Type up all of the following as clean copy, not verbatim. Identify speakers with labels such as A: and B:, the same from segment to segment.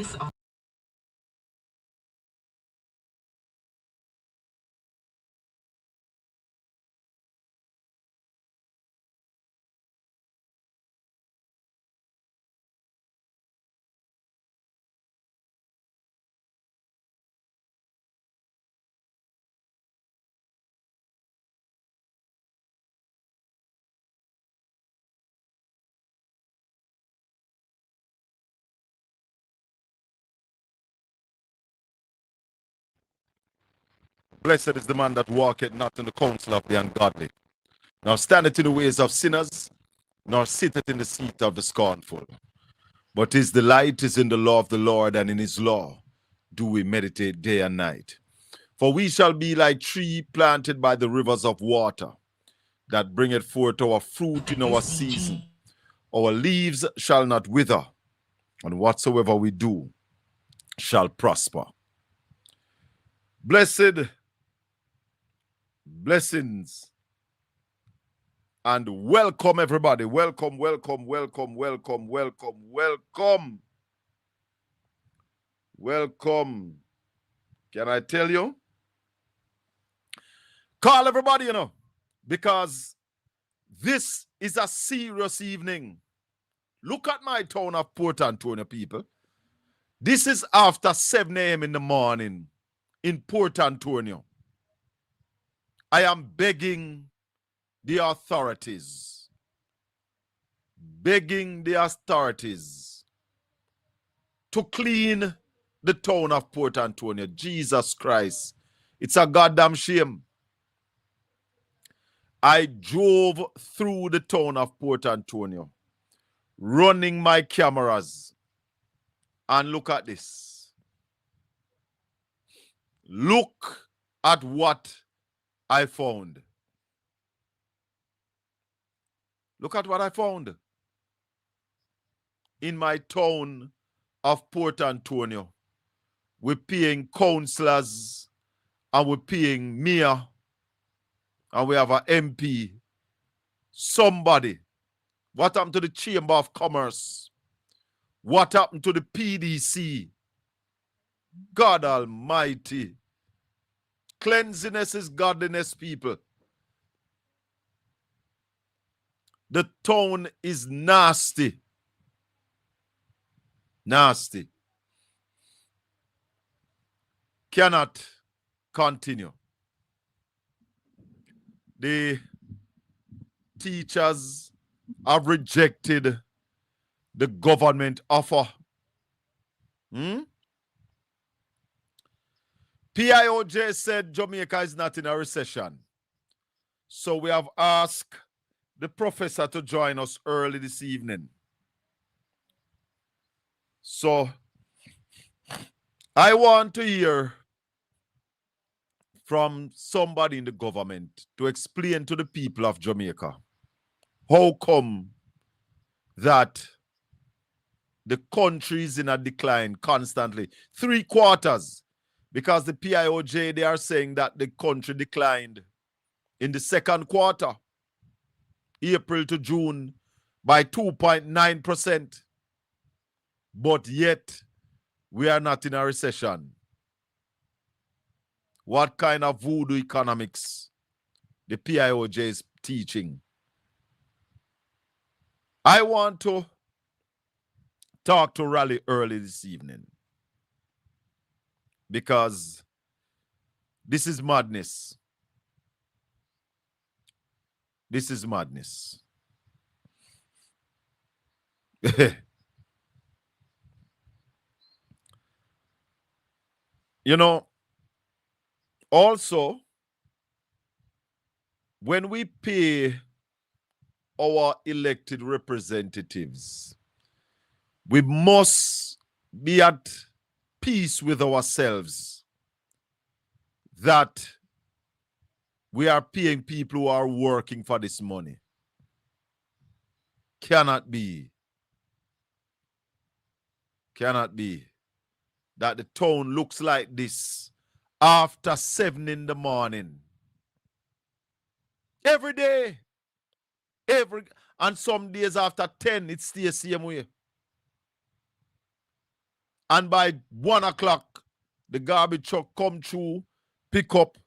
A: This
B: Blessed is the man that walketh not in the counsel of the ungodly, nor standeth in the ways of sinners, nor sitteth in the seat of the scornful. But his delight is in the law of the Lord, and in his law do we meditate day and night. For we shall be like tree planted by the rivers of water, that bringeth forth our fruit in our season. Our leaves shall not wither, and whatsoever we do shall prosper. Blessings, and welcome everybody. Welcome. Can I tell you? Call everybody, because this is a serious evening. Look at my town of Port Antonio, people. This is after 7 a.m. in the morning in Port Antonio. I am begging the authorities to clean the town of Port Antonio. Jesus Christ. It's a goddamn shame. I drove through the town of Port Antonio, running my cameras, and look at this. Look at what I found. Look at what I found in my town of Port Antonio. We're paying councillors and we're paying mayor and we have an MP. Somebody. What happened to the Chamber of Commerce? What happened to the PDC? God Almighty. Cleanliness is godliness, people. The town is nasty. Nasty. Cannot continue. The teachers have rejected the government offer. PIOJ said Jamaica is not in a recession. So we have asked the professor to join us early this evening. So I want to hear from somebody in the government to explain to the people of Jamaica how come that the country is in a decline constantly. 3/4, because the PIOJ, they are saying that the country declined in the second quarter, April to June, by 2.9%. But yet, we are not in a recession. What kind of voodoo economics the PIOJ is teaching? I want to talk to Raleigh early this evening because this is madness. This is madness. Also, when we pay our elected representatives, we must be at peace with ourselves that we are paying people who are working for this money. Cannot be that the town looks like this after 7 in the morning. Every day. And some days after 10, it's the same way. And by 1 o'clock, the garbage truck come through, pick up.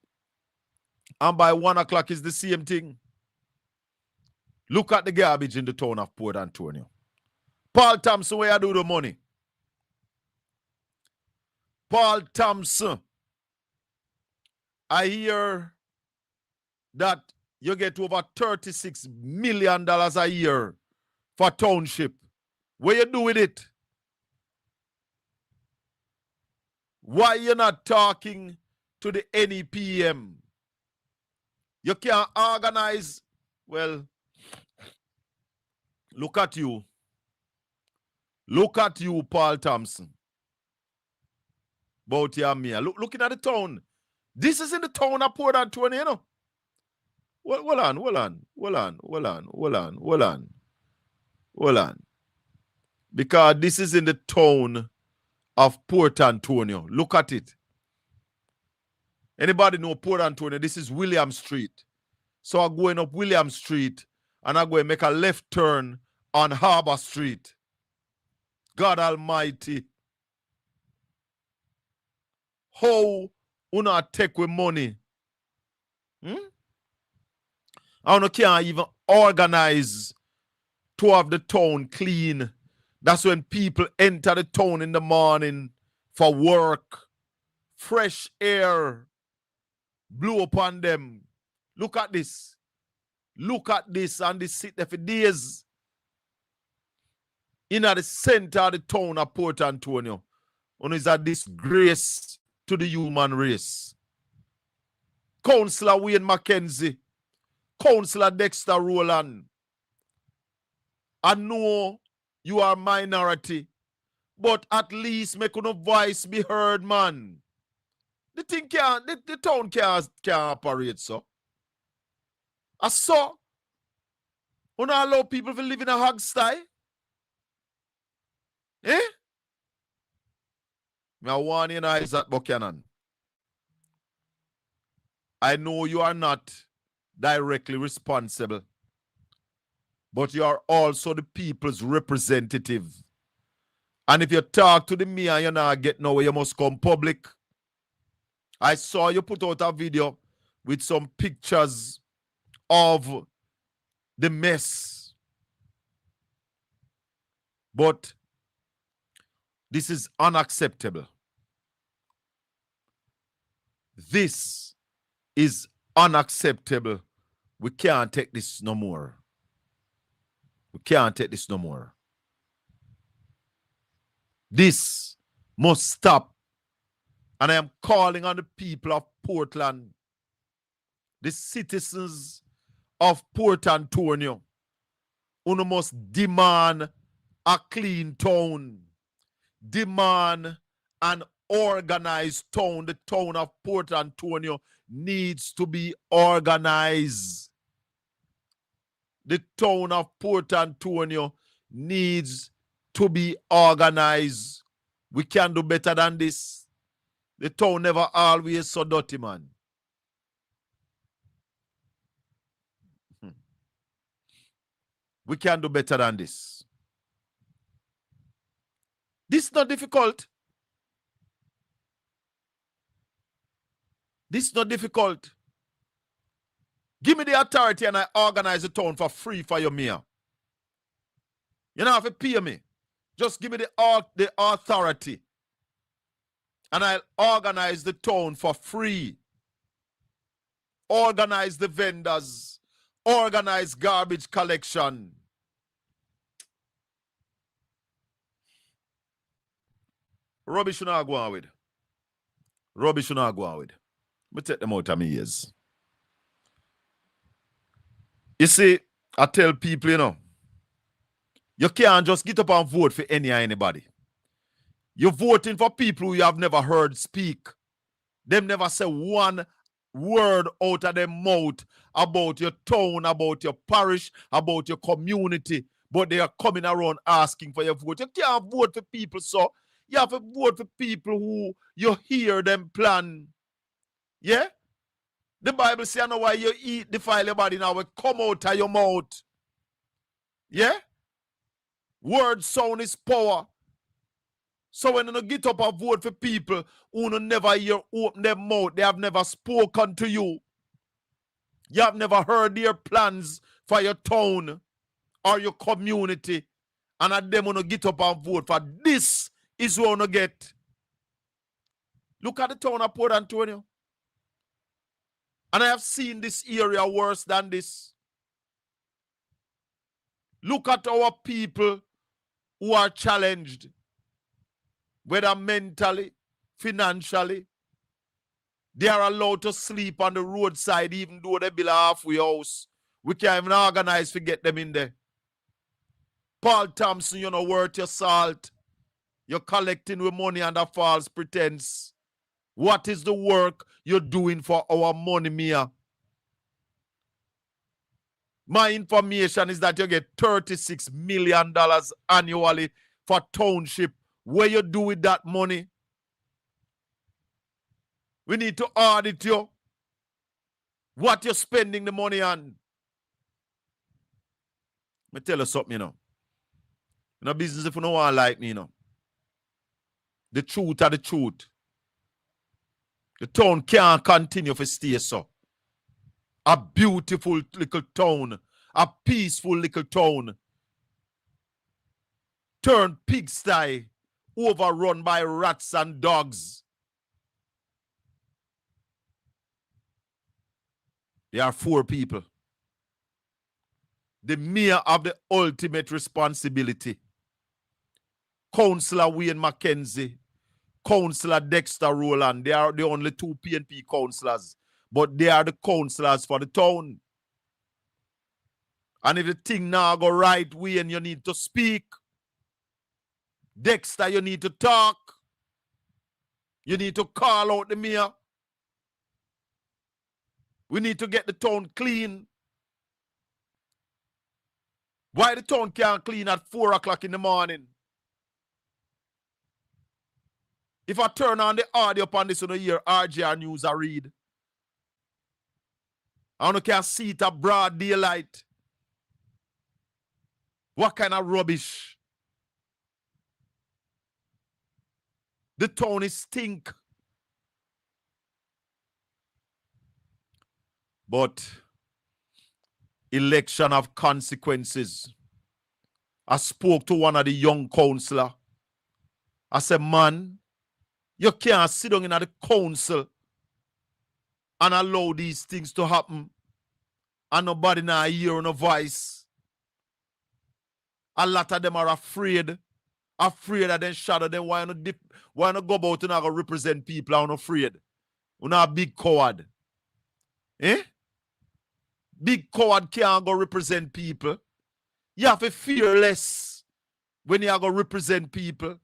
B: And by 1 o'clock is the same thing. Look at the garbage in the town of Port Antonio. Paul Thompson, where you do the money? Paul Thompson, I hear that you get over $36 million a year for township. What you do with it? Why you not talking to the NEPM? You can't organize. Well, look at you. Look at you, Paul Thompson. About your me. Looking at the town. This is in the town of Port Antonio, you know. Hold on. Because this is in the town of Port Antonio. Look at it. Anybody know Port Antonio? This is William Street. So I'm going up William Street and I'm going to make a left turn on Harbor Street. God Almighty. How you not take with money? I can't even organize to have the town clean. That's when people enter the town in the morning for work. Fresh air blew upon them. Look at this. Look at this. And they sit there for days in at the center of the town of Port Antonio. And is a disgrace to the human race. Councillor Wayne Mackenzie, Councillor Dexter Rowland, I know you are minority, but at least make no voice be heard, man. The thing can't, the town can't operate, so. I saw, you not allow people to live in a hog-sty? Eh? I warn you now, Isaac Buchanan. I know you are not directly responsible, but you are also the people's representative. And if you talk to the mayor, you're not getting nowhere, you must come public. I saw you put out a video with some pictures of the mess. But this is unacceptable. This is unacceptable. We can't take this no more. We can't take this no more. This must stop. And I am calling on the people of Portland, the citizens of Port Antonio, who must demand a clean town, demand an organized town. The town of Port Antonio needs to be organized. The town of Port Antonio needs to be organized. We can do better than this. The town never always so dirty, man. We can do better than this. This is not difficult. This is not difficult. Give me the authority and I organize the town for free for your mayor. You don't have to pay me. Just give me the authority. And I'll organize the town for free. Organize the vendors. Organize garbage collection. Rubbish you not go on with. Rubbish you not go on with. Me take them out of my ears. You see, I tell people, you know, you can't just get up and vote for anybody. You're voting for people who you have never heard speak. Them never say one word out of their mouth about your town, about your parish, about your community, but they are coming around asking for your vote. You can't vote for people, so you have to vote for people who you hear them plan. Yeah? The Bible says, I know why you eat, defile your body now, will come out of your mouth. Yeah? Word sound is power. So when you get up and vote for people who no never hear open their mouth, they have never spoken to you. You have never heard their plans for your town or your community. And at them want to get up and vote for this is what you get. Look at the town of Port Antonio. And I have seen this area worse than this. Look at our people who are challenged, whether mentally, financially. They are allowed to sleep on the roadside even though they build a halfway house. We can't even organize to get them in there. Paul Thompson, you're not worth your salt. You're collecting with money under false pretense. What is the work you're doing for our money, Mia? My information is that you get $36 million annually for township. What you do with that money? We need to audit you. What you're spending the money on. Let me tell you something, you know. In a business, if you don't want to like me, you know. The truth are the truth. The town can't continue to stay so. A beautiful little town. A peaceful little town. Turned pigsty. Overrun by rats and dogs. There are 4 people. The mayor have the ultimate responsibility. Councillor Wayne Mackenzie, Councillor Dexter Rowland. They are the only 2 PNP councillors. But they are the councillors for the town. And if the thing now go right, Wayne, you need to speak. Dexter, you need to talk. You need to call out the mayor. We need to get the town clean. Why the town can't clean at 4 o'clock in the morning? If I turn on the audio upon this, you know, hear RJR News I read. I don't can see it at broad daylight. What kind of rubbish? The town is stink. But election have consequences. I spoke to one of the young councillor. I said, man, you can't sit down in the council and allow these things to happen. And nobody now hear no voice. A lot of them are afraid. Afraid of them shadow. Then why not go about and go represent people and afraid? You're not a big coward. Eh? Big coward can't go represent people. You have to fear less when you are going to represent people.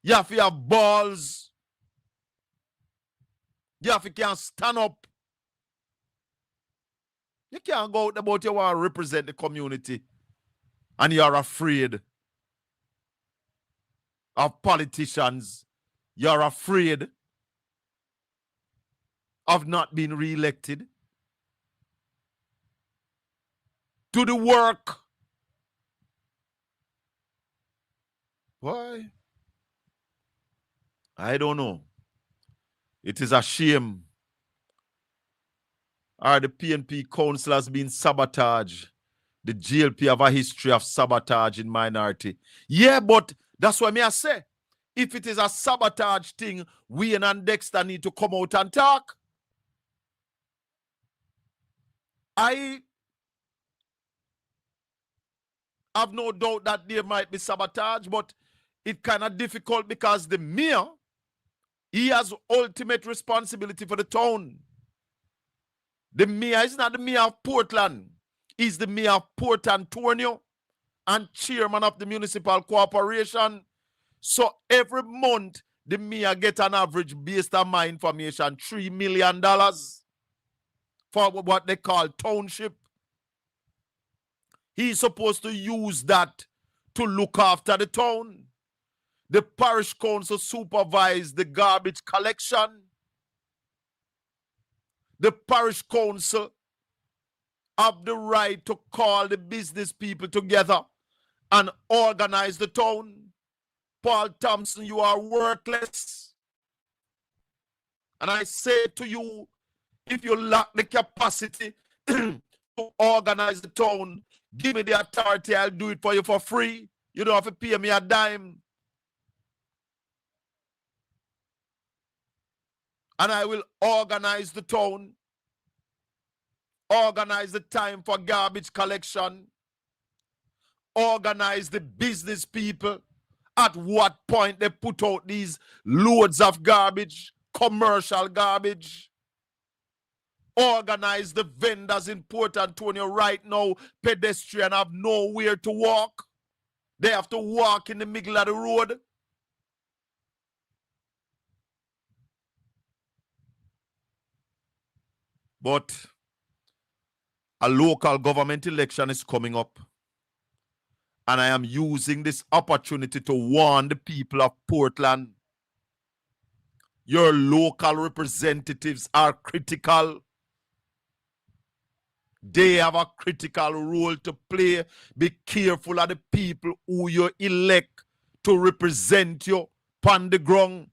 B: You have to have balls. You have to can stand up. You can't go out about you want to represent the community and you are afraid of politicians. You are afraid of not being re-elected. Do the work. Why? I don't know. It is a shame. Are the PNP councillors being sabotaged? The GLP have a history of sabotage in minority. Yeah, but that's what I say. If it is a sabotage thing, Wayne and Dexter need to come out and talk. I have no doubt that there might be sabotage, but it's kind of difficult because the mayor, he has ultimate responsibility for the town. The mayor is not the mayor of Portland. He's the mayor of Port Antonio and chairman of the municipal corporation. So every month, the mayor get an average, based on my information, $3 million for what they call township. He's supposed to use that to look after the town. The parish council supervise the garbage collection. The parish council have the right to call the business people together and organize the town. Paul Thompson, you are worthless. And I say to you, if you lack the capacity to organize the town, give me the authority, I'll do it for you for free. You don't have to pay me a dime. And I will organize the town, organize the time for garbage collection, organize the business people, at what point they put out these loads of garbage, commercial garbage. Organize the vendors in Port Antonio right now. Pedestrians have nowhere to walk. They have to walk in the middle of the road. But a local government election is coming up. And I am using this opportunity to warn the people of Portland. Your local representatives are critical. They have a critical role to play. Be careful of the people who you elect to represent you on the ground.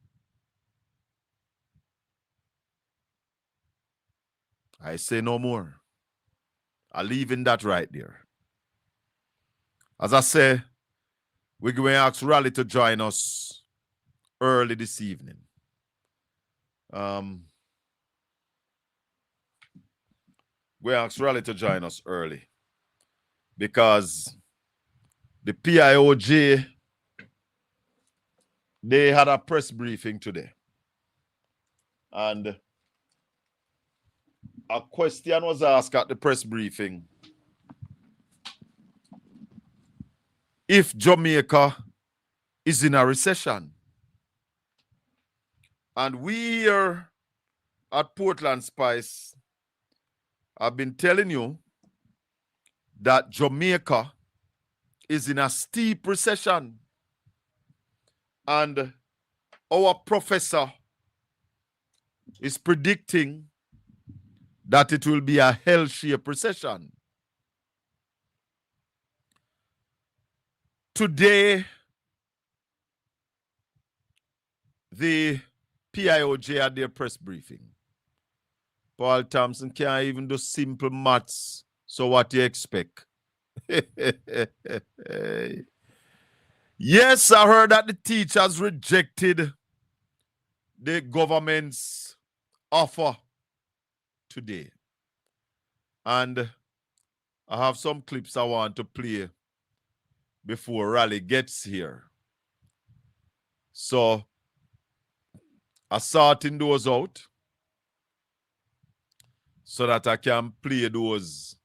B: I say no more. I'm leaving that right there. As I say, we're going to ask Raleigh to join us early this evening. We ask Raleigh to join us early because the PIOJ, they had a press briefing today. And a question was asked at the press briefing. If Jamaica is in a recession, and we here at Portland Spice have been telling you that Jamaica is in a steep recession, and our professor is predicting that it will be a hell-shaped recession. Today, the PIOJ had their press briefing. Paul Thompson can't even do simple maths. So what do you expect? Yes, I heard that the teachers rejected the government's offer today. And I have some clips I want to play before Raleigh gets here. So I sorting those out so that I can play those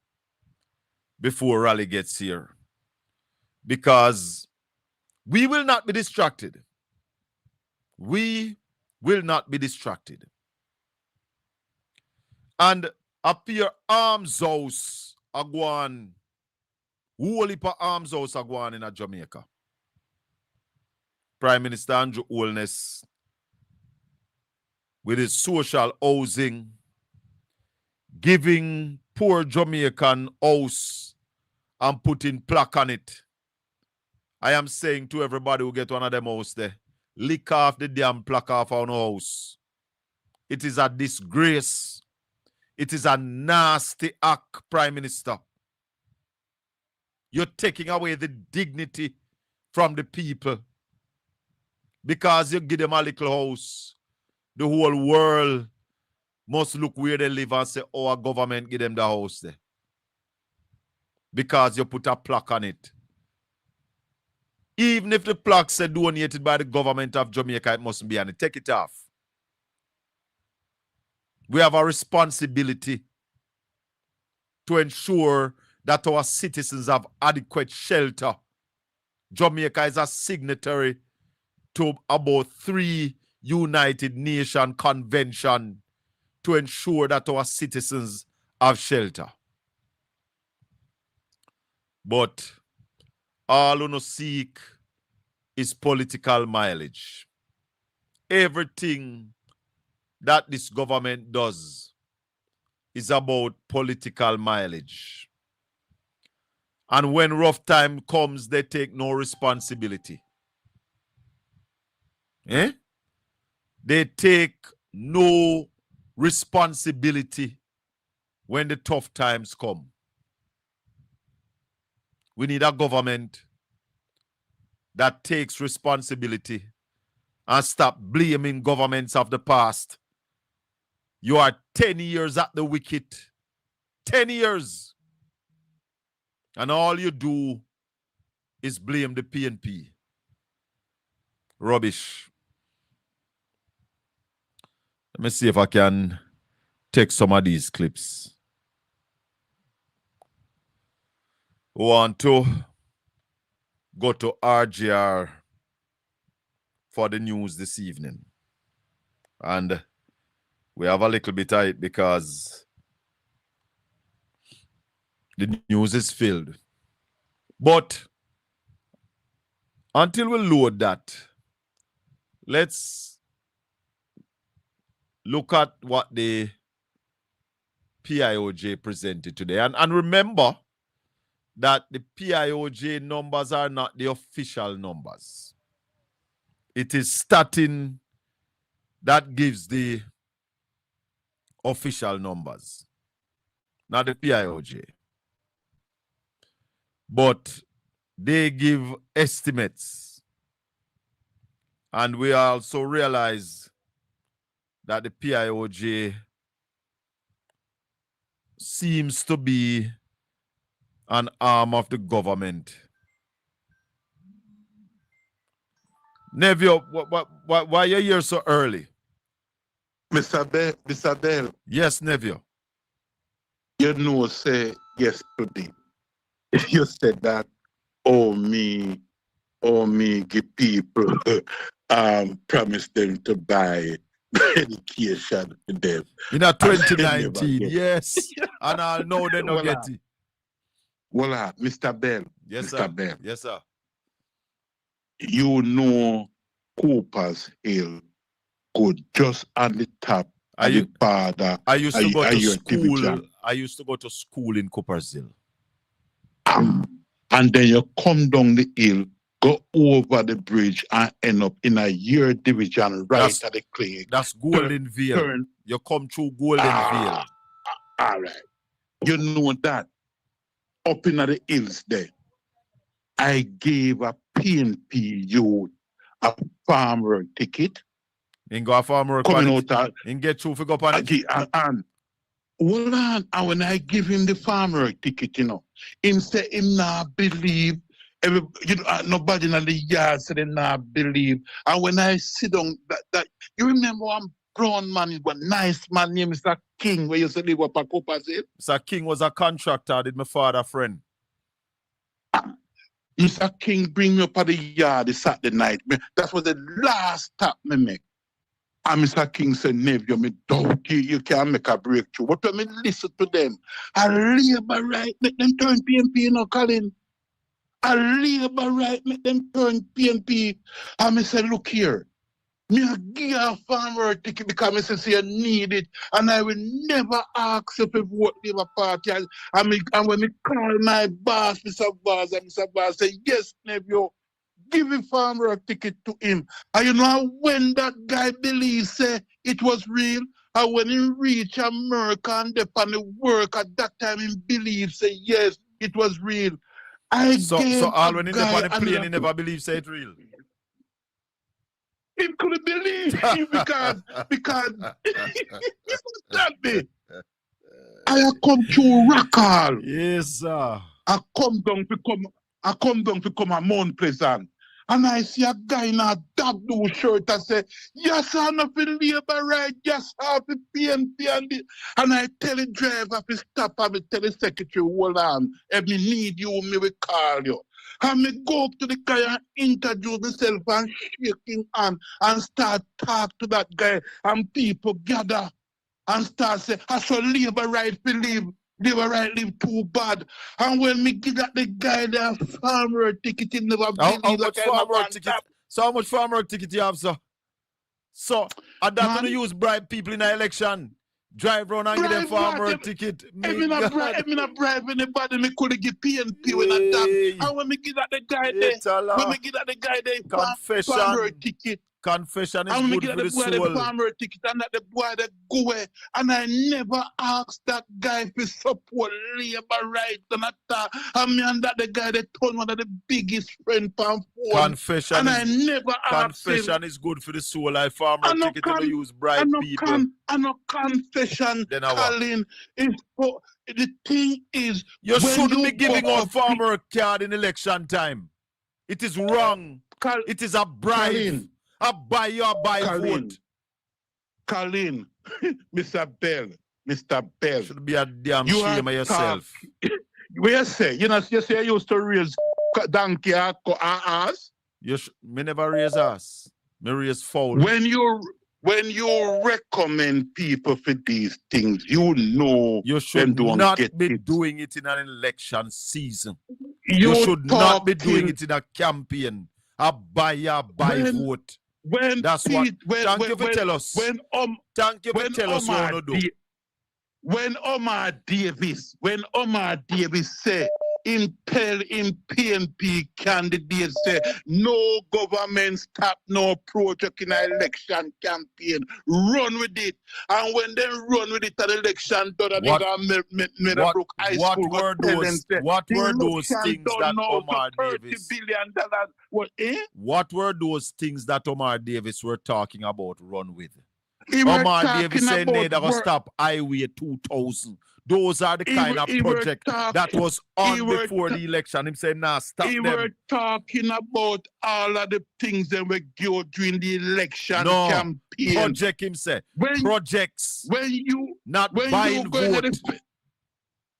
B: before Raleigh gets here. Because we will not be distracted. We will not be distracted. And appear arms house agwan. Whole heap of arms house agwan in Jamaica. Prime Minister Andrew Holness with his social housing, giving poor Jamaican house and putting plaque on it. I am saying to everybody who get one of them house there, lick off the damn plaque off our house. It is a disgrace. It is a nasty act, Prime Minister. You're taking away the dignity from the people because you give them a little house. The whole world must look where they live and say, oh, our government give them the house there. Because you put a plaque on it. Even if the plaque said donated by the government of Jamaica, it mustn't be on it. Take it off. We have a responsibility to ensure that our citizens have adequate shelter. Jamaica is a signatory to about 3 United Nations conventions to ensure that our citizens have shelter. But all who seek is political mileage. Everything that this government does is about political mileage. And when rough time comes, they take no responsibility. Eh? They take no responsibility when the tough times come. We need a government that takes responsibility and stop blaming governments of the past. You are 10 years at the wicket. 10 years. And all you do is blame the PNP. Rubbish. Let me see if I can take some of these clips. We want to go to RGR for the news this evening. And we have a little bit of it because the news is filled. But until we load that, let's look at what the PIOJ presented today. And remember that the PIOJ numbers are not the official numbers. It is starting that gives the official numbers, not the PIOJ. But they give estimates. And we also realize that the PIOJ seems to be an arm of the government. Nevio, why are you here so early?
A: Mr. Bell.
B: Yes, Nevio.
A: You know, say yesterday, you said that, me give people promise them to buy medication for them.
B: In 2019, yes. And I know they don't get it.
A: Voila, Mr. Bell.
B: Yes,
A: Mr.
B: sir.
A: Bell.
B: Yes, sir.
A: You know Cooper's Hill go just on the top of the border.
B: I used to go to school. I used to go to school in Coopersville.
A: And then you come down the hill, go over the bridge, and end up in a year division right at the clinic.
B: That's Golden Vale. You come through Golden Vale.
A: All right. You know that. Up in the hills there, I gave a PNP youth a farmer ticket.
B: In go a farmer
A: coming out
B: and get through for go on it.
A: And hold on, and when I give him the farmer ticket, him say him not believe. Nobody in the yard said they not believe. And when I sit down, that you remember one brown man, one nice man named Mr. King, where you used to live up at Cooper's Hill?
B: Mr. King was a contractor, did my father friend.
A: Mr. King bring me up at the yard the Saturday night. That was the last stop me make. And Mr. King said, Nevio, me doubt you can make a breakthrough. But when me listen to them, a labor right make them turn PNP, Colin. A labor right make them turn PNP. And me say, look here, me a give a farmer ticket because me say you need it. And I will never ask if you vote Labour Party. And when me call my boss, Mr. Boss, and Mr. Boss say, yes, Nevio, give a farmer a ticket to him. And you know when that guy believes it was real, and when he reach America and they on the work at that time he believes yes, it was real.
B: So all when he on the plane he never believes it real.
A: He couldn't believe it because that me. I come to Rockall.
B: Yes, sir.
A: I come down to come a Mount Pleasant. And I see a guy in a dark blue shirt. I say, yes, I'm not for labor right. Yes, I'm for PNP. And I tell the driver to stop and I tell the secretary, hold on. If me need you, me will call you. And me go up to the guy and introduce myself and shake him hand and start talk to that guy. And people gather and start say, I saw labor right for live. Labor right live too bad. And when me give that the guy the farmer ticket, he never believe
B: how much farmer ticket? So how much farmer ticket you have, sir? So and that gonna use bribe people in an election. Drive around and give them farmer ticket.
A: I mean I bribe anybody, me could give PNP when I tap. And when me give that the guy there, when me give that the guy there,
B: confession.
A: farmer ticket.
B: Confession is
A: And we
B: good
A: get
B: for
A: the
B: the
A: boy the
B: soul.
A: farmer ticket and that the boy that go away. And I never asked that guy to support labor right and that. And me and that the guy that told one of the biggest friend on phone.
B: Confession
A: And
B: is
A: I never asked him.
B: confession is good for the soul. Like farmer
A: I no
B: ticket to use bribe people.
A: I no confession,
B: Then what?
A: Colin. Is for the thing is
B: You
A: when
B: shouldn't
A: you
B: be giving
A: go
B: out
A: up,
B: farmer card in election time. It is wrong. It is a bribe.
A: Colin,
B: A buy your buy vote.
A: Colin, Mr. Bell,
B: Should be a damn
A: you
B: shame of yourself.
A: Where you say, you say you used to raise donkey ass?
B: Me never raise ass. Me raise foul.
A: When you recommend people for these things, you know
B: you should
A: don't
B: not
A: get
B: be
A: it.
B: doing it in an election season.
A: You
B: should not be doing it in a campaign. A buy vote. That's what. Thank you for tell us. Thank you for tell us what to do.
A: When Omar Davis say in PNP candidates say no government stop no project in an election campaign, run with it. And when they run with it at election done at Meadowbrook High School,
B: what were those things that Omar Davis?
A: $30 billion.
B: What were those things that Omar Davis were talking about run with?
A: Omar
B: Davis saying they gonna stop Highway 2000. Those are the kind of project that was on before the election. Him saying, nah, stop them.
A: He were talking about all of the things that were go during the election campaign.
B: Project him say. Projects.
A: When you
B: buying vote.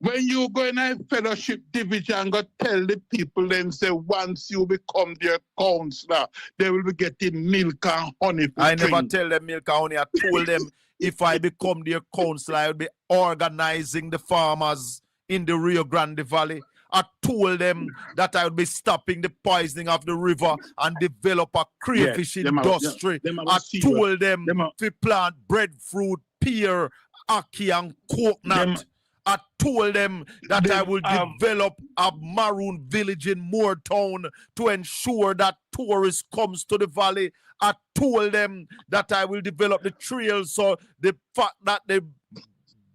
A: When you go in a fellowship division, go tell the people them say once you become their counselor, they will be getting milk and honey for
B: I never tell them milk and honey. I told them if I become their counselor, I will be organizing the farmers in the Rio Grande Valley. I told them that I would be stopping the poisoning of the river and develop a crayfish industry. I told them to plant breadfruit, pear, ackee, and coconut. I told them that I will develop a maroon village in Moortown to ensure that tourists comes to the valley. I told them that I will develop the trails so the fact that the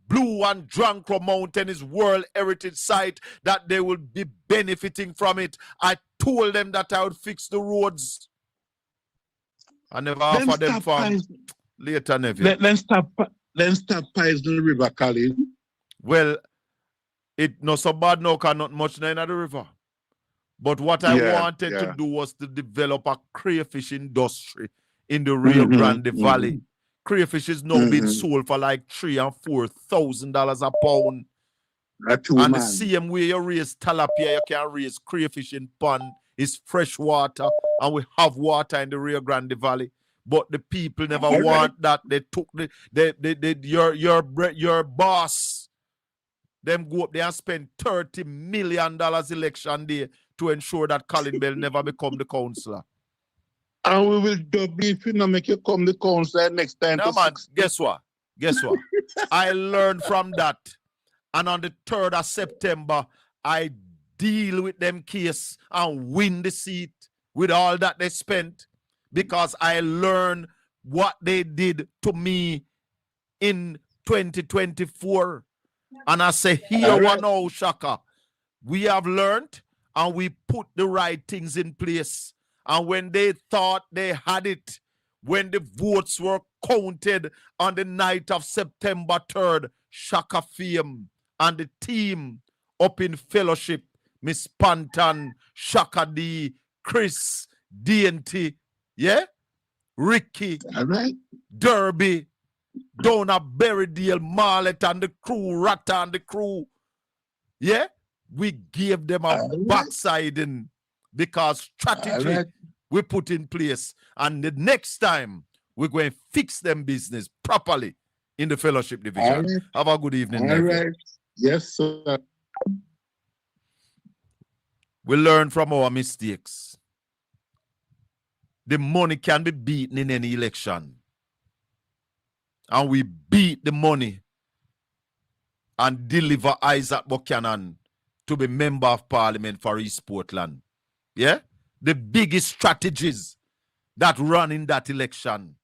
B: Blue and Drancro Mountain is World Heritage Site, that they will be benefiting from it. I told them that I would fix the roads. I never offered them from later, never.
A: Let's stop poisoning the river, Colin.
B: Well, it not so bad now, not much in the river. But what I wanted to do was to develop a crayfish industry in the Rio Grande Valley. Crayfish is now being sold for like $3,000 and $4,000 a pound. And the same way you raise tilapia, you can raise crayfish in pond. It's fresh water, and we have water in the Rio Grande Valley. But the people never want that. They took your boss. Them go up there and spend $30 million election day to ensure that Colin Bell never become the councillor.
A: And we will double if you not make you come the councillor next time.
B: No, man, guess what? I learned from that. And on the 3rd of September, I deal with them case and win the seat with all that they spent, because I learned what they did to me in 2024. And I say, here one now, Shaka. We have learned and we put the right things in place. And when they thought they had it, when the votes were counted on the night of September 3rd, Shaka Fame and the team up in fellowship, Miss Panton, Shaka D, Chris, DNT, Ricky, Derby, Donna Berrydale, Marlet and the crew, Ratta and the crew. We gave them a backsiding because strategy we put in place. And the next time, we're going to fix them business properly in the fellowship division. Have a good evening.
A: Yes, sir.
B: We learn from our mistakes. The money can be beaten in any election. And we beat the money and deliver Isaac Buchanan to be member of parliament for East Portland. The biggest strategies that run in that election.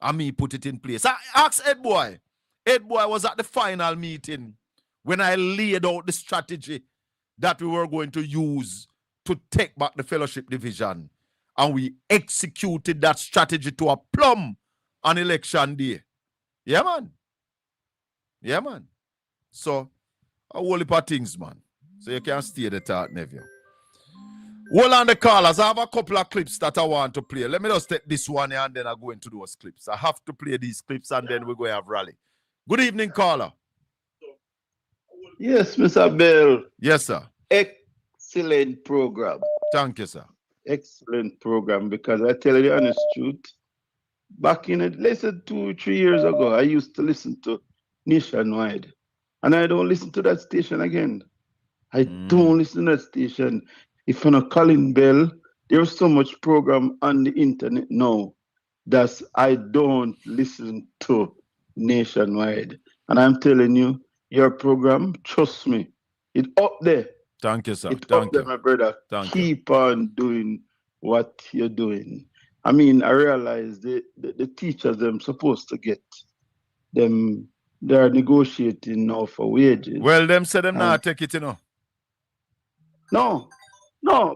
B: And me put it in place. I asked Ed Boy. Ed Boy was at the final meeting when I laid out the strategy that we were going to use to take back the fellowship division. And we executed that strategy to a plumb on election day. Yeah, man. Yeah, man. So, a whole heap of things, man. So you can stay the thought, nephew. Hold on the callers. I have a couple of clips that I want to play. Let me just take this one here and then I go into those clips. I have to play these clips and then we're going to have rally. Good evening, caller.
C: Yes, Mr. Bell.
B: Yes, sir.
C: Excellent program.
B: Thank you, sir.
C: Excellent program, because I tell you the honest truth. Back in it, less than 2-3 years ago, I used to listen to Nationwide. And I don't listen to that station again. I don't listen to that station. If you're not calling Bell, there's so much program on the internet now that I don't listen to Nationwide. And I'm telling you, your program, trust me, it's up there.
B: Thank you, sir.
C: It's
B: Thank
C: up there,
B: you.
C: my brother.
B: Thank
C: Keep on doing what you're doing. I mean, I realize the teachers, them supposed to get them, they're negotiating now for wages.
B: Well, them said them not take it, you know.
C: No,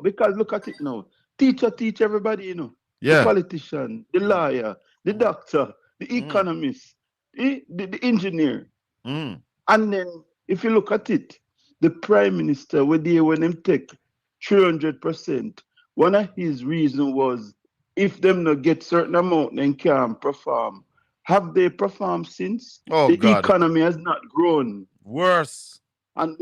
C: because look at it now. Teacher teach everybody, you know.
B: Yeah.
C: The politician, the lawyer, the doctor, the economist, the engineer.
B: Mm.
C: And then if you look at it, the prime minister, when him take 300%, one of his reasons was if them not get certain amount, then can't perform. Have they performed since?
B: Oh,
C: the
B: God.
C: economy has not grown.
B: Worse.
C: And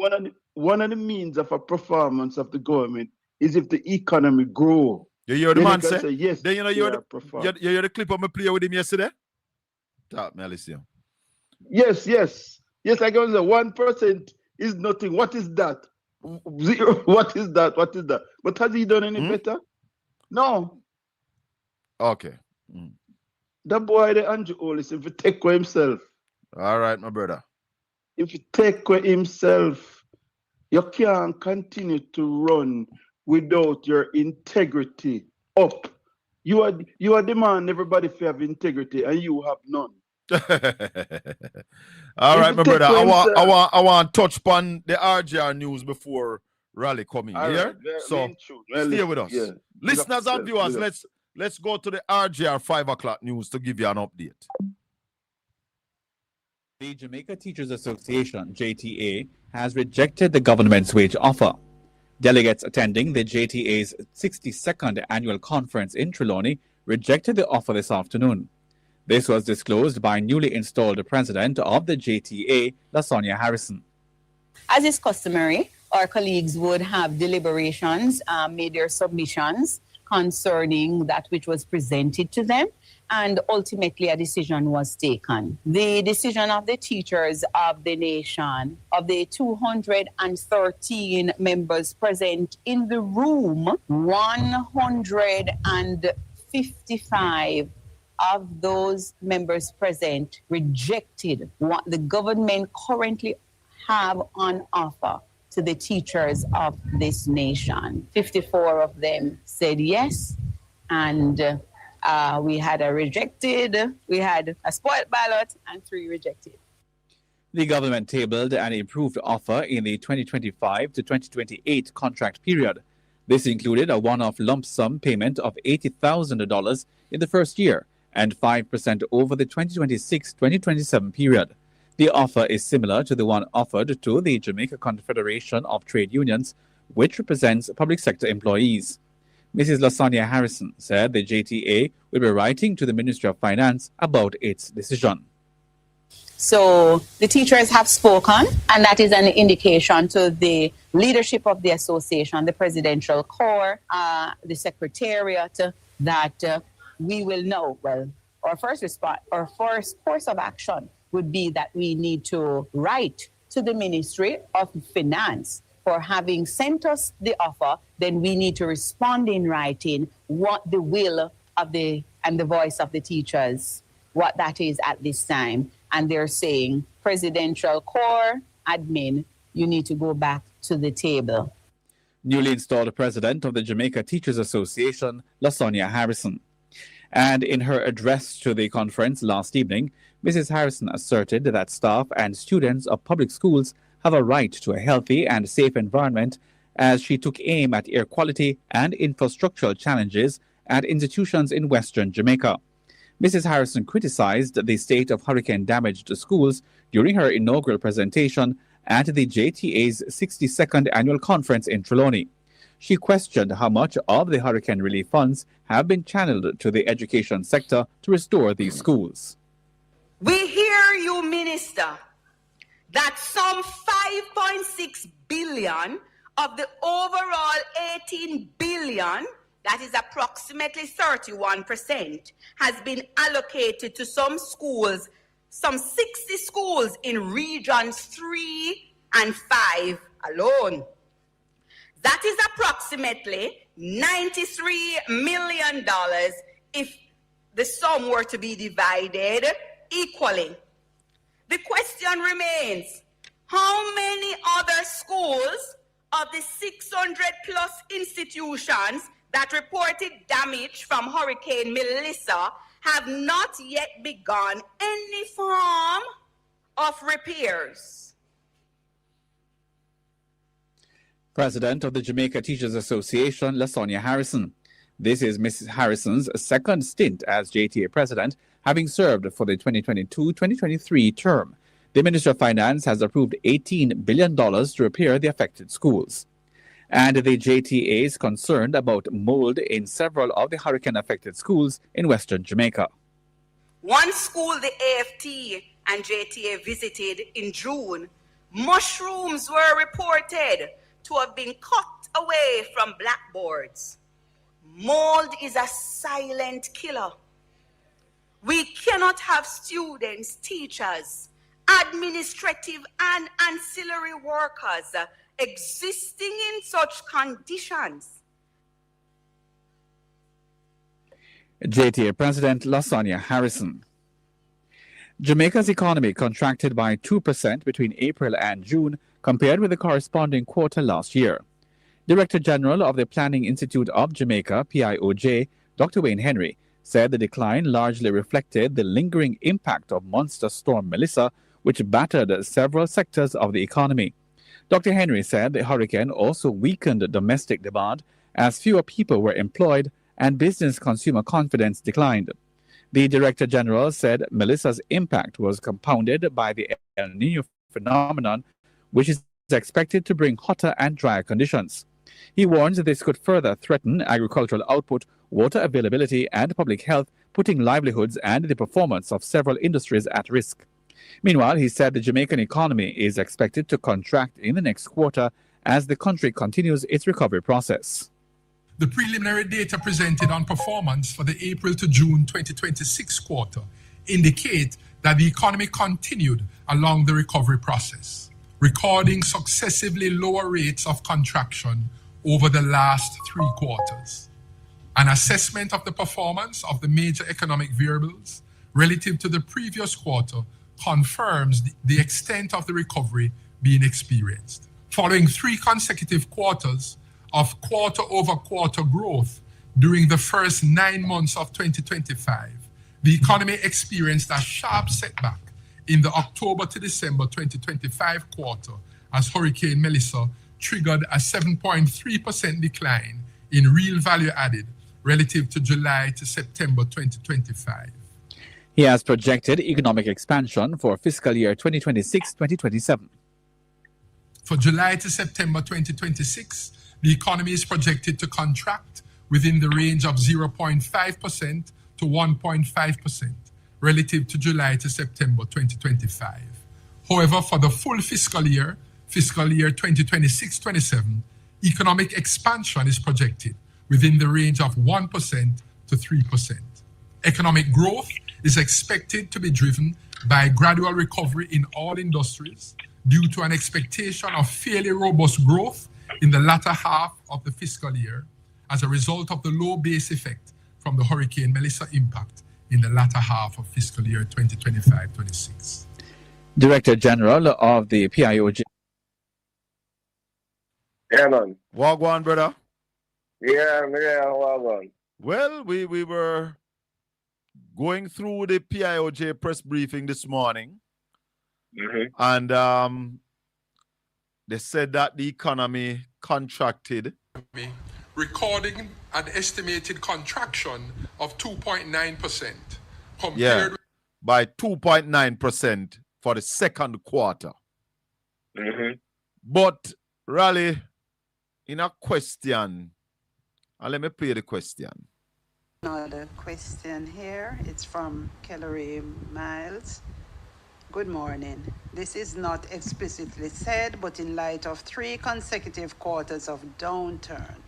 C: one of the means of a performance of the government is if the economy grow.
B: You hear the
C: Then
B: man
C: they can
B: say?
C: yes,
B: Then you know
C: they
B: you
C: are
B: hear
C: perform.
B: you hear the clip of me play with him yesterday? Talk me, listen.
C: Yes, I can say 1% is nothing. What is that? 0. What is that? But has he done any better? No.
B: Okay.
C: That boy, the Andrew Olis, if he take away himself.
B: All right, my brother.
C: If he take away himself, you can't continue to run without your integrity up. You are demanding everybody to have integrity, and you have none.
B: All
C: If
B: right,
C: you
B: my
C: take
B: brother.
C: away
B: I want to touch upon the RGR news before rally coming.
C: All
B: Yeah.
C: right,
B: So stay with us, listeners and viewers. Let's go to the RGR 5 o'clock news to give you an update.
D: The Jamaica Teachers Association, JTA, has rejected the government's wage offer. Delegates attending the JTA's 62nd annual conference in Trelawney rejected the offer this afternoon. This was disclosed by newly installed president of the JTA, LaSonia Harrison.
E: As is customary, our colleagues would have deliberations, made their submissions concerning that which was presented to them, and ultimately a decision was taken. The decision of the teachers of the nation, of the 213 members present in the room, 155 of those members present rejected what the government currently have on offer to the teachers of this nation. 54 of them said yes, and we had a spoiled ballot, and 3 rejected.
D: The government tabled an improved offer in the 2025 to 2028 contract period. This included a one-off lump sum payment of $80,000 in the first year and 5% over the 2026-2027 period. The offer is similar to the one offered to the Jamaica Confederation of Trade Unions, which represents public sector employees. Mrs. LaSonia Harrison said the JTA will be writing to the Ministry of Finance about its decision.
E: So the teachers have spoken, and that is an indication to the leadership of the association, the presidential core, the secretariat, that we will know. Well, our first course of action would be that we need to write to the Ministry of Finance for having sent us the offer. Then we need to respond in writing what the will of the voice of the teachers, what that is at this time. And they're saying, presidential core, admin, you need to go back to the table.
D: Newly installed president of the Jamaica Teachers Association, LaSonia Harrison. And in her address to the conference last evening, Mrs. Harrison asserted that staff and students of public schools have a right to a healthy and safe environment as she took aim at air quality and infrastructural challenges at institutions in Western Jamaica. Mrs. Harrison criticized the state of hurricane-damaged schools during her inaugural presentation at the JTA's 62nd annual conference in Trelawney. She questioned how much of the hurricane relief funds have been channeled to the education sector to restore these schools.
F: We hear you, Minister, that some 5.6 billion of the overall 18 billion, that is approximately 31%, has been allocated to some schools, some 60 schools in regions 3 and 5 alone. That is approximately $93 million if the sum were to be divided equally. The question remains, how many other schools of the 600 plus institutions that reported damage from Hurricane Melissa have not yet begun any form of repairs?
D: President of the Jamaica Teachers Association, LaSonia Harrison. This is Mrs. Harrison's second stint as JTA president, having served for the 2022-2023 term. The Minister of Finance has approved $18 billion to repair the affected schools. And the JTA is concerned about mold in several of the hurricane-affected schools in Western Jamaica.
F: One school the AFT and JTA visited in June, mushrooms were reported to have been cut away from blackboards. Mold is a silent killer. We cannot have students, teachers, administrative and ancillary workers existing in such conditions.
D: JTA President LaSonia Harrison. Jamaica's economy contracted by 2% between April and June compared with the corresponding quarter last year. Director General of the Planning Institute of Jamaica, PIOJ, Dr. Wayne Henry, said the decline largely reflected the lingering impact of Monster Storm Melissa, which battered several sectors of the economy. Dr. Henry said the hurricane also weakened domestic demand as fewer people were employed and business consumer confidence declined. The Director General said Melissa's impact was compounded by the El Niño phenomenon, which is expected to bring hotter and drier conditions. He warns this could further threaten agricultural output, water availability, and public health, putting livelihoods and the performance of several industries at risk. Meanwhile, he said the Jamaican economy is expected to contract in the next quarter as the country continues its recovery process.
G: The preliminary data presented on performance for the April to June 2026 quarter indicate that the economy continued along the recovery process, recording successively lower rates of contraction over the last 3 quarters. An assessment of the performance of the major economic variables relative to the previous quarter confirms the extent of the recovery being experienced. Following 3 consecutive quarters of quarter-over-quarter growth during the first 9 months of 2025, the economy experienced a sharp setback in the October to December 2025 quarter as Hurricane Melissa triggered a 7.3% decline in real value added relative to July to September 2025.
D: He has projected economic expansion for fiscal year 2026-2027.
G: For July to September 2026, the economy is projected to contract within the range of 0.5% to 1.5% relative to July to September 2025. However, for the full fiscal year 2026-27, economic expansion is projected within the range of 1% to 3%. Economic growth is expected to be driven by gradual recovery in all industries due to an expectation of fairly robust growth in the latter half of the fiscal year as a result of the low base effect from the Hurricane Melissa impact in the latter half of fiscal year 2025-26.
D: Director General of the PIOJ.
H: Yeah, man.
B: Wagwan, brother.
H: Yeah, wagwan.
B: Well, we were going through the PIOJ press briefing this morning,
H: Mm-hmm.
B: and they said that the economy contracted.
G: Recording an estimated contraction of 2.9% compared
B: Yeah, by 2.9% for the second quarter.
H: Mm-hmm.
B: But, Raleigh, in a question, and let me play the question.
I: Another question here. It's from Kellery Miles. Good morning. This is not explicitly said, but in light of 3 consecutive quarters of downturn,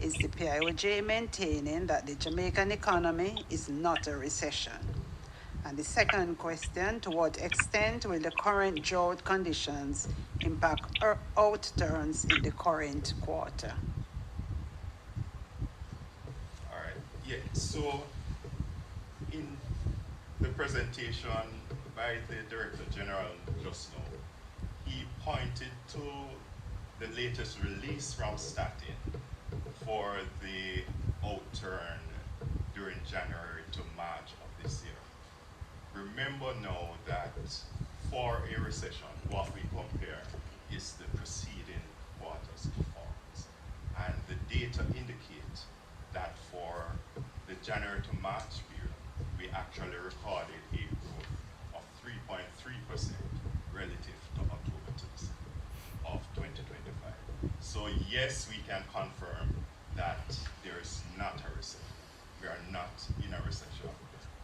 I: is the PIOJ maintaining that the Jamaican economy is not a recession? And the second question, to what extent will the current drought conditions impact outturns in the current quarter?
J: All right. Yeah. So, in the presentation by the Director General just now, he pointed to the latest release from Statin for the outturn during January to March of this year. Remember now that for a recession, what we compare is the preceding quarter's performance. And the data indicate that for the January to March period, we actually recorded a growth of 3.3% relative to October to December of 2025. So yes, we can confirm that there is not a recession. We are not in a recession,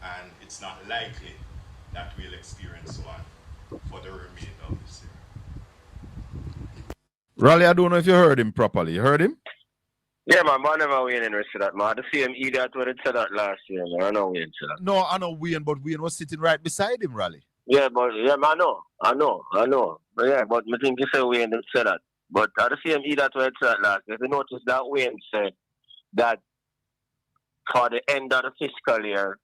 J: and it's not likely that we'll experience one for the remainder of this year.
B: Raleigh, I don't know if you heard him properly. You heard him?
H: Yeah, man, but I never Wayne Henry said that, man. The same idiot when it said that last year, man. I know Wayne said that.
B: No, I know Wayne, but Wayne was sitting right beside him, Raleigh.
H: Yeah, but yeah, man, I know. But yeah, but I think you say Wayne didn't say that. But at the same idiot when it said that last year, if you notice that Wayne said that for the end of the fiscal year,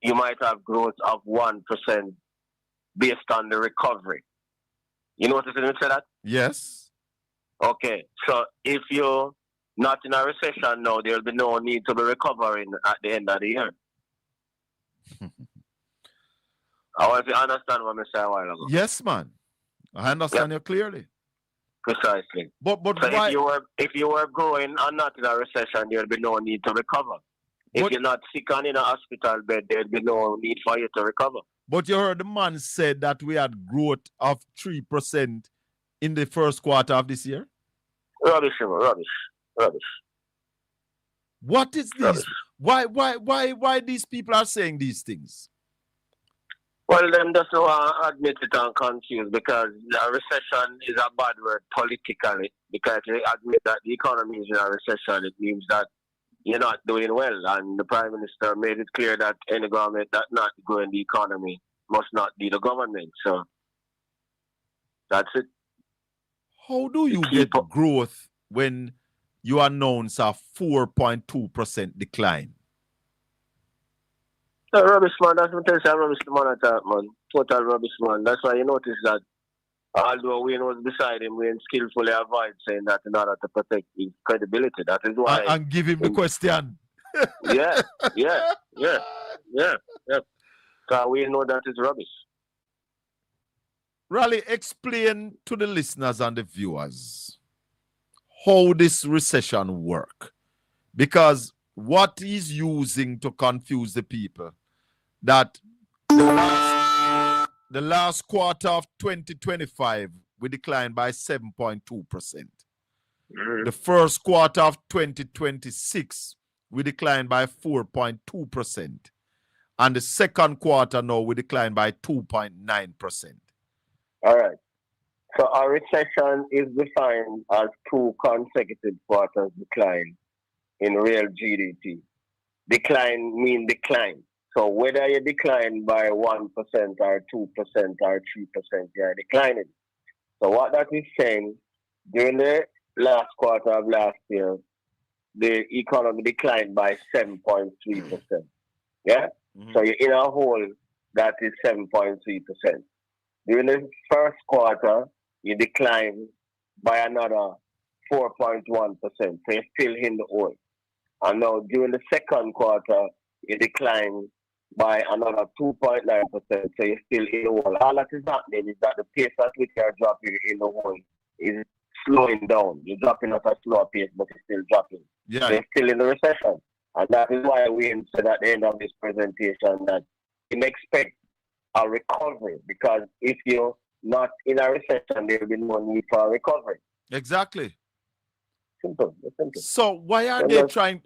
H: you might have growth of 1% based on the recovery. You notice him say that?
B: Yes.
H: Okay, so if you're not in a recession now, there'll be no need to be recovering at the end of the year. I want you to understand what I said a while ago.
B: Yes, man. I understand you clearly.
H: Precisely.
B: But
H: So
B: why?
H: if you were growing and not in a recession, there'll be no need to recover. If you're not sick and in a hospital bed, there'll be no need for you to recover.
B: But you heard the man said that we had growth of 3% in the first quarter of this year?
H: Rubbish.
B: What is this? Why these people are saying these things?
H: Well, them just don't admit it and confused because a recession is a bad word politically. Because they admit that the economy is in a recession, it means that you're not doing well. And the Prime Minister made it clear that any government that not growing the economy must not be the government. So that's it.
B: How do you get growth when you announce a 4.2% decline?
H: The rubbish, man. That's what I say. Rubbish, man. Attack, man. Total rubbish, man. That's why you notice that although Wayne was beside him, Wayne skillfully avoided saying that in order to protect his credibility. That is why.
B: And give him the question.
H: Yeah. Because we know that is rubbish.
B: Raleigh, explain to the listeners and the viewers how this recession work. Because what he's using to confuse the people, that the last quarter of 2025, we declined by 7.2%.
H: Mm-hmm.
B: The first quarter of 2026, we declined by 4.2%. And the second quarter now, we declined by 2.9%.
H: All right. So our recession is defined as 2 consecutive quarters decline in real GDP. Decline mean decline. So whether you decline by 1% or 2% or 3%, you're declining. So what that is saying, during the last quarter of last year, the economy declined by 7.3%. Yeah?
B: Mm-hmm.
H: So you're in a hole that is 7.3%. During the first quarter, you decline by another 4.1%. So you're still in the hole. And now during the second quarter, you decline by another 2.9%, so you're still in the hole. All that is happening is that the pace at which you're dropping in the hole is slowing down. You're dropping at a slower pace, but it's still dropping.
B: Yeah.
H: So you're still in the recession. And that is why we said at the end of this presentation that you can expect a recovery, because if you're not in a recession, there will be no need for a recovery.
B: Exactly.
H: Simple. Simple.
B: So why are they trying?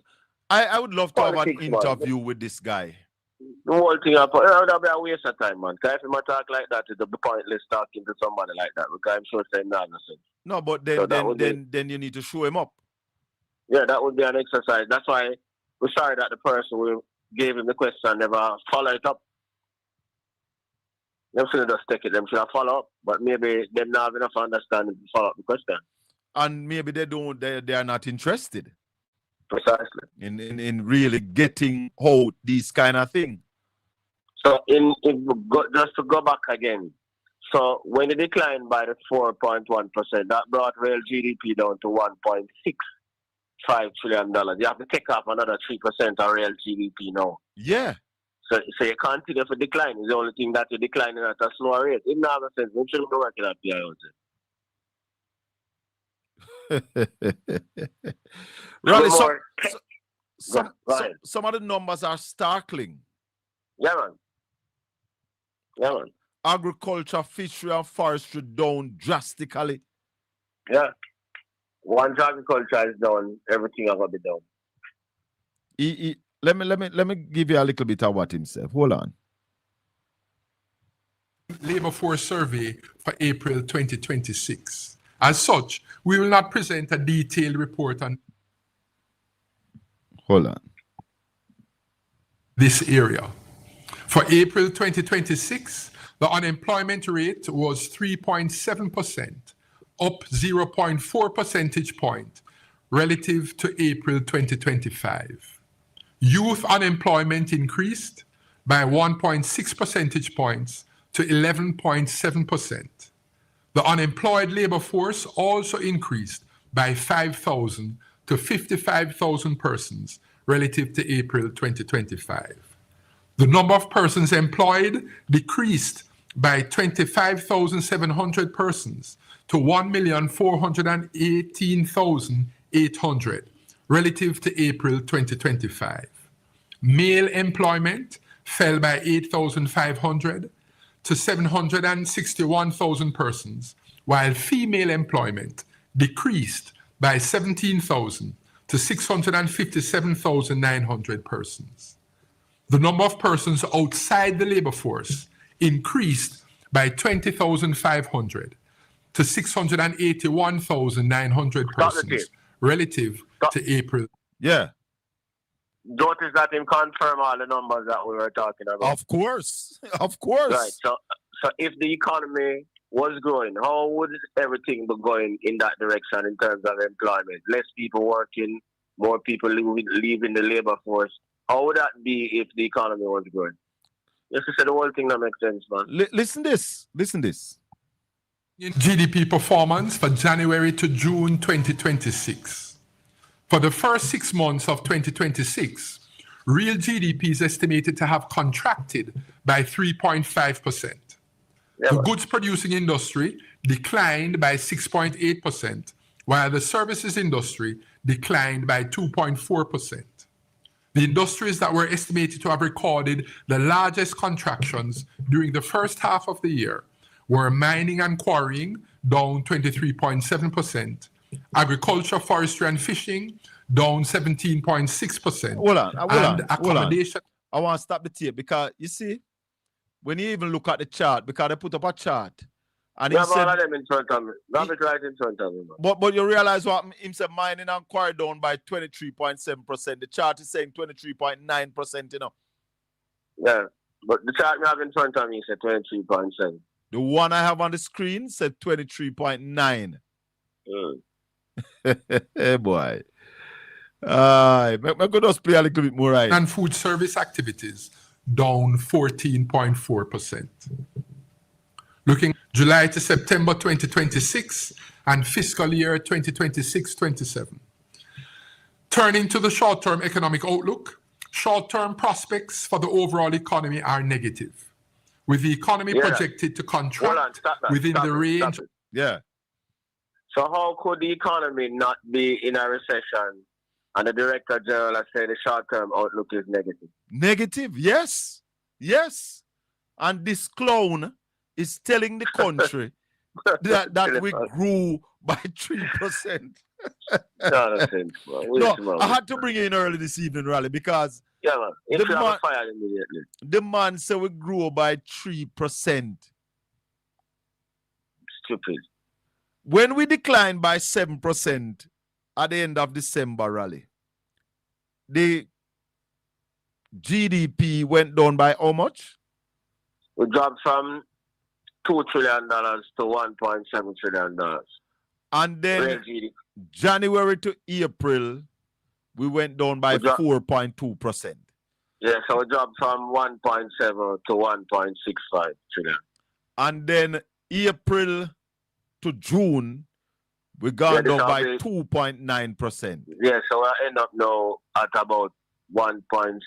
B: I would love to have an
H: Politics,
B: interview with this guy.
H: The whole thing, that'll be a waste of time, man. Because if you talk like that, it'll be pointless talking to somebody like that, because I'm sure saying nonsense.
B: No, but then
H: So
B: then you need to show him up.
H: Yeah, that would be an exercise. That's why we're sorry that the person who gave him the question never followed it up. Them shouldn't just take it, them should have follow up. But maybe they don't have enough understanding to follow up the question.
B: And maybe they are not interested.
H: Precisely.
B: In really getting hold these kind of things.
H: So just to go back again, so when it declined by the 4.1%, that brought real GDP down to $1.65 trillion. You have to take off another 3% of real GDP now.
B: Yeah.
H: So you continue to decline. It's the only thing that you're declining at a slower rate. It doesn't make sense. We shouldn't be working at PIOT.
B: Really,
H: Go
B: some of the numbers are startling.
H: Yeah, man.
B: Agriculture, fishery, and forestry down drastically.
H: Yeah. Once agriculture is down, everything is going to be down.
B: Let me give you a little bit of what himself. Hold on.
G: Labor force survey for April 2026. As such, we will not present a detailed report on this area. For April 2026, the unemployment rate was 3.7%, up 0.4 percentage point relative to April 2025. Youth unemployment increased by 1.6 percentage points to 11.7%. The unemployed labor force also increased by 5,000 to 55,000 persons relative to April 2025. The number of persons employed decreased by 25,700 persons to 1,418,800 relative to April 2025. Male employment fell by 8,500 to 761,000 persons, while female employment decreased by 17,000 to 657,900 persons. The number of persons outside the labor force increased by 20,500 to 681,900 persons relative to April.
B: Yeah.
H: Notice that him confirm all the numbers that we were talking about.
B: Of course. Right.
H: So if the economy was growing, how would everything be going in that direction in terms of employment? Less people working, more people leaving the labor force. How would that be if the economy was growing? Just to say the whole thing that makes sense, man.
B: Listen this.
G: GDP performance for January to June 2026. For the first 6 months of 2026, real GDP is estimated to have contracted by 3.5%. The goods producing industry declined by 6.8%, while the services industry declined by 2.4%. The industries that were estimated to have recorded the largest contractions during the first half of the year were mining and quarrying, down 23.7%, agriculture, forestry, and fishing, down 17.6%.
B: Hold on.
G: Accommodation.
B: I want to stop the tape because you see, when you even look at the chart, because they put up a chart, and
H: you have all of them in front of me. You have it right in front of me.
B: But you realize what him said, mining and quarry down by 23.7%. The chart is saying 23.9%, you know.
H: Yeah, but the chart you have in front of me said 23.7.
B: The one I have on the screen said 23.9. Hey, boy. I'm going to just play a little bit more right.
G: And food service activities, down 14.4%. Looking July to September 2026 and fiscal year 2026-27. Turning to the short-term economic outlook, Short-term prospects for the overall economy are negative, with the economy projected to contract within the range.
B: Yeah.
H: So how could the economy not be in a recession? And the Director General has said the short-term outlook is negative.
B: Negative, yes. Yes. And this clown is telling the country that we grew by 3%. No, I had to bring you in early this evening, Raleigh, because the man said we grew by 3%.
H: Stupid.
B: When we declined by 7% at the end of December, Raleigh, the GDP went down by how much?
H: We dropped from $2 trillion to $1.7 trillion.
B: And then January to April, we went down by 4.2%.
H: Yeah, so we dropped from 1.7 to 1.65 trillion.
B: And then April to June, we gone down by 2.9%.
H: Yeah, so we end up now at about 1.6,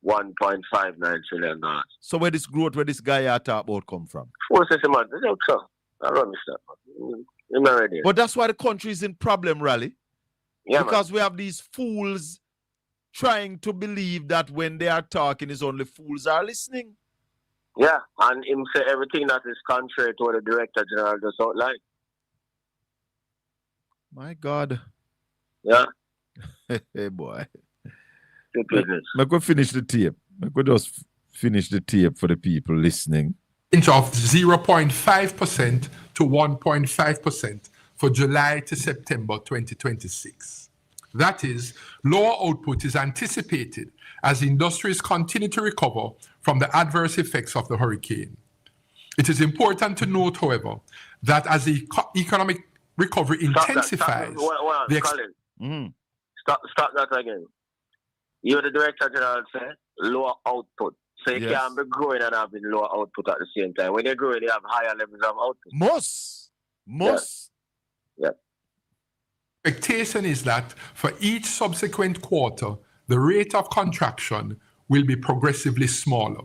H: 1.59 trillion dollars.
B: So where this growth, where this guy talk about come from?
H: What's this man? I run this stuff.
B: But that's why the country is in problem, Raleigh.
H: Yeah,
B: because we have these fools trying to believe that when they are talking, is only fools are listening.
H: Yeah, and him say everything that is contrary to what the Director General just outlined.
B: My God.
H: Yeah.
B: Hey, boy. Let me finish the tape. Let me just finish the tape for the people listening.
G: Range of 0.5% to 1.5% for July to September 2026. That is, lower output is anticipated as industries continue to recover from the adverse effects of the hurricane. It is important to note, however, that as the economic recovery intensifies...
H: Stop that again. You're the Director General say lower output. So you can't be growing and having lower output at the same time. When you're growing, you have higher levels of output.
B: Most.
H: Yeah.
G: Expectation is that for each subsequent quarter, the rate of contraction will be progressively smaller,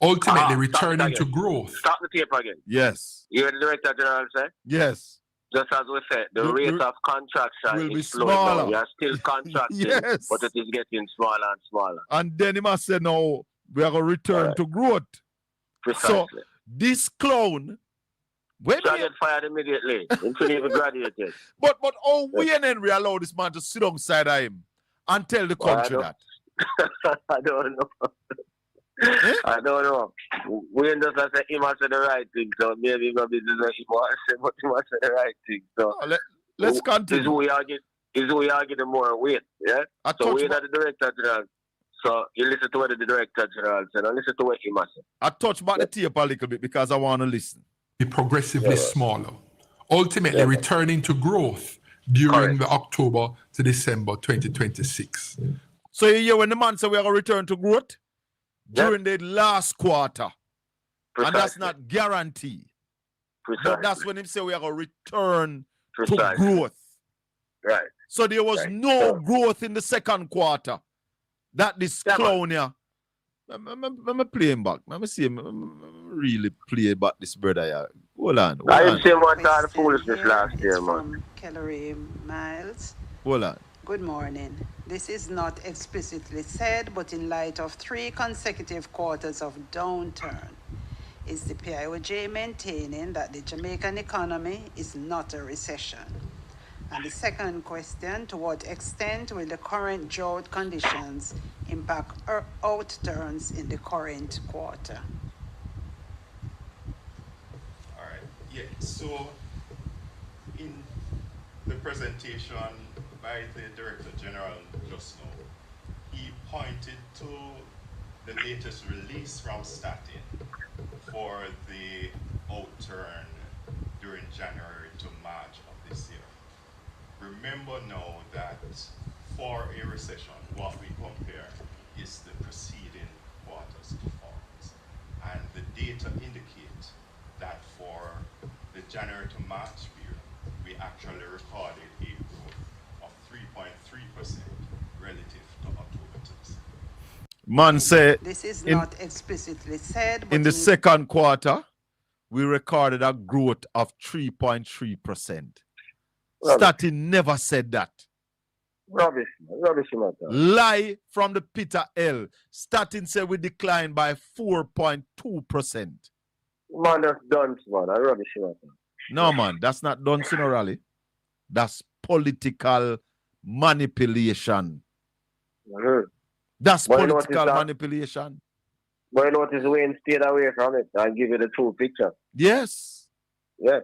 G: ultimately returning to growth.
H: Stop the tape again.
B: Yes.
H: You heard the Director General say?
B: Yes.
H: Just as we said, the rate of contraction is slowing down. You are still contracting, but it is getting smaller and smaller.
B: And then he must say, no, we are going to return to growth.
H: Precisely.
B: So this clown...
H: When so I get fired immediately until he graduated.
B: But we and Henry allow this man to sit alongside of him and tell the country that?
H: I don't know. I don't know. We just say he must say the right thing, so maybe no business he must say, but he must say the right thing. So
B: let's continue.
H: Is we argue the more weight, yeah? So we are the Director General. So you listen to what the Director General said, and listen to what he must say.
B: I touch back the tape a little bit because I want to listen.
G: Be progressively smaller, ultimately returning to growth during the October to December 2026.
B: So you hear when the man said we are going to return to growth during the last quarter.
H: Precisely.
B: And that's not guaranteed. But that's when him say we are going to return to growth.
H: Right.
B: So there was no growth in the second quarter. That this clown here. I'm playing back. I'm see him really play back this brother here. Hold on.
H: I didn't say what all the foolishness last year, man.
I: Kellery Miles.
B: Hold on.
I: Good morning. This is not explicitly said, but in light of 3 consecutive quarters of downturn, is the PIOJ maintaining that the Jamaican economy is not a recession? And the second question, to what extent will the current drought conditions impact outturns in the current quarter?
J: All right. Yeah, so in the presentation by the Director General just now, he pointed to the latest release from Statin for the outturn during January to March of this year. Remember now that for a recession, what we compare is the preceding quarter's performance. And the data indicate that for the January to March period, we actually recorded a growth of 3.3% relative to October to December.
B: Man say
I: This is
B: in,
I: not explicitly said, but
B: in the second quarter, we recorded a growth of 3.3%. Statin never said that.
H: Rubbish matter.
B: Lie from the pit of hell. Statin said we declined by 4.2%.
H: Man, that's dunce, man. I rubbish matter.
B: No, man, that's not dunce in a rally. That's political manipulation. That's political manipulation.
H: But you notice Wayne stayed away from it and give you the true picture.
B: Yes.
H: Yeah.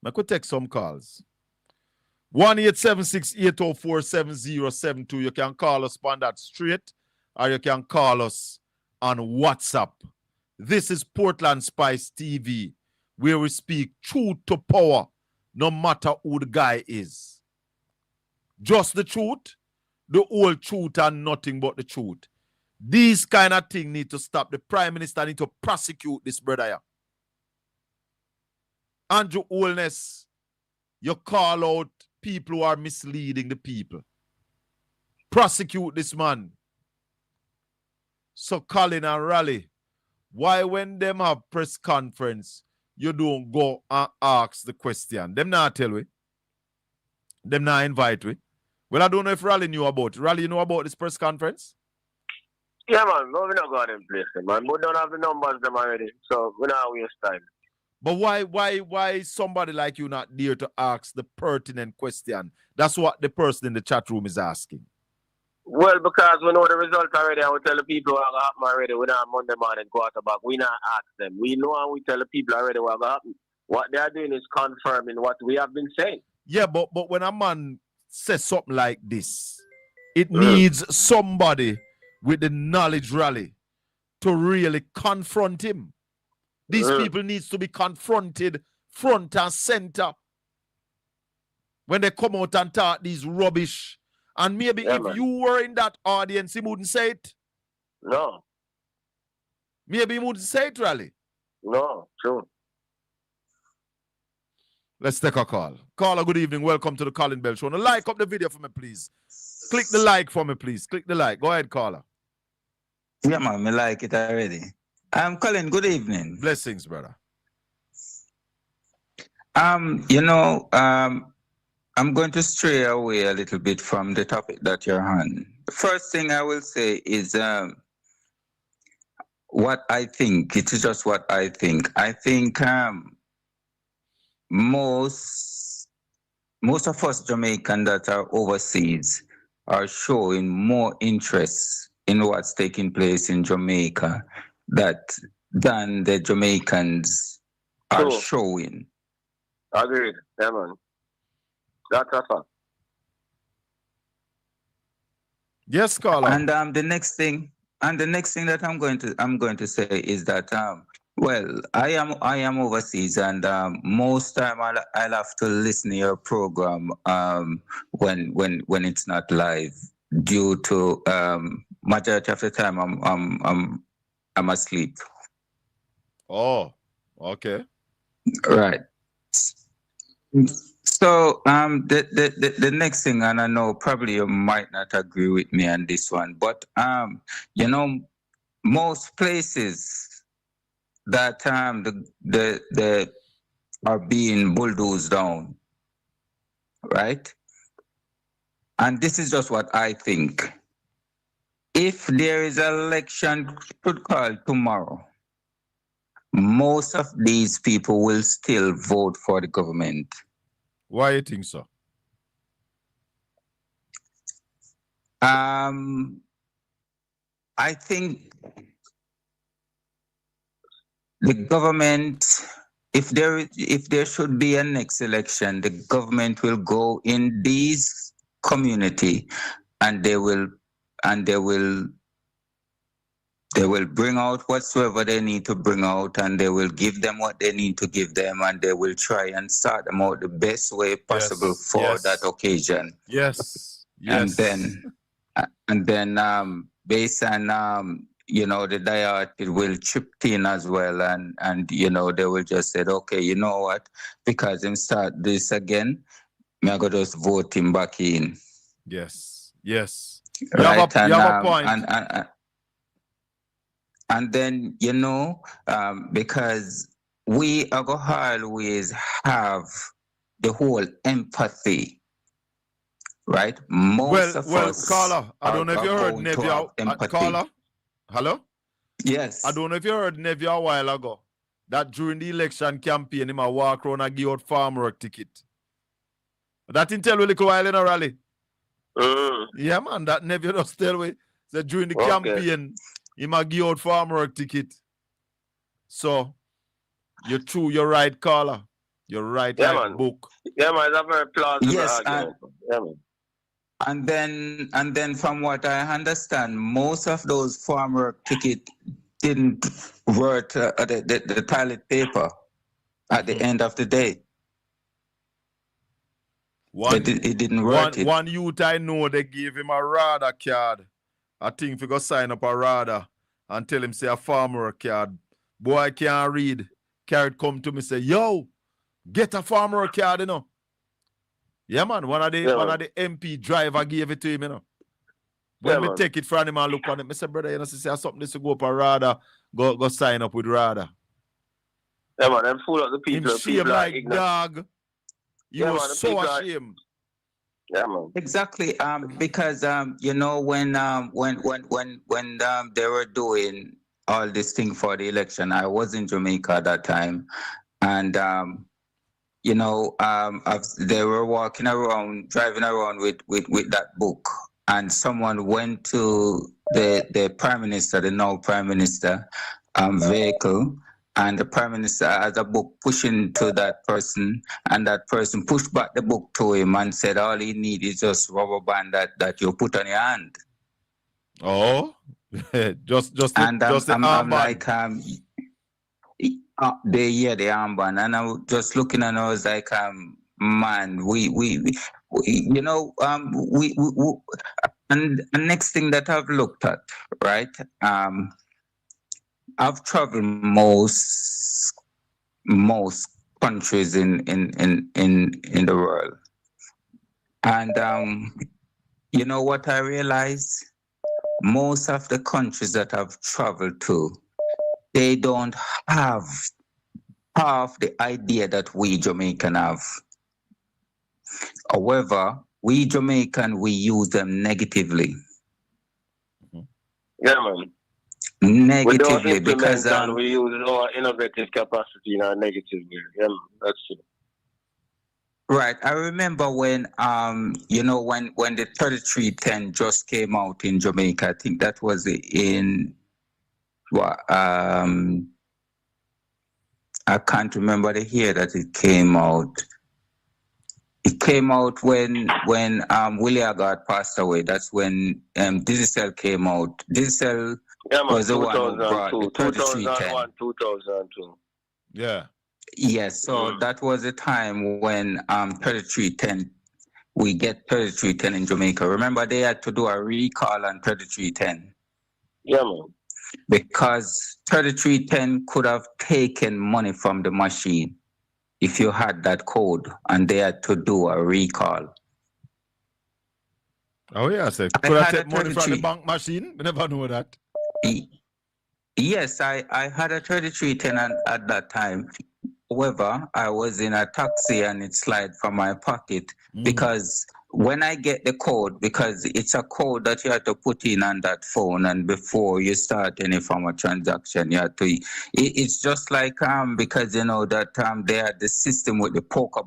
B: I could take some calls. 1-876-804-7072. You can call us on that straight, or you can call us on WhatsApp. This is Portland Spice TV, where we speak truth to power, no matter who the guy is. Just the truth, the whole truth, and nothing but the truth. These kind of things need to stop. The Prime Minister need to prosecute this brother here. Andrew Holness, you call out people who are misleading the people. Prosecute this man. So Colin and Raleigh, why when them have press conference, you don't go and ask the question? Them not tell we. Them not invite we. Well, I don't know if Raleigh knew about it. Raleigh, you know about this press conference?
H: Yeah, man. No, we not got in place, man. We don't have the numbers them already, so we not waste time.
B: But why somebody like you not there to ask the pertinent question? That's what the person in the chat room is asking.
H: Well, because we know the result already, and we tell the people what will happen already. We not Monday morning quarterback. We not ask them. We know and we tell the people already what will happen. What they are doing is confirming what we have been saying.
B: Yeah, but when a man says something like this, it needs somebody with the knowledge rally to really confront him. These people needs to be confronted front and center when they come out and talk these rubbish. And maybe if you were in that audience, he wouldn't say it.
H: No.
B: Maybe he wouldn't say it, Rally.
H: No, true.
B: Let's take a call. Caller, good evening. Welcome to the Colin Bell Show. Now, like up the video for me, please. Click the like for me, please. Click the like. Go ahead, caller.
K: Yeah, man, me like it already. Colin, good evening.
B: Blessings, brother.
K: I'm going to stray away a little bit from the topic that you're on. The first thing I will say is what I think. It is just what I think. I think most of us Jamaicans that are overseas are showing more interest in what's taking place in Jamaica than the Jamaicans are showing.
H: Agreed, yeah, man. That's a fact.
B: Yes, caller.
K: And the next thing that I'm going to say is that well, I am overseas, and most time I'll have to listen to your program when it's not live, due to majority of the time I'm asleep.
B: Oh, okay.
K: Right. So the next thing, and I know probably you might not agree with me on this one, but most places that the are being bulldozed down, right? And this is just what I think. If there is an election could call tomorrow, most of these people will still vote for the government.
B: Why do you think so?
K: I think the government, if there should be a next election, the government will go in these community and they will bring out whatsoever they need to bring out, and they will give them what they need to give them, and they will try and start them out the best way possible for that occasion.
B: Yes.
K: And then based on the diet, it will chip in as well, and they will just say, okay, you know what, because him start this again, me I go just vote him back in.
B: Yes. Yes. You
K: right?
B: have a point.
K: And then, you know, because we are going to always have the whole empathy, right? Most of
B: Well,
K: us
B: caller, I don't know if you heard
K: going to have
B: Nevia.
K: empathy.
B: Caller, hello?
K: Yes.
B: I don't know if you heard Nevia a while ago that during the election campaign, him a walk around and give out farm work ticket. That didn't tell you a little while in a rally. Yeah, man, that Nevia just tell me. So during the campaign, he might give out farm work ticket. So, you're true, you're right, caller. You're right,
H: Yeah,
B: like
H: man.
B: book.
H: Yeah, man, that's a very plausible
K: Yes,
H: argument. Yeah, man.
K: And then from what I understand, most of those farm work ticket didn't worth the toilet paper at the end of the day. It didn't worth it.
B: One youth I know, they gave him a RADA card. I think if you go sign up a RADA and tell him say a farmer card, boy can't read. Carrot come to me say, yo, get a farmer card, you know. Yeah, man. One of the MP driver gave it to him, you know. When we take it from him and look on it, I say, brother, you know, say something this to go up a RADA, go sign up with RADA.
H: Yeah, man, them fool up the people.
B: Him shame like dog. You was so ashamed.
H: Yeah, man.
K: Exactly. Because you know, when they were doing all this thing for the election, I was in Jamaica at that time, and you know, they were walking around, driving around with that book, and someone went to the Prime Minister, the now Prime Minister, vehicle. And the Prime Minister has a book pushing to that person, and that person pushed back the book to him and said, all he needs is just rubber band that you put on your hand.
B: Oh, just the armband.
K: I'm like, the armband, and I'm just looking and I was like, man, we you know, and the next thing that I've looked at, right, I've traveled most countries in the world, and you know what I realized? Most of the countries that I've traveled to, they don't have half the idea that we Jamaican have. However, we Jamaican, we use them negatively.
H: Yeah, man.
K: Negatively, because
H: we use our innovative capacity in a negative way. Yeah, that's true.
K: Right. I remember when you know, when the 3310 just came out in Jamaica. I think that was in I can't remember the year that it came out. It came out when Willie Agard passed away. That's when Digicel came out. Digicel was the one who brought the 3310.
H: 2002.
B: Yeah.
K: Yes, so that was the time when 3310, we get 3310 in Jamaica. Remember, they had to do a recall on 3310.
H: Yeah, man.
K: Because 3310 could have taken money from the machine if you had that code, and they had to do a recall.
B: Oh, yeah, so could I take money from the bank machine? I never know that.
K: Yes, I had a 3310 at that time. However, I was in a taxi and it slid from my pocket because when I get the code, because it's a code that you have to put in on that phone, and before you start any form of transaction, you have to. It's just like because you know that they had the system with the poker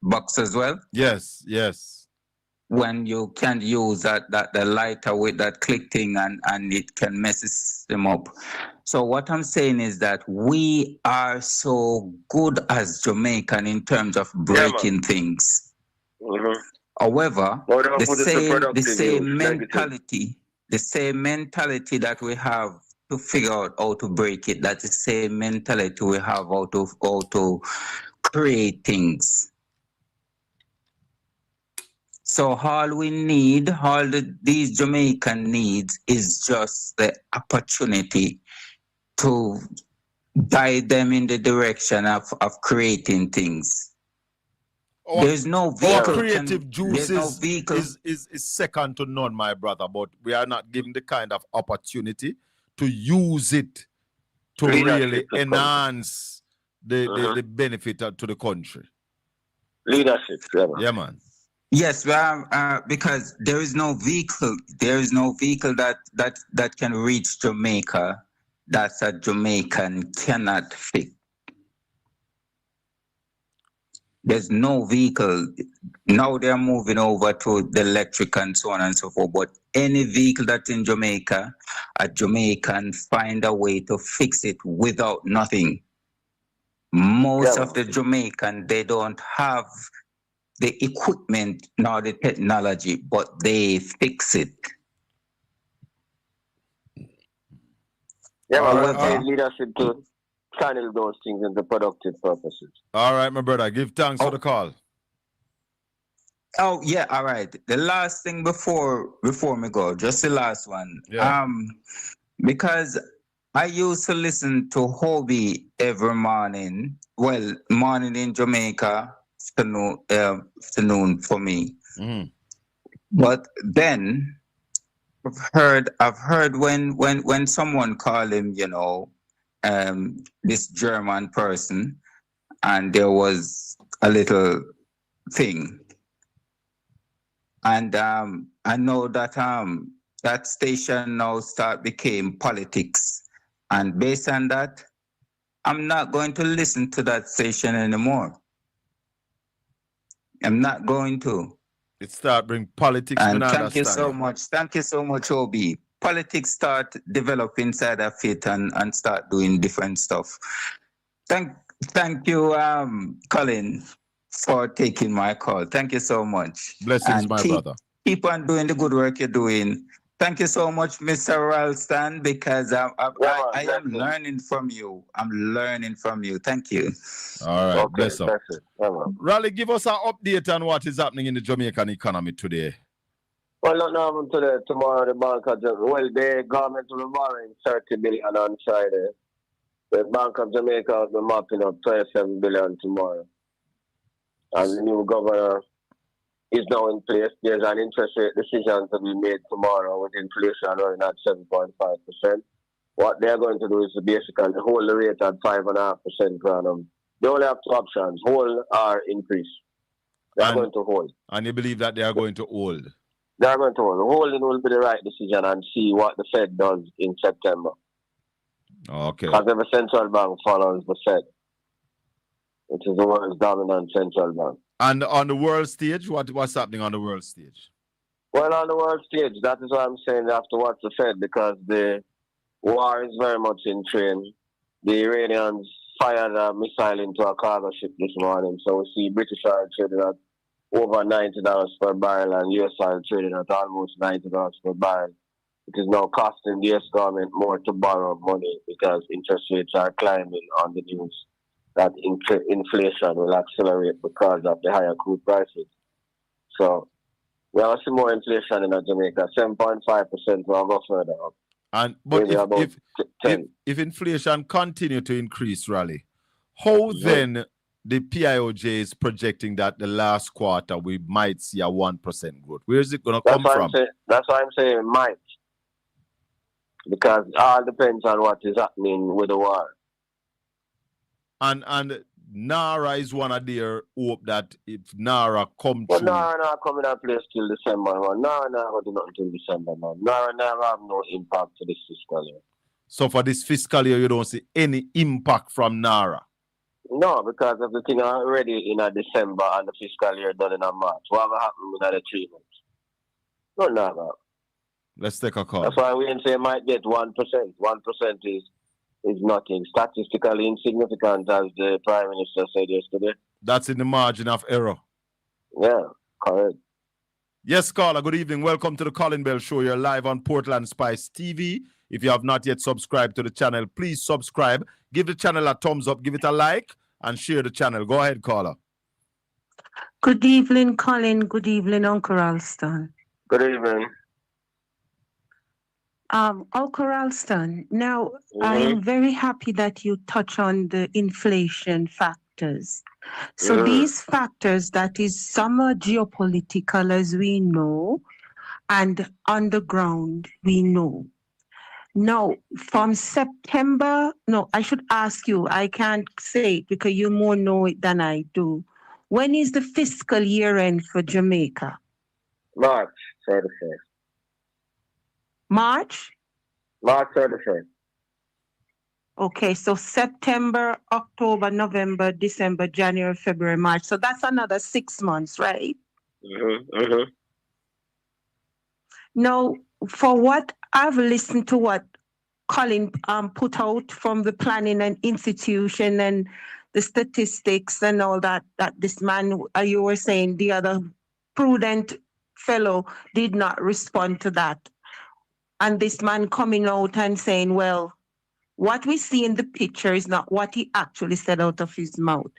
K: box as well.
B: Yes, yes.
K: When you can use the lighter with that click thing and it can mess them up. So what I'm saying is that we are so good as Jamaican in terms of breaking things. However, the same mentality that we have to figure out how to break it, that's the same mentality we have how to create things. So all we need, these Jamaican needs, is just the opportunity to guide them in the direction of creating things. There's no
B: Our
K: vehicle.
B: creative
K: There's no
B: juices
K: vehicle.
B: is second to none, my brother. But we are not given the kind of opportunity to use it to really enhance the benefit to the country.
H: Leadership,
B: yeah, man.
K: Yes, because there is no vehicle. There is no vehicle that can reach Jamaica that a Jamaican cannot fix. There's no vehicle. Now they're moving over to the electric and so on and so forth. But any vehicle that's in Jamaica, a Jamaican find a way to fix it without nothing. Most of the Jamaican, they don't have the equipment nor the technology, but they fix it.
H: Yeah, man, leadership to channel those things into productive purposes.
B: All right, my brother. Give thanks for the call.
K: Oh, yeah, all right. The last thing before me go, just the last one.
B: Yeah.
K: Because I used to listen to Hobie every morning. Well, morning in Jamaica, afternoon for me.
B: Mm-hmm.
K: But then I've heard when someone called him, this German person, and there was a little thing. And I know that that station now became politics. And based on that, I'm not going to listen to that station anymore. I'm not going to.
B: It start bring politics.
K: And thank you so much. Thank you so much, Obi. Politics start develop inside of it and start doing different stuff. Thank you, Colin, for taking my call. Thank you so much.
B: Blessings,
K: and
B: my brother.
K: Keep on doing the good work you're doing. Thank you so much, Mr. Ralston, because I am learning from you. I'm learning from you. Thank you.
B: All right, bless up. Raleigh, give us an update on what is happening in the Jamaican economy today.
H: Well, not now today. Tomorrow, the bank the government will be borrowing 30 billion on Friday. The Bank of Jamaica will be mopping up 27 billion tomorrow. And the new governor is now in place. There's an interest rate decision to be made tomorrow with inflation running at 7.5%. What they're going to do is to basically hold the rate at 5.5% per annum. They only have two options, hold or increase. They're going to hold.
B: And you believe that they are going to hold?
H: They're going to hold. Holding will be the right decision and see what the Fed does in September.
B: Okay.
H: Because every central bank follows the Fed, which is the world's dominant central bank.
B: And on the world stage, what's happening on the world stage?
H: Well, on the world stage, that is why I'm saying they have to watch the Fed, because the war is very much in train. The Iranians fired a missile into a cargo ship this morning, so we see British oil trading at over $90 per barrel and US oil trading at almost $90 per barrel. It is now costing the US government more to borrow money because interest rates are climbing on the news that inflation will accelerate because of the higher crude prices. So we have see more inflation in Jamaica. 7.5% will go further up.
B: But if inflation continue to increase, Raleigh, how then the PIOJ is projecting that the last quarter we might see a 1% growth? Where is it going to come from?
H: That's why I'm saying might. Because it all depends on what is happening with the war.
B: And NARA is one of their hope that if NARA come
H: through...
B: But
H: NARA not coming in place till December, man. NARA not going to do nothing till December, man. NARA never have no impact to this fiscal year.
B: So for this fiscal year, you don't see any impact from NARA?
H: No, because everything already in December and the fiscal year done in March. What will happen with the 3 months? No, NARA.
B: Let's take a call.
H: That's why we say might get 1%. 1% is nothing. Statistically insignificant, as the Prime Minister said yesterday.
B: That's in the margin of error.
H: Yeah, correct.
B: Yes, caller, good evening. Welcome to the Colin Bell Show. You're live on Portland Spice TV. If you have not yet subscribed to the channel, please subscribe. Give the channel a thumbs up, give it a like, and share the channel. Go ahead, caller.
L: Good evening, Colin. Good evening, Uncle Ralston.
H: Good evening.
L: Uncle Ralston, now I am very happy that you touch on the inflation fact factors. So these factors, that is, some are geopolitical, as we know, and underground, we know. Now, from September, no, I should ask you, I can't say it because you more know it than I do. When is the fiscal year end for Jamaica?
H: March 31st.
L: March?
H: March 31st.
L: Okay, so September, October, November, December, January, February, March. So that's another 6 months, right? Now, for what I've listened to what Colin put out from the planning and institution and the statistics and all that this man, you were saying, the other prudent fellow did not respond to that. And this man coming out and saying, well, what we see in the picture is not what he actually said out of his mouth.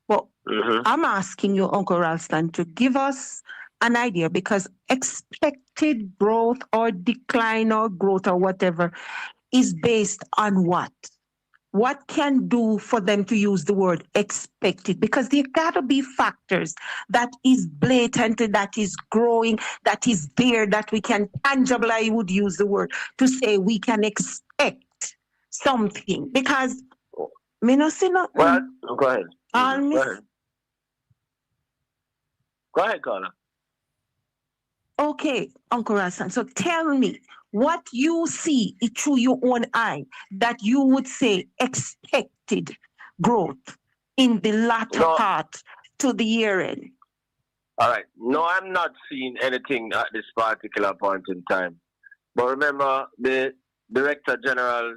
L: But I'm asking you, Uncle Ralston, to give us an idea, because expected growth or decline or growth or whatever is based on what? What can do for them to use the word expected? Because there gotta be factors that is blatant, that is growing, that is there, that we can tangibly, I would use the word, to say we can expect something. Because me no see nothing.
H: Well, go ahead. Go ahead, Carla.
L: Okay, Uncle Rassan. So tell me what you see through your own eye that you would say expected growth in the latter part to the year end.
H: All right. No, I'm not seeing anything at this particular point in time. But remember, the Director General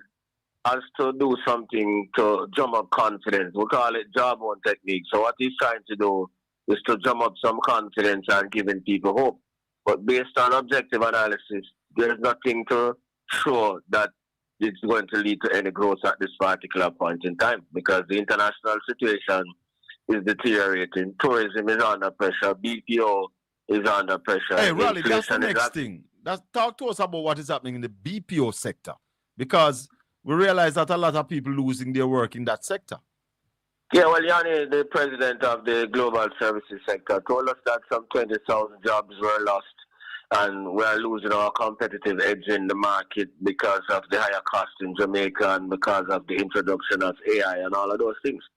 H: has to do something to drum up confidence. We call it job one technique. So what he's trying to do is to drum up some confidence and giving people hope. But based on objective analysis, there's nothing to show that it's going to lead to any growth at this particular point in time, because the international situation is deteriorating. Tourism is under pressure. BPO is under pressure.
B: Hey, Raleigh, that's the next thing. Talk to us about what is happening in the BPO sector, because we realize that a lot of people losing their work in that sector.
H: Yeah, well, Yanni, the president of the global services sector, told us that some 20,000 jobs were lost, and we're losing our competitive edge in the market because of the higher cost in Jamaica and because of the introduction of AI and all of those things.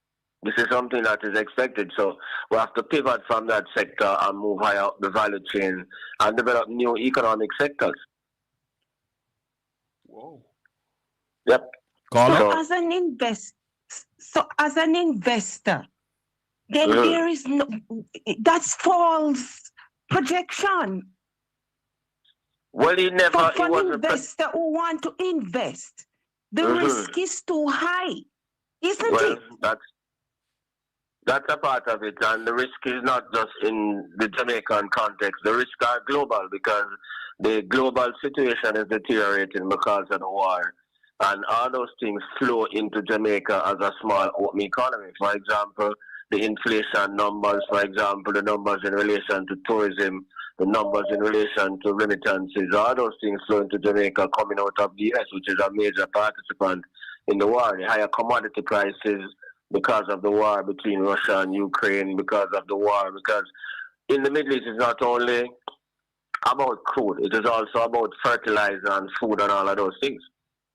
H: This is something that is expected. So we have to pivot from that sector and move higher up the value chain and develop new economic sectors.
J: Whoa.
H: Yep.
L: So as an investor, then there is no, that's false projection.
H: Well, he never.
L: For an investor who want to invest, the risk is too high, isn't it?
H: That's a part of it, and the risk is not just in the Jamaican context. The risks are global, because the global situation is deteriorating because of the war. And all those things flow into Jamaica as a small open economy. For example, the inflation numbers, for example, the numbers in relation to tourism, the numbers in relation to remittances, all those things flow into Jamaica coming out of the US, which is a major participant in the war. The higher commodity prices because of the war between Russia and Ukraine, because of the war, because in the Middle East it's not only about crude, it is also about fertilizer and food and all of those things.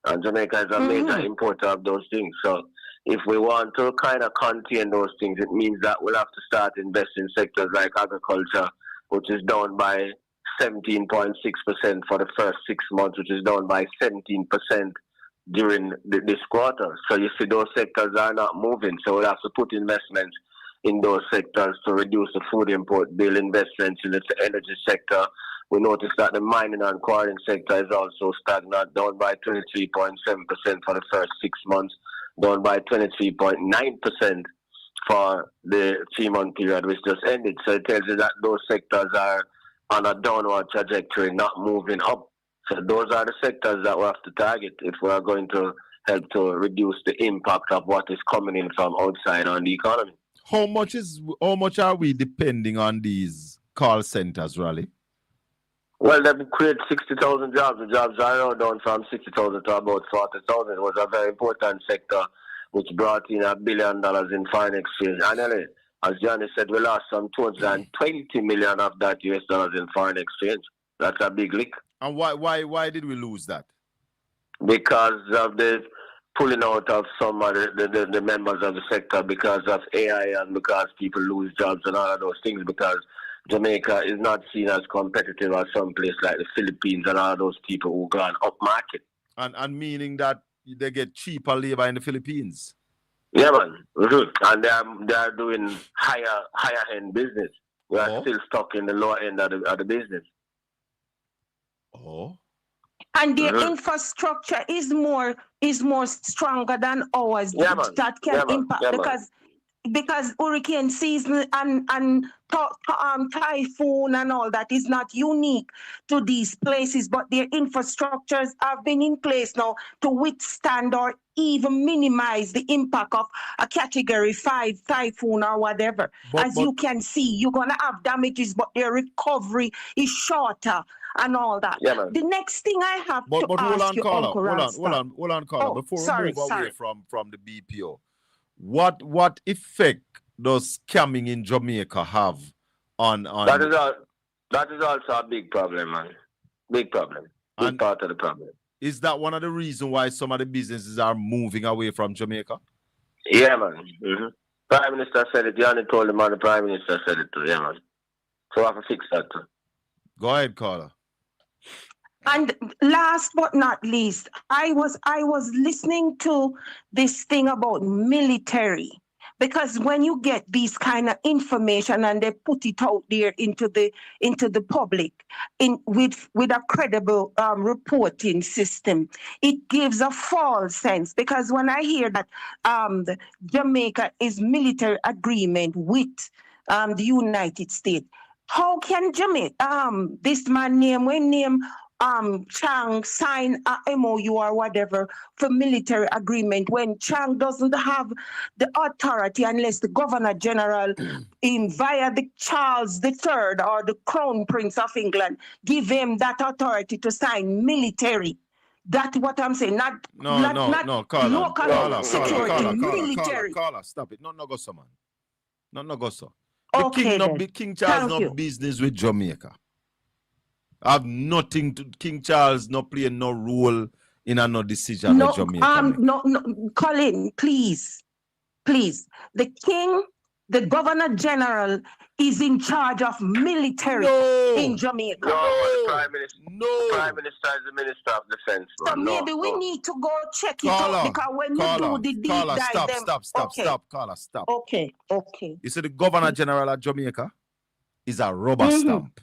H: And Jamaica is a major importer of those things. So if we want to kind of contain those things, it means that we'll have to start investing in sectors like agriculture, which is down by 17.6% for the first 6 months, which is down by 17% during this quarter. So you see those sectors are not moving. So we'll have to put investments in those sectors to reduce the food import bill, investments in the energy sector. We noticed that the mining and quarrying sector is also stagnant, down by 23.7% for the first 6 months, down by 23.9% for the 3-month period which just ended. So it tells you that those sectors are on a downward trajectory, not moving up. So those are the sectors that we have to target if we are going to help to reduce the impact of what is coming in from outside on the economy.
B: How much are we depending on these call centers, Raleigh?
H: Well, they've created 60,000 jobs. The jobs are now down from 60,000 to about 40,000. It was a very important sector which brought in $1 billion in foreign exchange annually. As Johnny said, we lost some 220 million of that US dollars in foreign exchange. That's a big lick.
B: And why did we lose that?
H: Because of the pulling out of some of the members of the sector because of AI and because people lose jobs and all of those things, because Jamaica is not seen as competitive as some place like the Philippines and all of those people who gone up market.
B: And meaning that they get cheaper labor in the Philippines.
H: Yeah, man. And they are doing higher end business. We are still stuck in the lower end of the business.
B: Oh.
L: And their infrastructure is more stronger than ours.
H: Yeah, man.
L: That can impact because hurricane season and typhoon and all that is not unique to these places, but their infrastructures have been in place now to withstand or even minimize the impact of a category 5 typhoon or whatever. As you can see, you're going to have damages, but their recovery is shorter and all that.
H: Yeah, man.
L: The next thing I have to ask you, Uncle Rasta.
B: Hold on, Carla. Before we move away from the BPO, what effect does scamming in Jamaica have on
H: that is also a big problem, man. Big problem. Big part of the problem.
B: Is that one of the reasons why some of the businesses are moving away from Jamaica?
H: Yeah, man. Prime Minister said it. Johnny told him, and the Prime Minister said it too. Yeah, man. So I have to fix that too.
B: Go ahead, Carla.
L: And last but not least, I was listening to this thing about military, because when you get these kind of information and they put it out there into the public with a credible reporting system, it gives a false sense. Because when I hear that the Jamaica is military agreement with the United States, how can Jamaica this man name Chang sign a MOU or whatever for military agreement when Chang doesn't have the authority unless the Governor General via the Charles III or the Crown Prince of England give him that authority to sign military. That's what I'm saying. Not Carla, security, military.
B: Carla, stop it. No go so, man. No go so. King Charles no business with Jamaica. Have nothing to King Charles not play no role in no decision with Jamaica.
L: No, Colin, please. The King, the Governor General, is in charge of military in Jamaica.
H: The Prime Minister is the Minister of Defense.
L: So maybe we need to go check it out, because when you do the deep dive,
B: stop, Carla, stop.
L: Okay.
B: You see, the Governor General of Jamaica is a rubber stamp.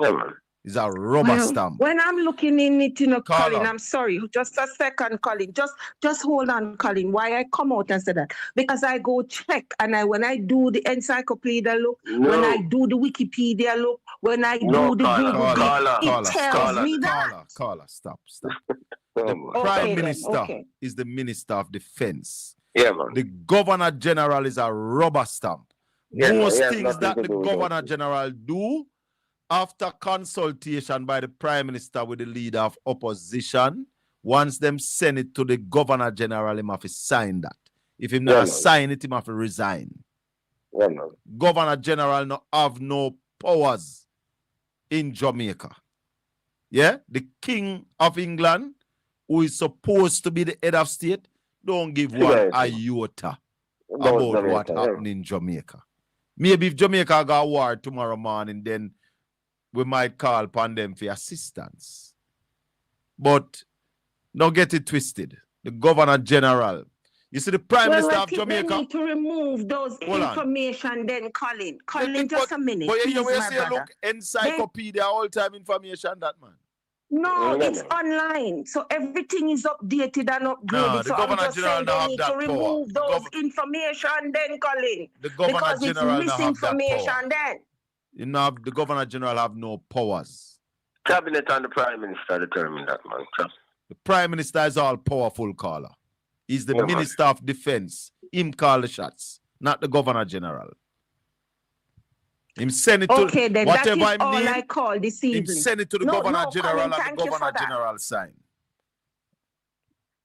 H: Yeah, man.
B: It's a rubber stamp.
L: When I'm looking in it, Colin, I'm sorry, just a second, Colin. Just hold on, Colin. Why I come out and say that? Because I go check, and when I do the encyclopedia look, when I do the Wikipedia look, when I do the Google, it tells me that.
B: Carla, stop. The Prime Minister is the Minister of Defense.
H: Yeah, man.
B: The Governor General is a rubber stamp. Most things that the Governor General do, after consultation by the Prime Minister with the leader of opposition, once them send it to the Governor General, he have to sign that. If he not sign it, he have to resign.
H: Yeah, man.
B: Governor General no have no powers in Jamaica. Yeah? The King of England, who is supposed to be the head of state, don't give one iota about what happened in Jamaica. Maybe if Jamaica got war tomorrow morning, then we might call upon them for assistance. But don't get it twisted. The Governor General. You see, the Prime Minister of Jamaica.
L: They need to remove those information then, Colin. Colin, just a minute.
B: But
L: please,
B: you
L: my
B: say,
L: brother.
B: look, encyclopedia, all-time information, that man.
L: No, it's online. So everything is updated and upgraded.
B: No, the
L: so
B: Governor
L: I'm just
B: General
L: saying they
B: have
L: need
B: that
L: to remove those information then, Colin.
B: The Governor
L: because
B: General
L: it's misinformation then.
B: You know, the Governor General have no powers.
H: Cabinet and the Prime Minister determine that, man.
B: The Prime Minister is all powerful, caller. He's the Minister of Defense. Him call the shots, not the Governor General. Him send it to
L: then
B: whatever
L: that is
B: I
L: all
B: need.
L: I call this evening.
B: Him send it to the Governor General,
L: Colin,
B: and the Governor General sign.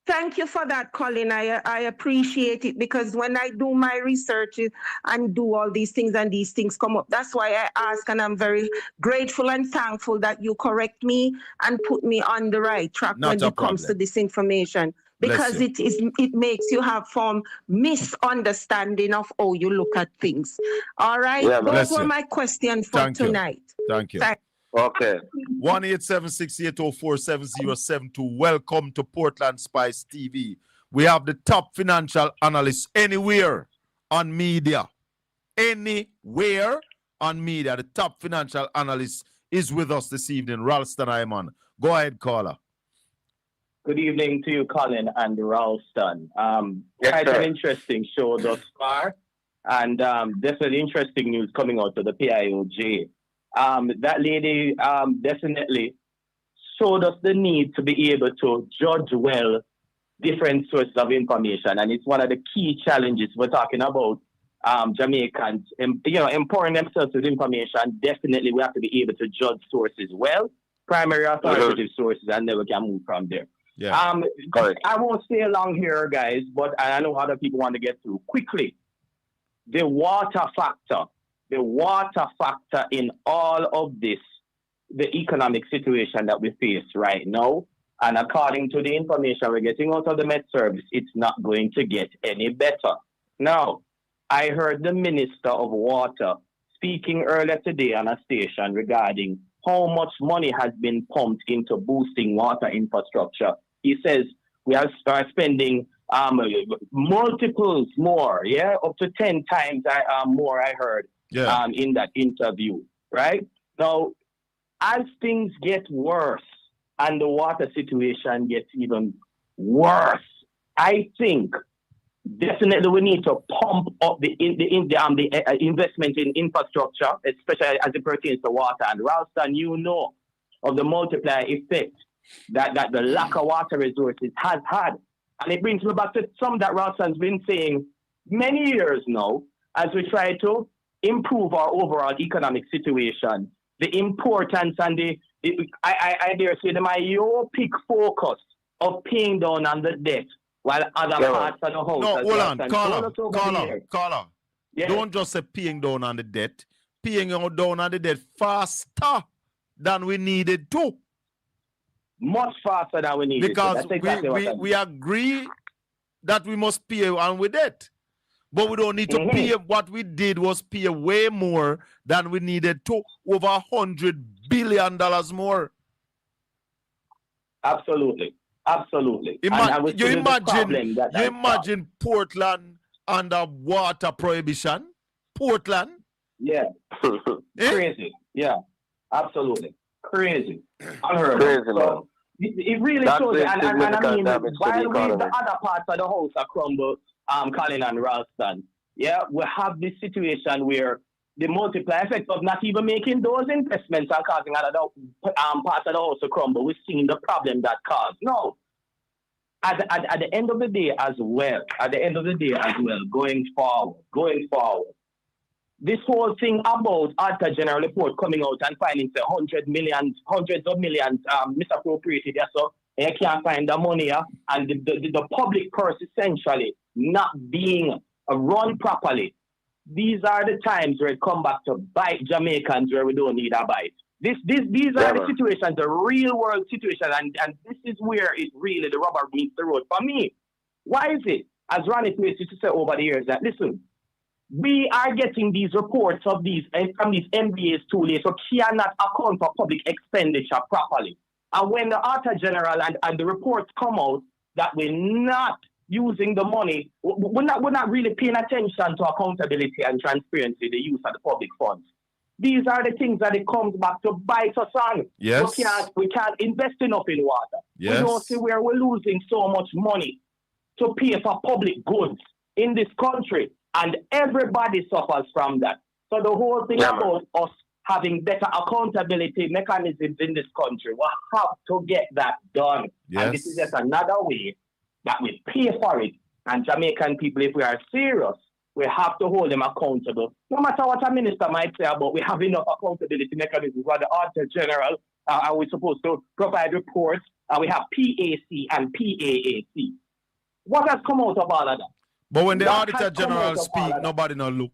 L: Thank you for that, Colin. I appreciate it, because when I do my research and do all these things and these things come up, that's why I ask, and I'm very grateful and thankful that you correct me and put me on the right track when it comes to this information, because it makes you have some misunderstanding of how you look at things. All right, those were my questions for tonight.
B: Thank you.
H: Okay.
B: 1-876-804-7072. Welcome to Portland Spice TV. We have the top financial analysts anywhere on media. Anywhere on media. The top financial analyst is with us this evening, Ralston Iman. Go ahead, caller.
M: Good evening to you, Colin and Ralston. Quite an interesting show thus far, and definitely interesting news coming out of the PIOJ. That lady definitely showed us the need to be able to judge well different sources of information, and it's one of the key challenges we're talking about. Jamaicans, empowering themselves with information. Definitely, we have to be able to judge sources well, primary authoritative sources, and then we can move from there.
B: Yeah.
M: I won't stay long here, guys, but I know other people want to get through quickly. The water factor in all of this, the economic situation that we face right now, and according to the information we're getting out of the Met Service, it's not going to get any better. Now, I heard the Minister of Water speaking earlier today on a station regarding how much money has been pumped into boosting water infrastructure. He says we are spending multiples more, up to 10 times more, I heard. In that interview, right? Now, as things get worse and the water situation gets even worse, I think definitely we need to pump up the investment in infrastructure, especially as it pertains to water. And Ralston, you know of the multiplier effect that the lack of water resources has had. And it brings me back to something that Ralston's been saying many years now, as we try to improve our overall economic situation, the importance and I dare say the myopic focus of paying down on the debt while other parts of the house.
B: No, hold on, caller. Yeah. Don't just say paying down on the debt. Paying down on the debt faster than we needed to.
M: Much faster than we needed
B: because
M: to. That's exactly
B: we agree that we must pay on with debt. But we don't need to pay. What we did was pay way more than we needed to, over $100 billion more.
M: Absolutely.
B: You imagine Portland under water prohibition? Portland?
M: Yeah. Crazy. Yeah. Absolutely. Crazy. Unheard of.
H: Crazy, man.
M: It really shows it. And I mean, while the other parts of the house are crumbled, Colin and Ralston, we have this situation where the multiplier effect of not even making those investments are causing other parts of the house to crumble. We're seeing the problem that caused. No. At the end of the day as well, going forward, this whole thing about Auditor General report coming out and finding say hundreds of millions misappropriated, so you can't find the money, and the public purse essentially not being run properly. These are the times where it come back to bite Jamaicans where we don't need a bite. These are the situations, the real world situation, and this is where it really the rubber meets the road for me. Why is it, as Ronnie Place used to say over the years, that listen, we are getting these reports of these from these MBAs too late, so cannot account for public expenditure properly. And when the Auditor General and the reports come out that we're not using the money, we're not really paying attention to accountability and transparency, the use of the public funds. These are the things that it comes back to bite us on.
B: Yes.
M: We can't invest enough in water.
B: Yes.
M: We don't see where we're losing so much money to pay for public goods in this country, and everybody suffers from that. So the whole thing about us having better accountability mechanisms in this country, we have to get that done.
B: Yes.
M: And this is just another way that we pay for it. And Jamaican people, if we are serious, we have to hold them accountable. No matter what a minister might say about we have enough accountability mechanisms for the Auditor General Are we supposed to provide reports? And we have PAC and PAAC. What has come out of all of that?
B: But when the
M: What
B: Auditor
M: has come
B: General
M: out of all
B: speak,
M: of that?
B: nobody no look.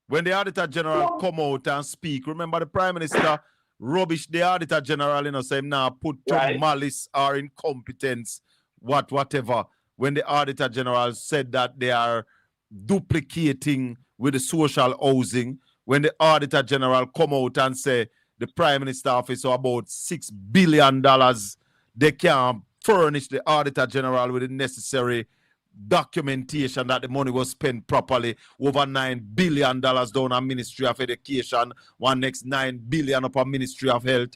B: When the Auditor General come out and speak, remember the Prime Minister rubbish the Auditor General, you know, say him now put to
M: Right.
B: malice or incompetence, whatever. When the Auditor General said that they are duplicating with the social housing, when the Auditor General come out and say the Prime Minister office are about $6 billion, they can't furnish the Auditor General with the necessary documentation that the money was spent properly. Over $9 billion down on Ministry of Education, one next $9 billion upon Ministry of Health.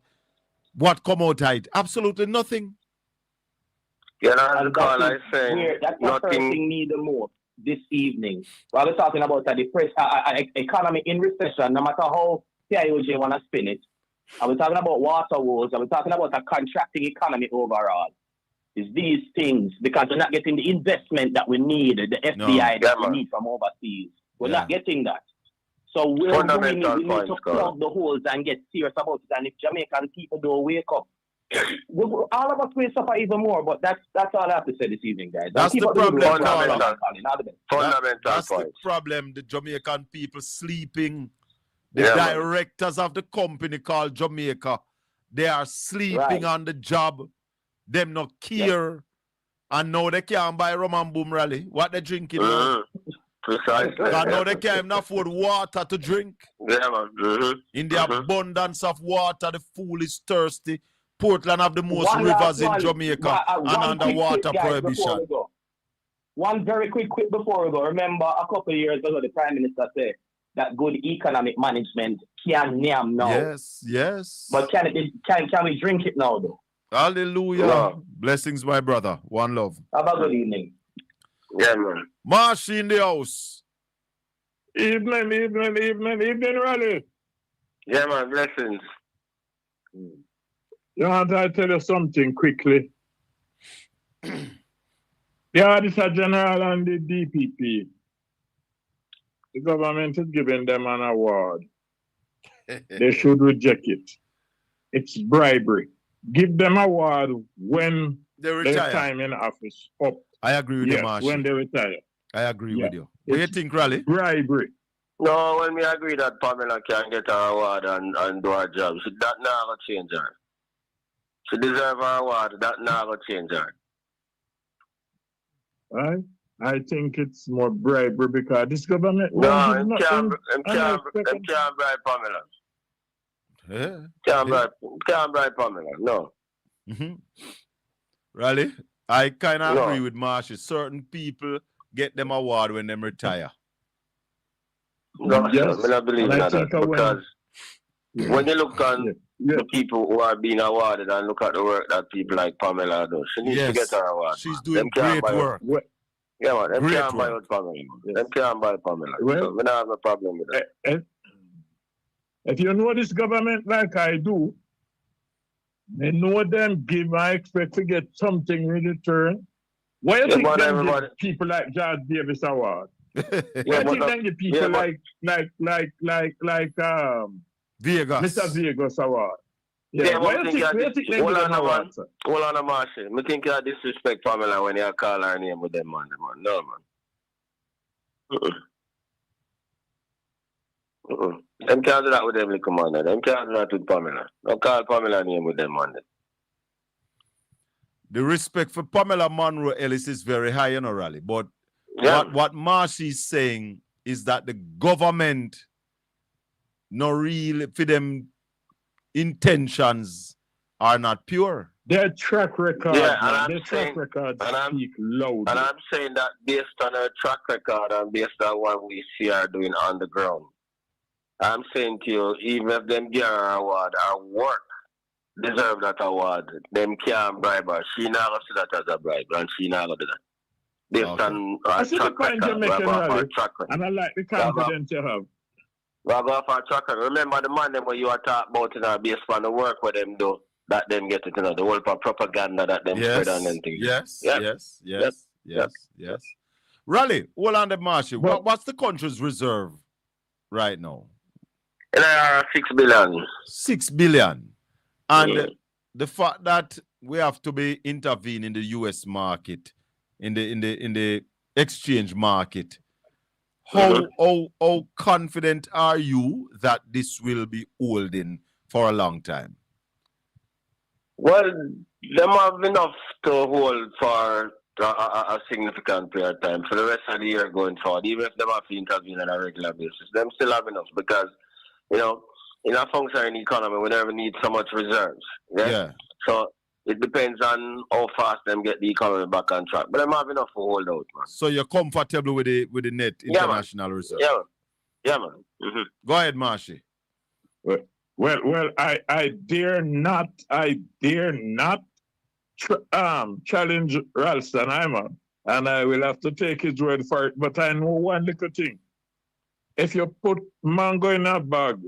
B: What come out of it? Absolutely nothing.
H: You know, call I saying
M: That's what hurting me the most this evening. While we're talking about the economy in recession, no matter how PIOJ want to spin it, and we're talking about water wars, and we're talking about a contracting economy overall. Is these things, because we're not getting the investment that we need, the FDI that we need from overseas. We're not getting that. So we need to plug the holes and get serious about it. And if Jamaican people don't wake up, all of us will suffer even more. But that's all I have to say this evening, guys.
B: That's the problem.
H: That's
B: the problem. The Jamaican people sleeping. The directors of the company called Jamaica, they are sleeping on the job. Them not care. And now they can't buy rum and boom rally. What they drinking?
H: Precisely.
B: And now they can't even afford water to drink.
H: Yeah, man.
B: In the abundance of water, the fool is thirsty. Portland have the most rivers in Jamaica and underwater prohibition.
M: One very quick before we go. Remember a couple of years ago, the Prime Minister said that good economic management can name now.
B: Yes.
M: But can we drink it now, though?
B: Hallelujah. No. Blessings, my brother. One love.
M: Have a good evening.
H: Yeah, man.
B: Marshy in the house.
N: Evening, Raleigh.
H: Yeah, man. Blessings.
N: You want I tell you something quickly? The Auditor General and the DPP, the government is giving them an award. They should reject it. It's bribery. Give them an award when their time in office up.
B: I agree with you, Marshy.
N: When they retire.
B: I agree with you. What do you think, Raleigh?
N: Bribery.
H: No, when we agree that Pamela can get her award and do her job, so that now will change her. She deserve her award, that now will change her.
N: Right? I think it's more bribery because this government...
H: No, it can't bribe Pamela.
B: Yeah.
H: Can't bribe Pamela, no.
B: Raleigh, I kind of agree with Marshy. Certain people get them award when they retire.
H: No, yes. I don't believe in that because when you look on the people who are being awarded and look at the work that people like Pamela do, she needs to get her award.
B: She's doing great work.
H: Yeah, man. Them can't buy out Pamela. Them can't buy Pamela. So we don't have a problem with that.
N: If you know this government like I do, they know them give, I expect to get something in return. Why do you think they give people like George Davis Award? Why do you think they give people like
B: Vegas.
N: Mr. Vegas Award? Why do you think they give them awards?
H: Hold on, Marshall. I think you disrespect Pamela when you call her name with them, man. No, man. Them can't do that with them, little man. Them can't do that with Pamela. Don't call Pamela name with them, man.
B: The respect for Pamela Monroe Ellis is very high, you know, Raleigh. But what Marshy is saying is that the government, no real, for them intentions are not pure.
N: Their track record,
H: speak loud. And I'm saying that based on her track record and based on what we see her doing on the ground, I'm saying to you, even if them get her award, her work deserve that award. Them can't bribe her. She not gonna see that as a bribe, and she not gonna do that. Based on her track record.
N: And I like the confidence you have.
H: We'll go for a track record. Remember the man them what you are talking about, you know, based on the work where them do, that them get it, you know, the whole propaganda that them spread on and things.
B: Yes. Raleigh, hold on the Marshy. What's the country's reserve right now?
H: $6 billion.
B: 6 billion. And the fact that we have to be intervene in the US market, in the exchange market, how confident are you that this will be holding for a long time?
H: Well, them have enough to hold for a significant period of time for the rest of the year going forward, even if they have to intervene on a regular basis. Them still have enough because, you know, in a functioning economy, we never need so much reserves. Yeah. So it depends on how fast them get the economy back on track. But them have enough to hold out, man.
B: So you're comfortable with the net international reserve?
H: Yeah, man. Mm-hmm.
B: Go ahead, Marshy.
N: Well, I dare not challenge Ralston, and I will have to take his word for it. But I know one little thing. If you put mango in a bag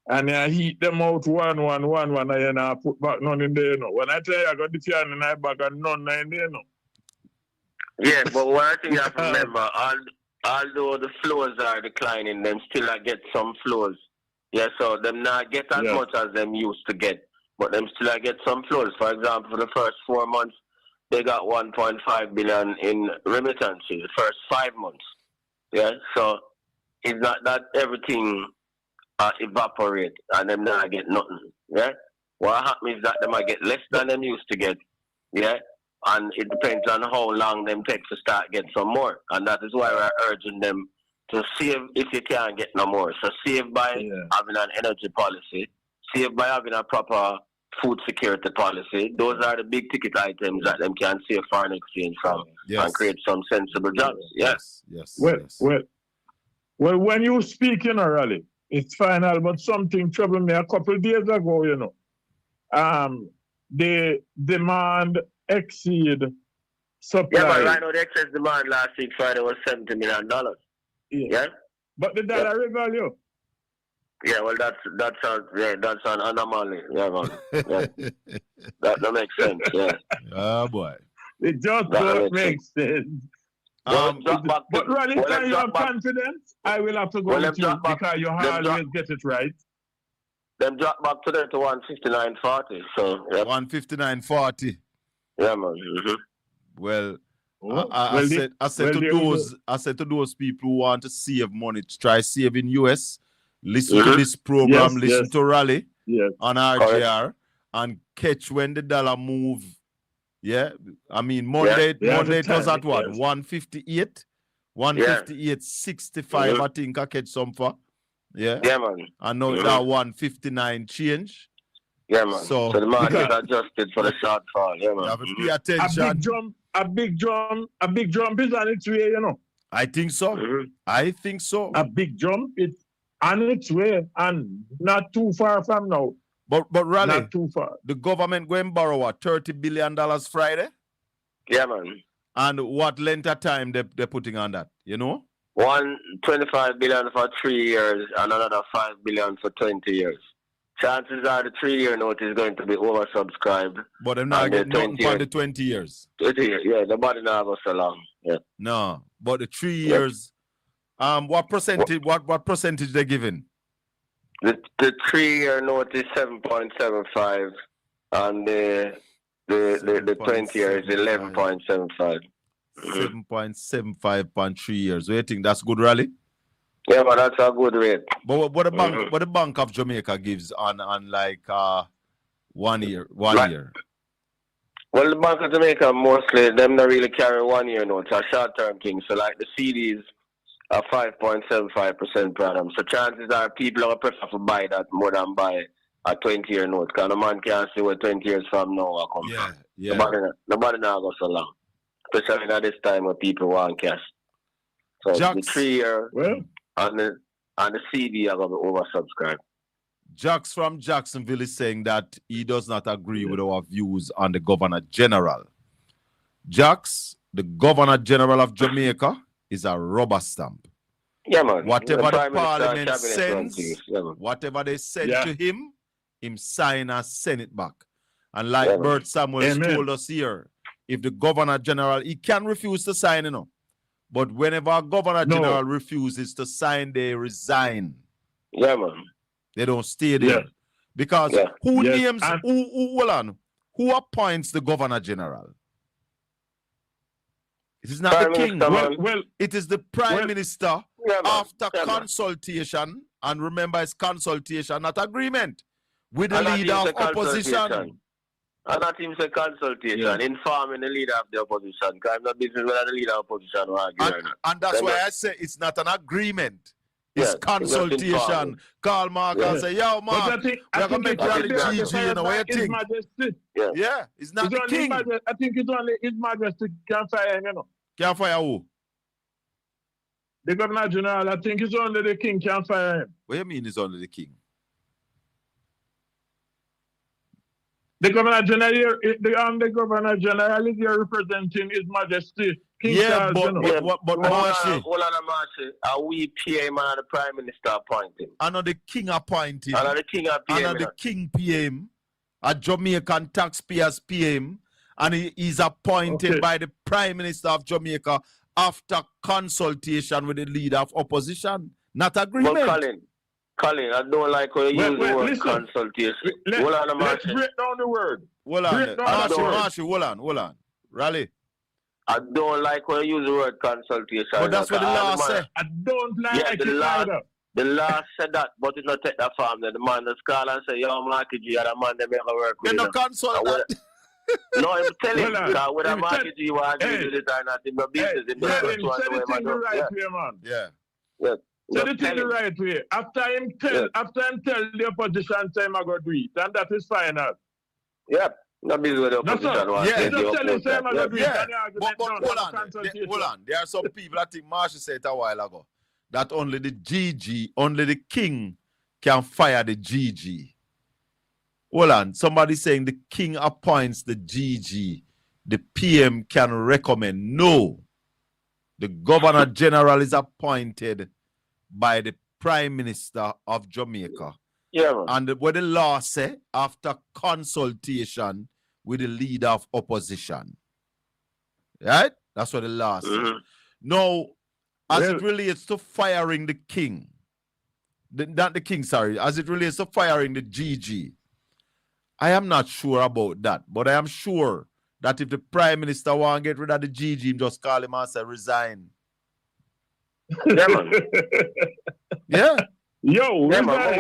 N: and you heat them out one, and you not put back none in there, you know. When I tell you I got the can in my bag and none in there, you know.
H: Yeah, but one thing you have to remember, although the flows are declining, them still get some flows. Yeah, so them not get as much as them used to get, but them still get some flows. For example, for the first 4 months, they got 1.5 billion in remittances. The first 5 months. Yeah, so it's not that everything evaporate and them not get nothing. Yeah, what happens is that them might get less than them used to get. Yeah, and it depends on how long them take to start getting some more, and that is why we're urging them to save if you can't get no more. So save by having an energy policy, save by having a proper food security policy. Those are the big ticket items that them can save foreign exchange from and create some sensible jobs. Yes.
N: Well, when you speak in a rally, it's final, but something troubled me a couple of days ago, you know. The demand exceed supply.
H: Yeah, but right now the excess demand last week Friday was $70 million. Yeah.
N: But the dollar revalue.
H: Yeah, well, that's an anomaly. Yeah, man. Yeah. that makes sense. Yeah.
B: Oh boy.
N: It just don't make sense. But Raleigh, can you have confidence? I will have to go with you because you always get it right.
H: Them drop back today to 159.40. So
B: 159.40.
H: Yeah, man. Mm-hmm.
B: Well. I said to those people who want to save money to try save in US, listen to this program, listen to Raleigh on RGR and catch when the dollar move. Yeah, I mean Monday it was at what 158, 158.65. I think I catch some for. Yeah,
H: man.
B: I know that 159 change.
H: Yeah, man. So the market adjusted for the shortfall. Yeah, man.
B: You have to pay attention.
N: A big jump is on its way, you know.
B: I think so. I think so.
N: A big jump is on its way and not too far from now.
B: But Raleigh,
N: not too far.
B: The government going borrow what, $30 billion Friday?
H: Yeah, man.
B: And what length of time they're putting on that, you know?
H: $125 billion for 3 years and another $5 billion for 20 years. Chances are the 3-year note is going to be oversubscribed.
B: But they're not getting nothing for the 20 years.
H: 20 years, yeah. The body not go so long. Yeah.
B: No, but the 3 years, what percentage they giving?
H: The 3-year note is 7.75 and the 20 years is 11.75.
B: 7.75 on 3 years. Do you think that's good, Raleigh?
H: Yeah, but that's a good rate.
B: But what the Bank of Jamaica gives on like 1 year? 1 year.
H: Well, the Bank of Jamaica mostly them not really carry 1 year notes, a short term thing. So like the CDs are 5.75% per annum. So chances are people are prefer to buy that more than buy a 20-year note. Because the man can't see what 20 years from now will come from.
B: Yeah.
H: Nobody not go so long. Especially at this time when people want cash. So the 3-year and the CD are going to be oversubscribed.
B: Jax from Jacksonville is saying that he does not agree with our views on the Governor General. Jax, the Governor General of Jamaica, is a rubber stamp.
H: Yeah, man.
B: Whatever the Parliament sends, whatever they send to him sign and send it back. And like Bert Samuels told us here, if the Governor General, he can refuse to sign, you know. But whenever a Governor General refuses to sign, they resign.
H: Yeah, man.
B: They don't stay there. Because who
N: Yes,
B: names,
N: and-
B: hold on, who appoints the Governor General? It is not
H: Prime
B: the king.
H: Minister,
N: well,
B: It is the Prime Minister after
H: Yeah, man.
B: consultation, and remember it's consultation, not agreement, with the
H: And not
B: leader
H: even
B: of
H: the
B: opposition.
H: consultation. And not even a consultation, informing the leader of the opposition. Because I'm not business whether the leader of opposition will argue or not.
B: And that's why I say it's not an agreement. It's consultation. Call Mark and say, yo, Mark, we're going to make rally GG, you know, what you
N: His
B: think?
N: Majesty.
B: Yeah, it's not the king.
N: I think it's only His Majesty can fire him, you know.
B: Can fire who?
N: The Governor General, I think it's only the king can fire him.
B: What do you mean it's only the king?
N: The Governor General, the Governor General is here representing His Majesty. King Charles,
B: but Marshy.
H: Hold on, Marshy. Are we PM and the Prime Minister appointing?
B: I know the king appointed.
H: I know the king PM.
B: I know the king PM. A Jamaican taxpayers PM. And he is appointed by the Prime Minister of Jamaica after consultation with the leader of opposition. Not agreement.
H: But Colin, I don't like how you use the word consultation. Hold on,
N: let's break down the word.
B: Hold on. Marshy, hold on. Rally.
H: I don't like when you use the word consultation.
B: But that's what the law says.
N: I don't like it either.
H: The law said that, but it's not take that farm. Then the man just call and say, yo, Marky G, and the man, they make a work with
B: you. They're not consult that.
H: No, I'm telling you, because whether Marky G will agree with it or not, in the business, in the first one, the way, man.
N: Right way, man.
B: Yeah.
N: Said it in the right way. After him tell the opposition time I go do it, and that is final.
H: Yep. Not busy with the opposition.
B: But hold on. There are some people, I think Marsha said it a while ago, that only the GG, only the king can fire the GG. Hold on. Somebody saying the king appoints the GG. The PM can recommend. No. The Governor General is appointed by the Prime Minister of Jamaica.
H: Yeah, man.
B: And what the law say, after consultation with the leader of opposition. Right? That's what the law says. Now, as it relates to firing the king, not the king, sorry, as it relates to firing the GG, I am not sure about that, but I am sure that if the Prime Minister want to get rid of the GG, just call him and say resign.
H: Yeah, man.
N: Yo,
H: yeah, man,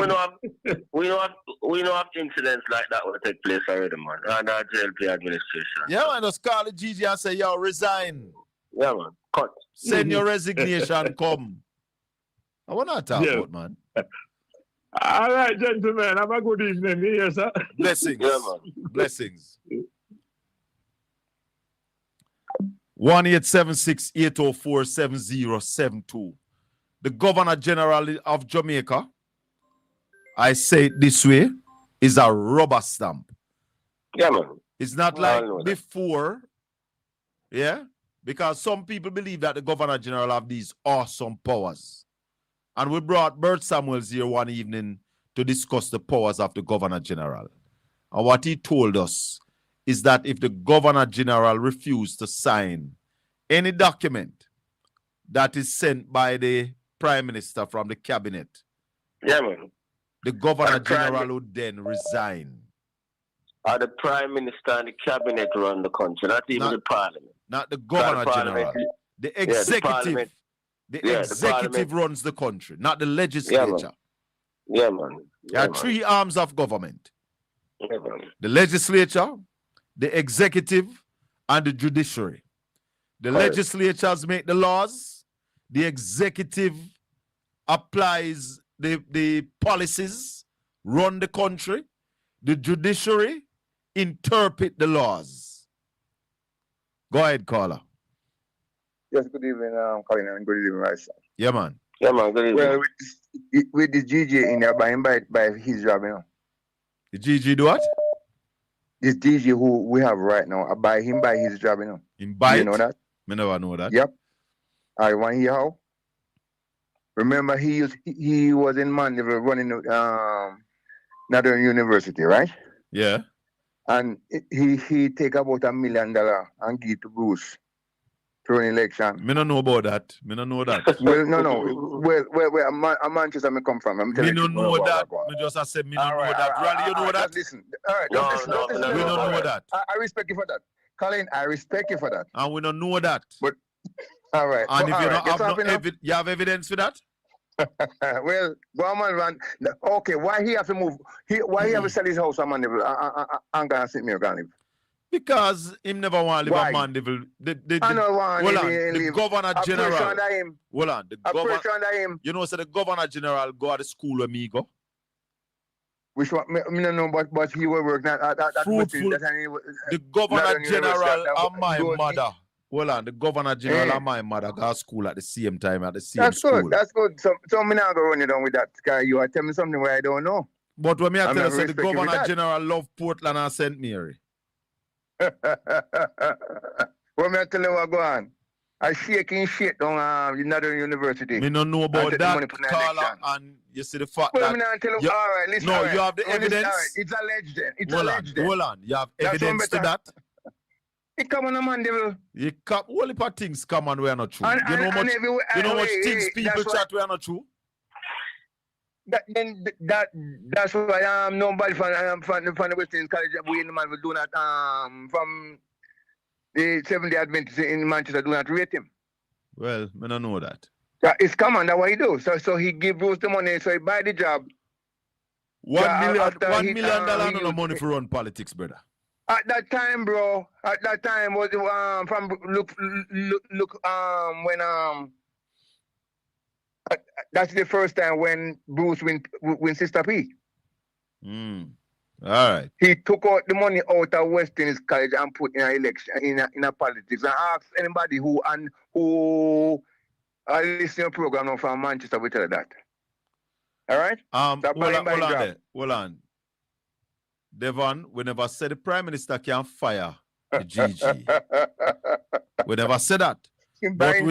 H: we know have incidents like that will take place already, man. Under JLP administration.
B: Yeah, man, just call the GG and say, yo, resign.
H: Yeah, man. Cut.
B: Send your resignation, come. I want to talk about, man.
N: All right, gentlemen. Have a good evening. Yes, sir.
B: Blessings.
H: Yeah, man.
B: Blessings. 1-876-804-7072. The Governor General of Jamaica, I say it this way, is a rubber stamp.
H: Yeah, man.
B: It's not like before, yeah? Because some people believe that the Governor General have these awesome powers. And we brought Bert Samuels here one evening to discuss the powers of the Governor General. And what he told us is that if the Governor General refused to sign any document that is sent by the Prime Minister from the cabinet,
H: yeah, man,
B: the Governor General would then resign.
H: The Prime Minister and the cabinet run the country, not even the Parliament.
B: Not the Governor General. The executive. The executive runs the country, not the legislature.
H: Yeah, man.
B: There are three arms of government.
H: Yeah, man.
B: The legislature, the executive, and the judiciary. The legislatures make the laws. The executive applies the policies, run the country. The judiciary interpret the laws. Go ahead, caller.
O: Yes, good evening, Colin, and good evening, myself.
B: Yeah, man.
H: Yeah, man, good evening.
O: Well, with the GG in there, by his job, you know.
B: The GG do what?
O: This GG who we have right now, I buy his job, you know.
B: In buy
O: you know that?
B: Me never know that.
O: Yep. I want to hear how. Remember, he was in Mandeville running Northern University, right?
B: Yeah.
O: And he take about $1 million and give to Bruce. through an election.
B: Me don't know about that. Me don't know that.
O: Well, no. Well, Manchester me come from. I'm
B: Me
O: telling you.
B: don't know that. Me just I said me don't know that. Rally, you know that?
O: Just listen. All right, just listen.
B: We don't know that.
O: I respect you for that. Colin, I respect you for that.
B: And we don't know that.
O: But all right.
B: And
O: so,
B: if you
O: right,
B: don't have you have evidence for that?
O: Well, go on, man. Okay, why he have to move? Why he have to sell his house on Mandeville? I'm gonna sit me or
B: Because him never want to live on Mandeville.
O: I know one.
B: The Governor General.
O: Hold on.
B: The governor. You know, so the Governor General go to the school where me go.
O: Which one? Me don't know, but he will work.
B: Fruitful. The Governor General and my mother. Hold on, the Governor General and my mother go to school at the same time, at the same school.
O: That's good. So me not go run you down with that guy. You are telling me something where I don't know.
B: But when me I tell you, the Governor General love Portland and St. Mary.
O: What me I tell you what go on? I shaking shit on Northern University.
B: Me don't know about that, Carla, and you see the fact that...
O: Me not tell you, all right, listen.
B: No, you have the evidence.
O: It's alleged then. It's alleged then.
B: Hold on. You have evidence to that?
O: It come on a Mandeville.
B: All the things come on where not true. You know how much things people chat where not true?
O: That's why nobody from the Western College we in the man will do not from the Seventh-day Adventists in Manchester do not rate him.
B: Well, I don't know that.
O: It's common, that's what he do. So he give Bruce the money, so he buy the job.
B: $1 million no money for run politics, brother.
O: At that time, bro. At that time was from look when that's the first time when Bruce win Sister P.
B: All right.
O: He took out the money out of Western College and put in an election in a politics. And ask anybody who listen to program now from Manchester will tell you that. All right?
B: Hold on. Devon, we never said the Prime Minister can fire the GG. We never said that. But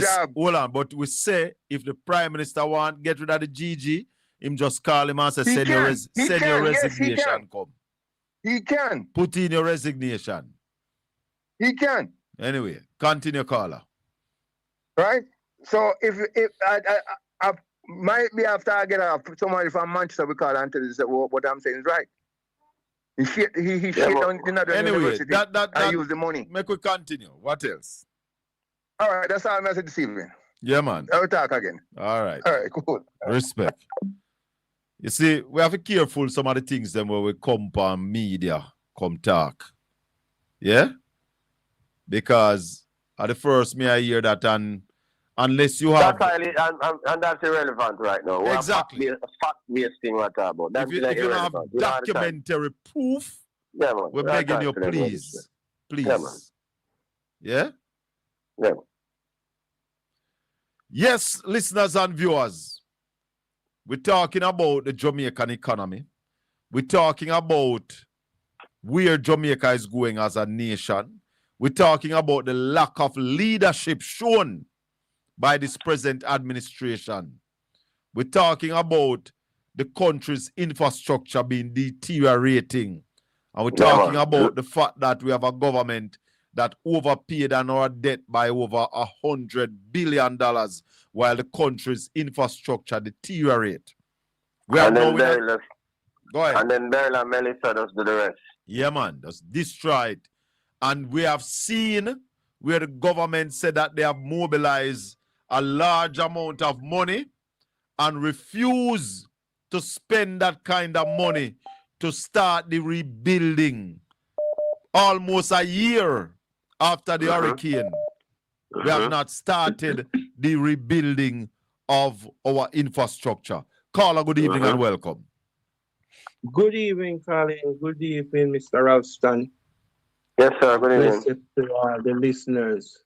B: we say if the Prime Minister want get rid of the GG, him just call him and say send your resignation come.
O: He can.
B: Put in your resignation.
O: He can.
B: Anyway, continue, caller.
O: Right? So if I might be after I get somebody from Manchester because until what I'm saying is right. He shit on another university. I use the money.
B: Make we continue. What else?
O: All right, that's all I'm saying this evening.
B: Yeah, man.
O: I'll talk again.
B: All right.
O: All right, cool.
B: Respect. You see, we have to be careful some of the things then where we come on media, come talk. Yeah? Because at the first me I hear that and unless you have...
H: And that's irrelevant right now.
B: Exactly.
H: Fact-based thing we're talking about. That's
B: if you don't have documentary proof,
H: yeah, man.
B: we're begging you, please. Please.
H: Yeah, man.
B: Yeah?
H: Yeah.
B: Yes, listeners and viewers, we're talking about the Jamaican economy. We're talking about where Jamaica is going as a nation. We're talking about the lack of leadership shown by this present administration. We're talking about the country's infrastructure being deteriorating. And we're talking about the fact that we have a government that overpaid on our debt by over $100 billion while the country's infrastructure deteriorate. Go ahead.
H: And then Beryl and Melissa does do the rest.
B: Yeah, man. That's destroyed. And we have seen where the government said that they have mobilized a large amount of money and refuse to spend that kind of money to start the rebuilding. Almost a year after the hurricane, we have not started the rebuilding of our infrastructure. Caller, good evening and welcome.
P: Good evening, Colin. Good evening, Mr. Ralston.
H: Yes, sir. Good evening.
P: Blessed to all the listeners.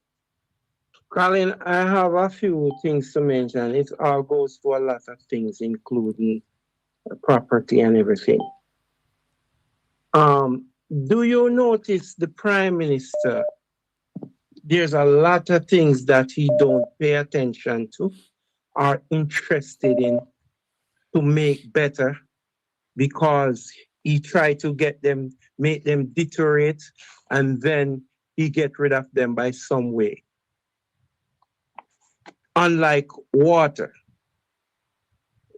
P: Colin, I have a few things to mention. It all goes to a lot of things, including property and everything. Do you notice the Prime Minister? There's a lot of things that he don't pay attention to or interested in to make better because he tried to make them deteriorate and then he get rid of them by some way. Unlike water.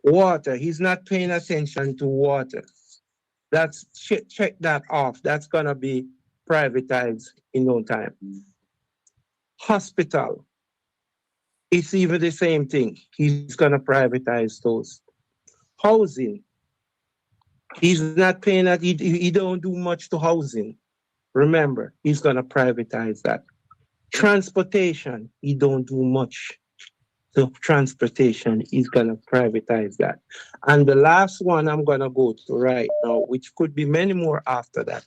P: Water, he's not paying attention to water. That's check that off. That's gonna be privatized in no time. Hospital, it's even the same thing. He's gonna privatize those. Housing, he's not paying that. He don't do much to housing. Remember, he's gonna privatize that. Transportation, he don't do much to transportation. He's gonna privatize that. And the last one I'm gonna go to right now, which could be many more after that.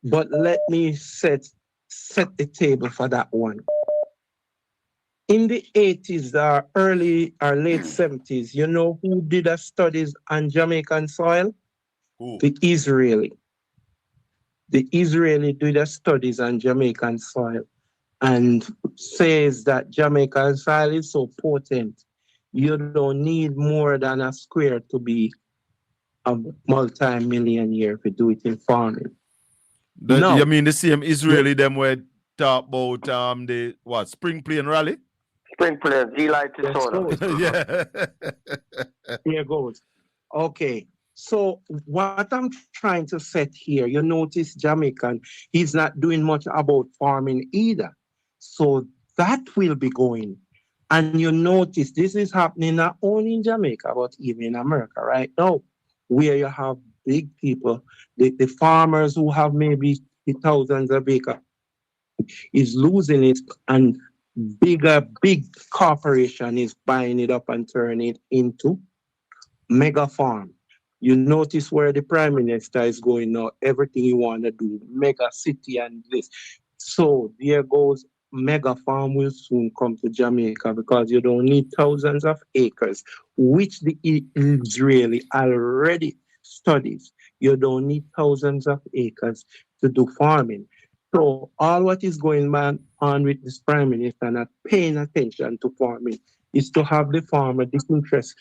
P: But let me set the table for that one. In the 80s or early or late 70s, you know who did a studies on Jamaican soil?
B: Who?
P: The Israeli. The Israeli did a studies on Jamaican soil and says that Jamaican soil is so potent, you don't need more than a square to be a multi-millionaire to do it in farming.
B: You mean the same Israeli them were talk about the what Spring Plain rally?
H: Spring Plain, Eli to soda.
B: Yeah.
P: Here goes. Okay. So what I'm trying to set here, you notice Jamaican, he's not doing much about farming either. So that will be going. And you notice this is happening not only in Jamaica, but even in America right now, where you have big people, the farmers who have maybe thousands of acres is losing it, and big corporation is buying it up and turning it into mega farm. You notice where the prime minister is going now, everything you want to do, mega city and this. So there goes mega farm will soon come to Jamaica because you don't need thousands of acres, which the Israeli already studies. You don't need thousands of acres to do farming. So all what is going on with this prime minister not paying attention to farming is to have the farmer disinterest,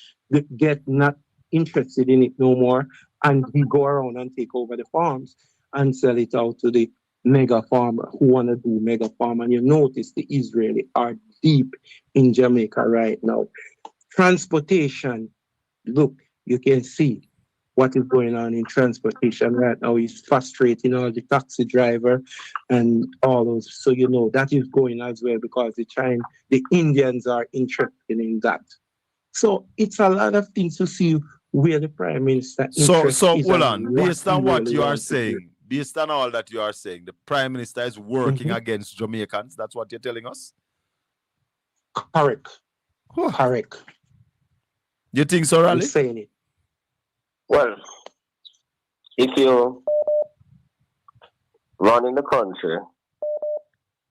P: get not interested in it no more, and he go around and take over the farms and sell it out to the mega farmer who want to do mega farm. And you notice the Israeli are deep in Jamaica right now. Transportation, look, you can see what is going on in transportation right now is frustrating all the taxi driver and all those. So you know that is going as well because the Indians are interested in that. So it's a lot of things to see where the prime minister
B: So
P: is
B: hold on. Based on what
P: really
B: you are
P: wants to do.
B: saying, based on all that you are saying, the prime minister is working against Jamaicans. That's what you're telling us?
P: Correct. Correct.
B: You think so, Raleigh?
P: I'm saying it.
H: Well, if you run in the country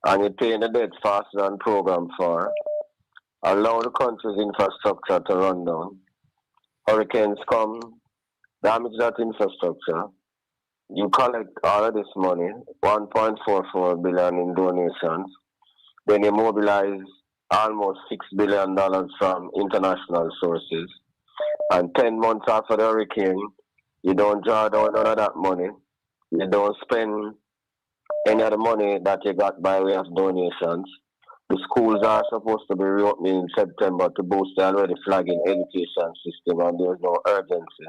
H: and you're paying the debt faster than programmed for, allow the country's infrastructure to run down. Hurricanes come, damage that infrastructure. You collect all of this money, 1.44 billion in donations. Then you mobilize almost $6 billion from international sources. And 10 months after the hurricane, you don't draw down none of that money. You don't spend any of the money that you got by way of donations. The schools are supposed to be reopening in September to boost the already flagging education system, and there's no urgency.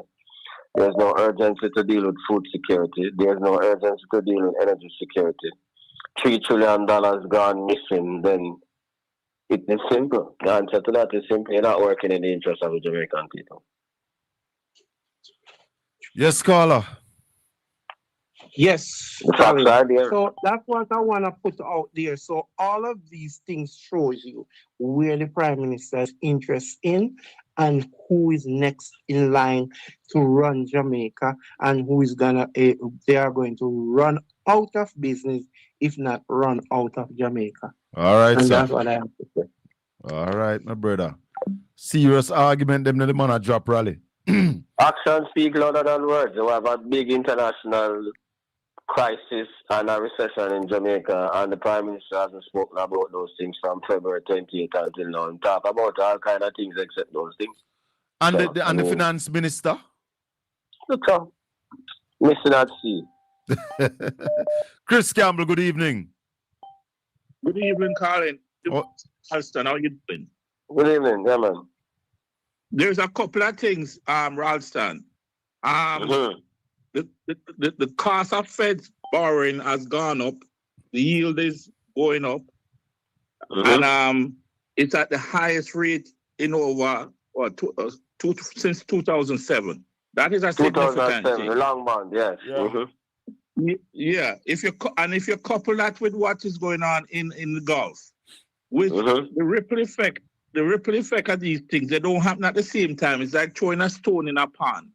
H: There's no urgency to deal with food security. There's no urgency to deal with energy security. $3 trillion gone missing, then it is simple. The answer to that is simply you're not working in the interest of the Jamaican people.
B: Yes, caller.
P: Yes.
H: There.
P: So that's what I want to put out there. So all of these things shows you where the prime minister's interest in and who is next in line to run Jamaica and who is they are going to run out of business, if not run out of Jamaica.
B: All right,
P: and
B: sir.
P: That's what I have to say.
B: All right, my brother. Serious argument, them the man a drop Rally.
H: Actions speak louder than words. We have a big international crisis and a recession in Jamaica, and the Prime Minister hasn't spoken about those things from February 28th until now. And talk about all kind of things except those things.
B: And the Finance Minister?
H: Look, missing at sea.
B: Chris Campbell, good evening.
Q: Good evening, Colin. Alston, how you doing?
H: Good evening, yeah, man.
A: There's a couple of things, Ralston. The cost of Fed borrowing has gone up. The yield is going up. And it's at the highest rate in over since 2007. That is a significant thing.
H: The long bond, yes.
A: Yeah. If you couple that with what is going on in the Gulf, with the ripple effect of these things, they don't happen at the same time. It's like throwing a stone in a pond.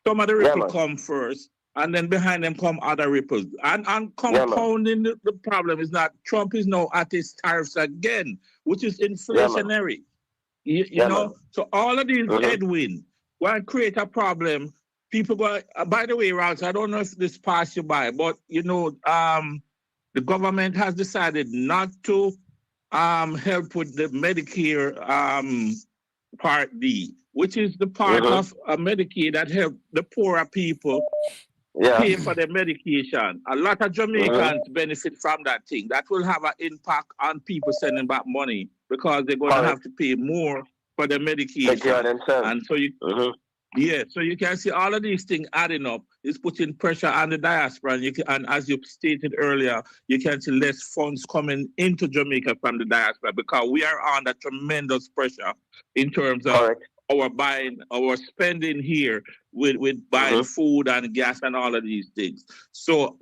A: Some of the ripple come first, and then behind them come other ripples. And compounding the problem is that Trump is now at his tariffs again, which is inflationary. You know, so all of these headwinds will create a problem. People go, by the way, Rouse, I don't know if this passed you by, but you know, the government has decided not to help with the Medicare Part D, which is the part of Medicaid that help the poorer people pay for their medication. A lot of Jamaicans benefit from that thing. That will have an impact on people sending back money because they're going to have to pay more for their medication. And so you, so you can see all of these things adding up is putting pressure on the diaspora. And as you stated earlier, you can see less funds coming into Jamaica from the diaspora because we are under tremendous pressure in terms of our spending here with buying food and gas and all of these things. So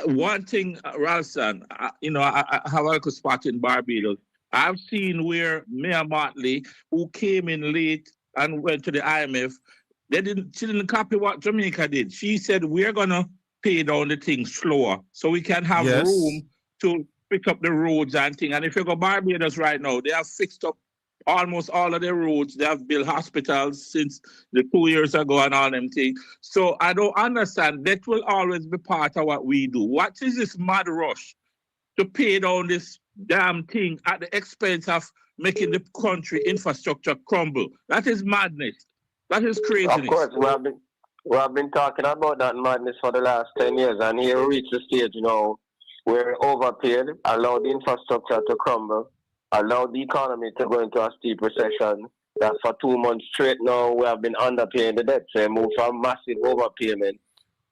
A: one thing, Ralston, you know, I have a spot in Barbados. I've seen where Mayor Motley, who came in late and went to the IMF, she didn't copy what Jamaica did. She said, we're going to pay down the things slower so we can have room to pick up the roads and things. And if you go Barbados right now, they have fixed up almost all of their roads. They have built hospitals since the 2 years ago and all them things. So I don't understand. That will always be part of what we do. What is this mad rush to pay down this damn thing at the expense of making the country infrastructure crumble? That is madness. That is craziness.
H: Of course, we have been talking about that madness for the last 10 years, and here we reach the stage now where overpaid, allow the infrastructure to crumble, allow the economy to go into a steep recession. That for 2 months straight now we have been underpaying the debt. So move from massive overpayment,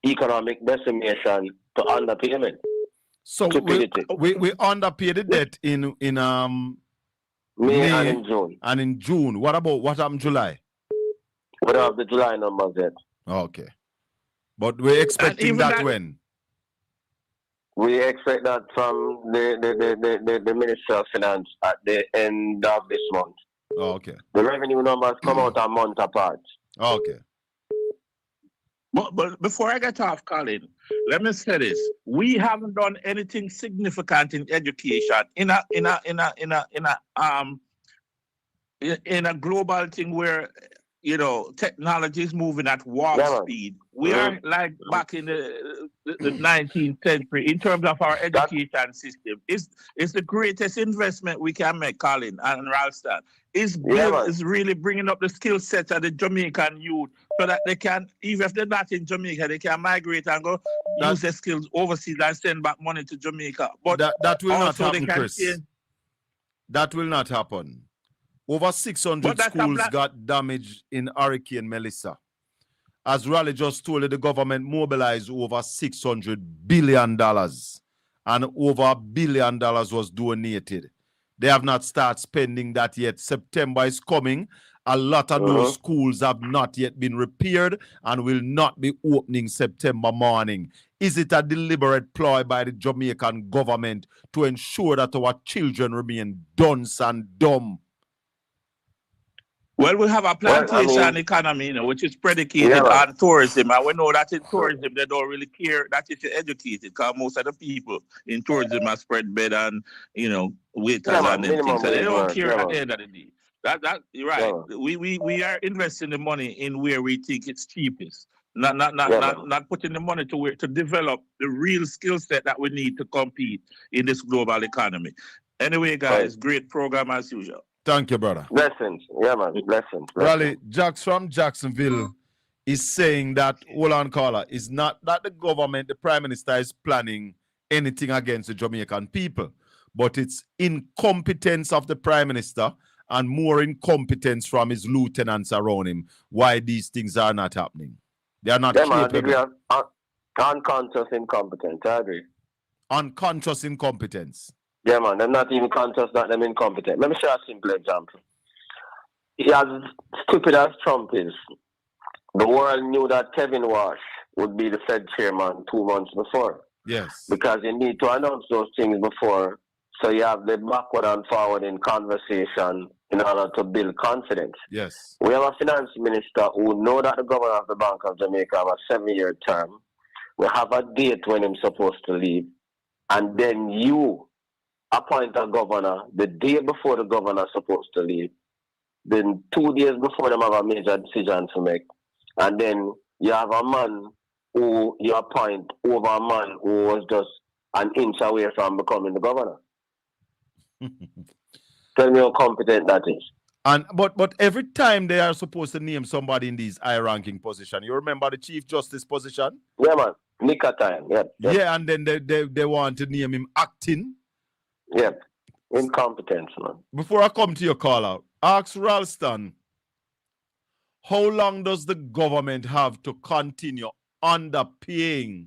H: economic decimation to underpayment.
B: So we underpay the debt in
H: May and in June.
B: And in June. What happened July?
H: We don't have the July numbers yet.
B: Okay. But we're expecting that when?
H: We expect that from the Ministry of Finance at the end of this month.
B: Oh, okay.
H: The revenue numbers come out a month apart.
B: Okay.
A: But before I get off, Colin, let me say this: we haven't done anything significant in education in a global thing where, you know, technology is moving at warp speed. We are like back in the 19th century in terms of our education system. It's the greatest investment we can make, Colin and Ralston. Is really bringing up the skill set of the Jamaican youth so that they can, even if they're not in Jamaica, they can migrate and go use their skills overseas and send back money to Jamaica. But
B: that will not happen, Chris. That will not happen. Over 600 schools got damaged in Hurricane Melissa. As Raleigh just told you, the government mobilized over $600 billion and over $1 billion was donated. They have not started spending that yet. September is coming. A lot of those schools have not yet been repaired and will not be opening September morning. Is it a deliberate ploy by the Jamaican government to ensure that our children remain dunce and dumb?
A: Well, we have a plantation economy, you know, which is predicated on tourism. And we know that in tourism, they don't really care that if you're educated, because most of the people in tourism are spread bed and, you know, waiters and them things. So they don't care at the end of the day. You're right. We are investing the money in where we think it's cheapest. Not putting the money to develop the real skill set that we need to compete in this global economy. Anyway, guys, great program as usual.
B: Thank you, brother.
H: Blessings. Yeah, man. Blessings.
B: Raleigh, Jax from Jacksonville is saying that, hold on, caller, is not that the government, the Prime Minister is planning anything against the Jamaican people. but it's incompetence of the Prime Minister and more incompetence from his lieutenants around him why these things are not happening. They are not capable.
H: We have unconscious incompetence, I agree.
B: Unconscious incompetence.
H: Yeah, man, they're not even conscious that they're incompetent. Let me show you a simple example. As stupid as Trump is, the world knew that Kevin Walsh would be the Fed chairman 2 months before.
B: Yes.
H: Because you need to announce those things before, so you have the backward and forward in conversation in order to build confidence.
B: Yes.
H: We have a finance minister who know that the governor of the Bank of Jamaica have a 7-year term. We have a date when he's supposed to leave. And then you appoint a governor the day before the governor is supposed to leave. Then 2 days before them have a major decision to make. And then you have a man who you appoint over a man who was just an inch away from becoming the governor. Tell me how competent that is.
B: And but every time they are supposed to name somebody in these high-ranking position, you remember the Chief Justice position?
H: Yeah, man. Nika time. Yep.
B: Yeah, and then they want to name him acting.
H: Yep. Incompetence, man.
B: Before I come to your call out, ask Ralston, how long does the government have to continue underpaying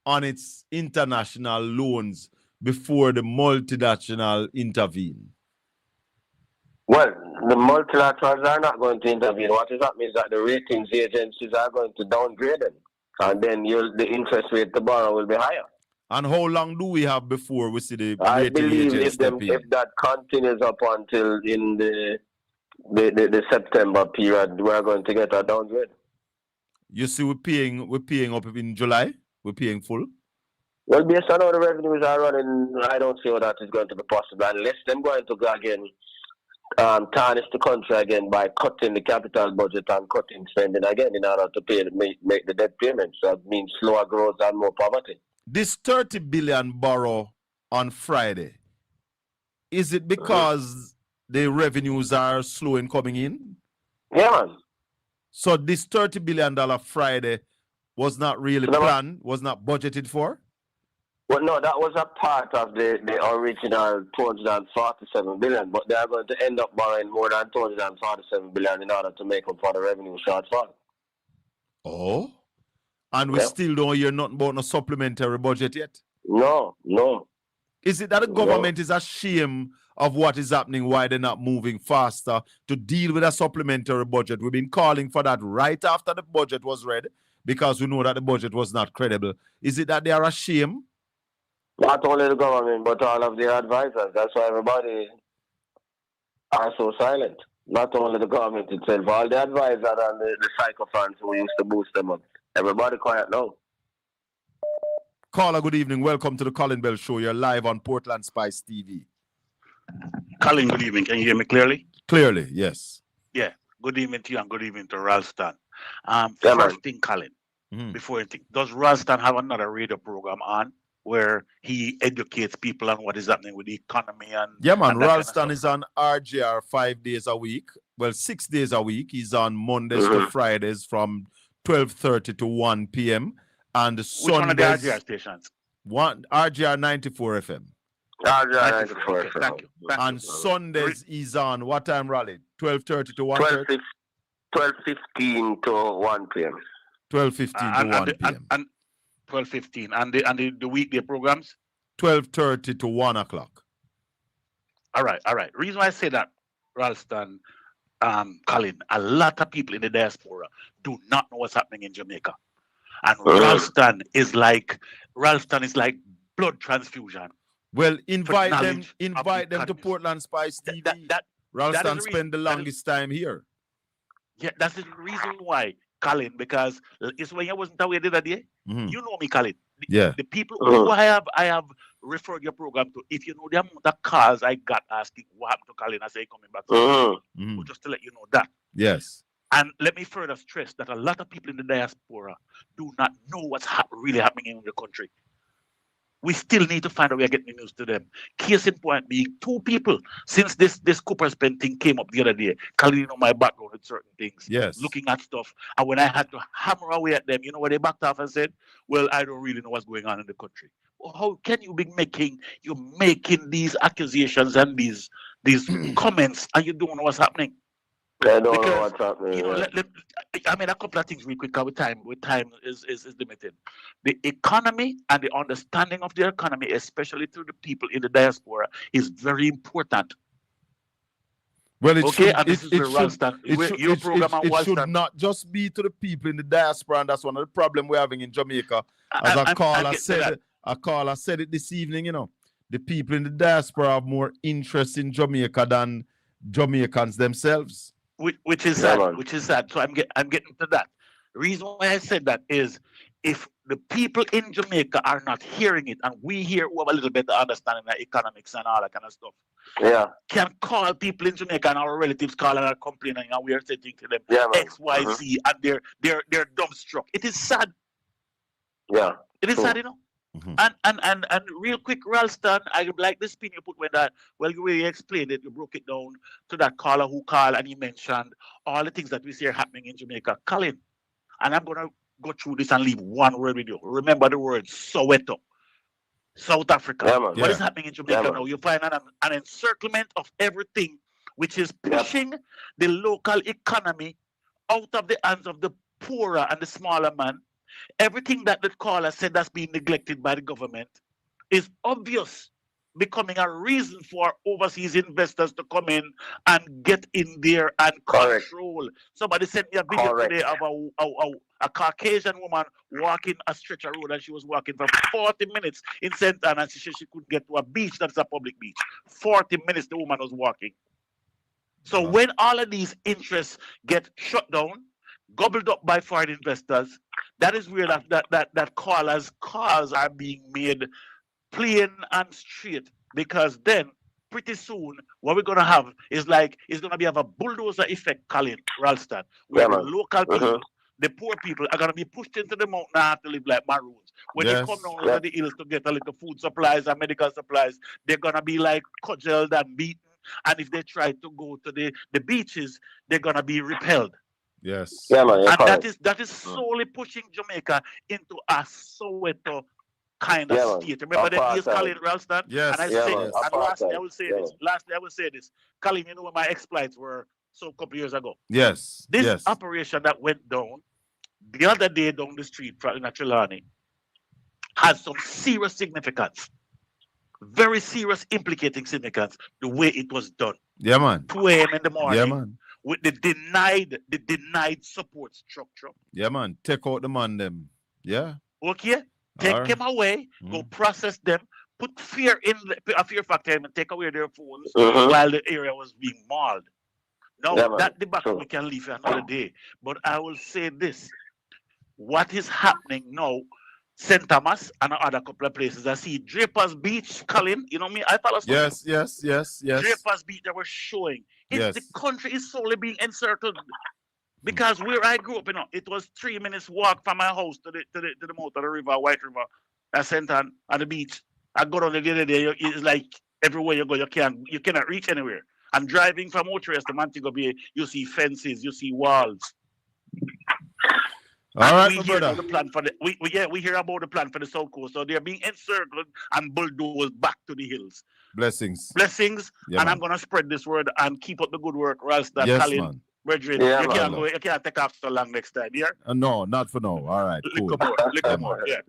B: on its international loans before the multinational intervene?
H: Well, the multilaterals are not going to intervene. What is happening is that the ratings agencies are going to downgrade them. And then the interest rate to borrow will be higher.
B: And how long do we have before we see the
H: I
B: rating
H: believe
B: agents
H: if that continues up until in the September period, we are going to get a downgrade.
B: You see, we're paying up in July. We're paying full.
H: Well, based on how the revenues are running, I don't see how that is going to be possible unless they're going to go again, tarnish the country again by cutting the capital budget and cutting spending again in order to make the debt payments. So that means slower growth and more poverty.
B: This 30 billion borrow on Friday, is it because the revenues are slow in coming in?
H: Yeah, man.
B: So this $30 billion Friday was not really planned, was not budgeted for?
H: Well, no, that was a part of the original 247 billion, but they are going to end up borrowing more than 247 billion in order to make up for the revenue shortfall.
B: Oh? And we still don't hear nothing about no supplementary budget yet?
H: No.
B: Is it that the government is ashamed of what is happening, why they're not moving faster to deal with a supplementary budget? We've been calling for that right after the budget was read because we know that the budget was not credible. Is it that they are ashamed?
H: Not only the government, but all of their advisors. That's why everybody are so silent. Not only the government itself, all the advisors and the sycophants who used to boost them up. Everybody quiet now.
B: Caller, good evening. Welcome to the Colin Bell Show. You're live on Portland Spice TV.
A: Colin, good evening. Can you hear me clearly?
B: Clearly, yes.
A: Yeah. Good evening to you and good evening to Ralston. First thing, Colin, before anything, does Ralston have another radio program on where he educates people on what is happening with the economy?
B: Yeah, man. Ralston
A: kind of
B: is on RGR 5 days a week. Well, 6 days a week. He's on Mondays to Fridays from 12:30 to 1 p.m. And
A: Which
B: Sundays.
A: one of the RGR stations?
B: RGR 94 FM.
H: RGR 94 FM.
A: Thank you.
B: And Sundays is on what time, Raleigh? 12:30 to 1
H: 12:15 to 1 p.m.
B: 12:15 to 1 p.m.
A: And 12:15. And the weekday programs?
B: 12:30 to 1 o'clock.
A: All right. Reason why I say that, Ralston, Colin, a lot of people in the diaspora do not know what's happening in Jamaica. And Ralston is like blood transfusion.
B: Well, invite them to Portland Spice TV. Ralston spend the longest time here.
A: Yeah, that's the reason why, Colin, because it's when you wasn't away the other day. You know me, Colin. The people who I have referred your program to, if you know the amount of calls I got asking what happened to Colin, I say coming back to just to let you know that.
B: Yes.
A: And let me further stress that a lot of people in the diaspora do not know what's really happening in the country. We still need to find a way of getting the news to them. Case in point being 2 people since this Cooper Spend thing came up the other day, Colin, you know my background with certain things, looking at stuff, and when I had to hammer away at them, you know what they backed off and said? Well, I don't really know what's going on in the country. how can you be making these accusations and these comments and you don't know what's happening?
H: I don't know what's happening.
A: You know, I mean, a couple of things real quick. With time is limited. The economy and the understanding of the economy, especially to the people in the diaspora, is very important.
B: Well, it
A: Okay,
B: should,
A: and this is where Ralston, your program and
B: it should
A: Ralston.
B: not just be to the people in the diaspora, and that's one of the problems we're having in Jamaica. As a caller said it this evening, you know, the people in the diaspora have more interest in Jamaica than Jamaicans themselves.
A: Which is sad. Which is sad. So I'm getting to that. The reason why I said that is if the people in Jamaica are not hearing it, and we here who have a little bit of understanding of economics and all that kind of stuff, can call people in Jamaica and our relatives calling and complaining, and we are saying to them X, Y, Z, and they're dumbstruck. It is sad.
H: Yeah.
A: It is sad, you know. And real quick, Ralston, I like the spin you put when that, well, you really explained it, you broke it down to that caller who called and he mentioned all the things that we see are happening in Jamaica. Colin, and I'm going to go through this and leave one word with you. Remember the word Soweto, South Africa. What is happening in Jamaica now? You find an encirclement of everything which is pushing the local economy out of the hands of the poorer and the smaller man. Everything that the caller said that's being neglected by the government is obvious, becoming a reason for overseas investors to come in and get in there and control. Somebody sent me a video today of a Caucasian woman walking a stretch of road, and she was walking for 40 minutes in St. Anne, and she said she couldn't get to a beach that's a public beach. 40 minutes the woman was walking. So when all of these interests get shut down, gobbled up by foreign investors, that is where that callers' calls are being made plain and straight. Because then, pretty soon, what we're going to have is it's going to have a bulldozer effect, Colin, Ralston, where the local people, the poor people, are going to be pushed into the mountain and have to live like maroons. When you come down over the hills to get a little food supplies and medical supplies, they're going to be like cudgeled and beaten. And if they try to go to the beaches, they're going to be repelled.
B: Yes.
A: And that is slowly pushing Jamaica into a Soweto kind of state. Remember that days, Colin, Ralston?
B: Yes.
A: And I say this. And lastly, I will say this. Lastly, I will say this. Colin, you know what my exploits were a couple years ago?
B: Yes.
A: This operation that went down the other day down the street in Trelawney has some serious significance. Very serious implicating significance, the way it was done.
B: Yeah, man.
A: 2 a.m. in the morning.
B: Yeah, man.
A: With the denied support structure.
B: Yeah, man. Take out the man them. Yeah.
A: Okay. Take them away. Go process them. Put fear in a fear factor and take away their phones while the area was being mauled. Now that debacle we can leave for another day. But I will say this: what is happening now? St. Thomas and other couple of places. I see Draper's Beach, Colin. You know me, I follow stuff.
B: Yes.
A: Draper's Beach, they were showing. The country is slowly being encircled. Because where I grew up, you know, it was 3 minutes walk from my house to the mouth of the river, White River, at St. Anne, at the beach. I go down the other day, it's like everywhere you go, you cannot reach anywhere. And driving from Otres to Montego Bay, you see fences, you see walls.
B: All right,
A: we hear about the plan for we hear about the plan for the South Coast. So they're being encircled and bulldozed back to the hills.
B: Blessings.
A: Yeah, and I'm gonna spread this word and keep up the good work, Ralston, Colin, Brethren. You can't take off so long next time, yeah?
B: No, not for now. All right. Cool.
A: Little more, yeah.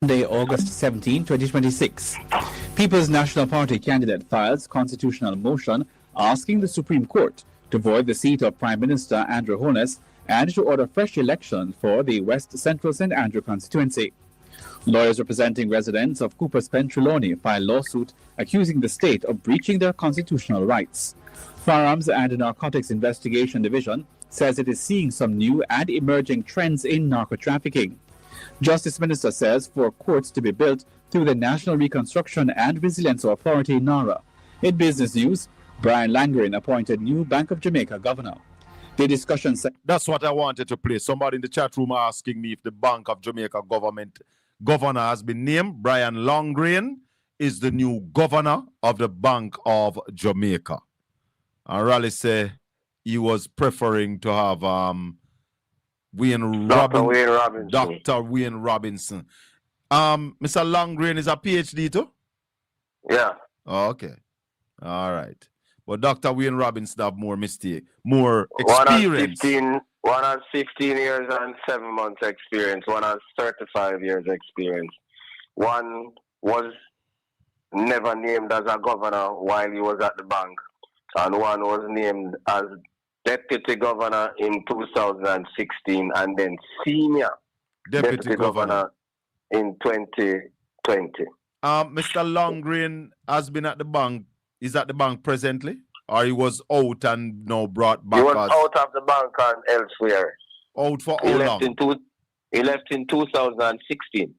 D: Monday, August 17, 2026. People's National Party candidate files constitutional motion asking the Supreme Court to void the seat of Prime Minister Andrew Holness and to order fresh election for the West Central St. Andrew constituency. Lawyers representing residents of Cooper's Pen, Trelawney filed lawsuit accusing the state of breaching their constitutional rights. Firearms and Narcotics Investigation Division says it is seeing some new and emerging trends in narco-trafficking. Justice Minister says for courts to be built through the National Reconstruction and Resilience Authority, NARA. In business news, Brian Langren appointed new Bank of Jamaica governor. The discussion said...
B: That's what I wanted to play. Somebody in the chat room asking me if the Bank of Jamaica governor has been named. Brian Langren is the new governor of the Bank of Jamaica. And Raleigh said he was preferring to have Dr. Wayne Robinson. Mr. Longgreen is a PhD too?
H: Yeah.
B: Oh, okay. All right. But Dr. Wayne Robinson have more experience.
H: One has 15 years and 7 months experience. One has 35 years experience. One was never named as a governor while he was at the bank. And one was named as deputy governor in 2016 and then senior deputy governor in 2020.
B: Mr. Longgreen has been at the bank. Is at the bank presently? Or he was out and now brought back?
H: He was out of the bank and elsewhere.
B: Out for how long?
H: He left in 2016.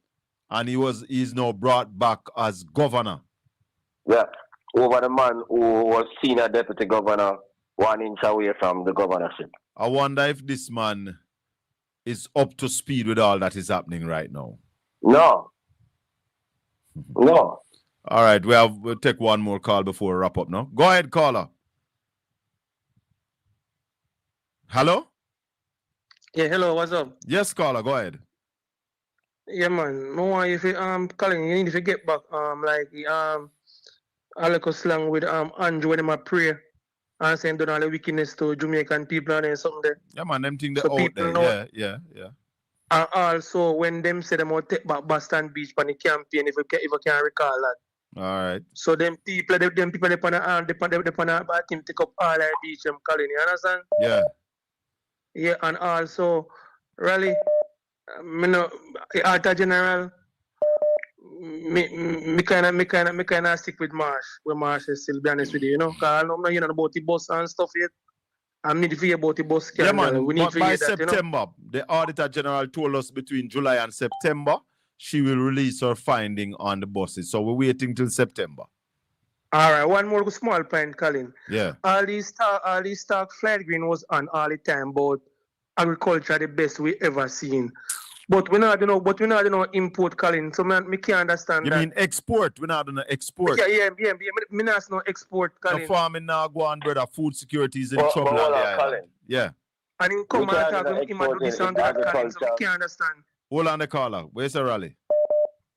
B: And he's now brought back as governor.
H: Yeah. Over the man who was senior deputy governor 1 inch away from the governorship.
B: I wonder if this man is up to speed with all that is happening right now.
H: No. No.
B: All right, we'll take one more call before we wrap up now. Go ahead, caller. Hello?
Q: Yeah, hello, what's up?
B: Yes, caller, go ahead.
Q: Yeah, man. No one if you calling, you need to get back like a little slang with Andrew when I pray and saying done all the wickedness to Jamaican people and something there.
B: Yeah, man, them things so out there.
Q: Know.
B: Yeah.
Q: And also when them say them will take back Boston Beach for the campaign, if you can recall that.
B: All right.
Q: So them people they on the team take up all our beach them calling, you understand?
B: Yeah.
Q: Yeah, and also really Arta General me kinda stick with Marsh, where Marsh is still be honest with you, you know, because I don't know about the bus and stuff yet. I need to hear about the bus scandal.
B: Yeah, man,
Q: we need to
B: by
Q: hear that,
B: September,
Q: you know?
B: the Auditor General told us between July and September, she will release her finding on the buses. So we're waiting till September.
Q: All right, one more small point, Colin.
B: Yeah.
Q: All these talk Flight Green was on all the time about agriculture the best we ever seen. But we not import, Colin. So me can't understand
B: you
Q: that.
B: You mean export? We're not gonna export.
Q: Yeah. Me not no export, Colin.
B: The farming now go on, brother. Food security is in trouble.
H: Colin.
B: Yeah.
Q: And in come and talk him do this and that, Colin. So me can't understand.
B: Hold on the caller. Where's the rally?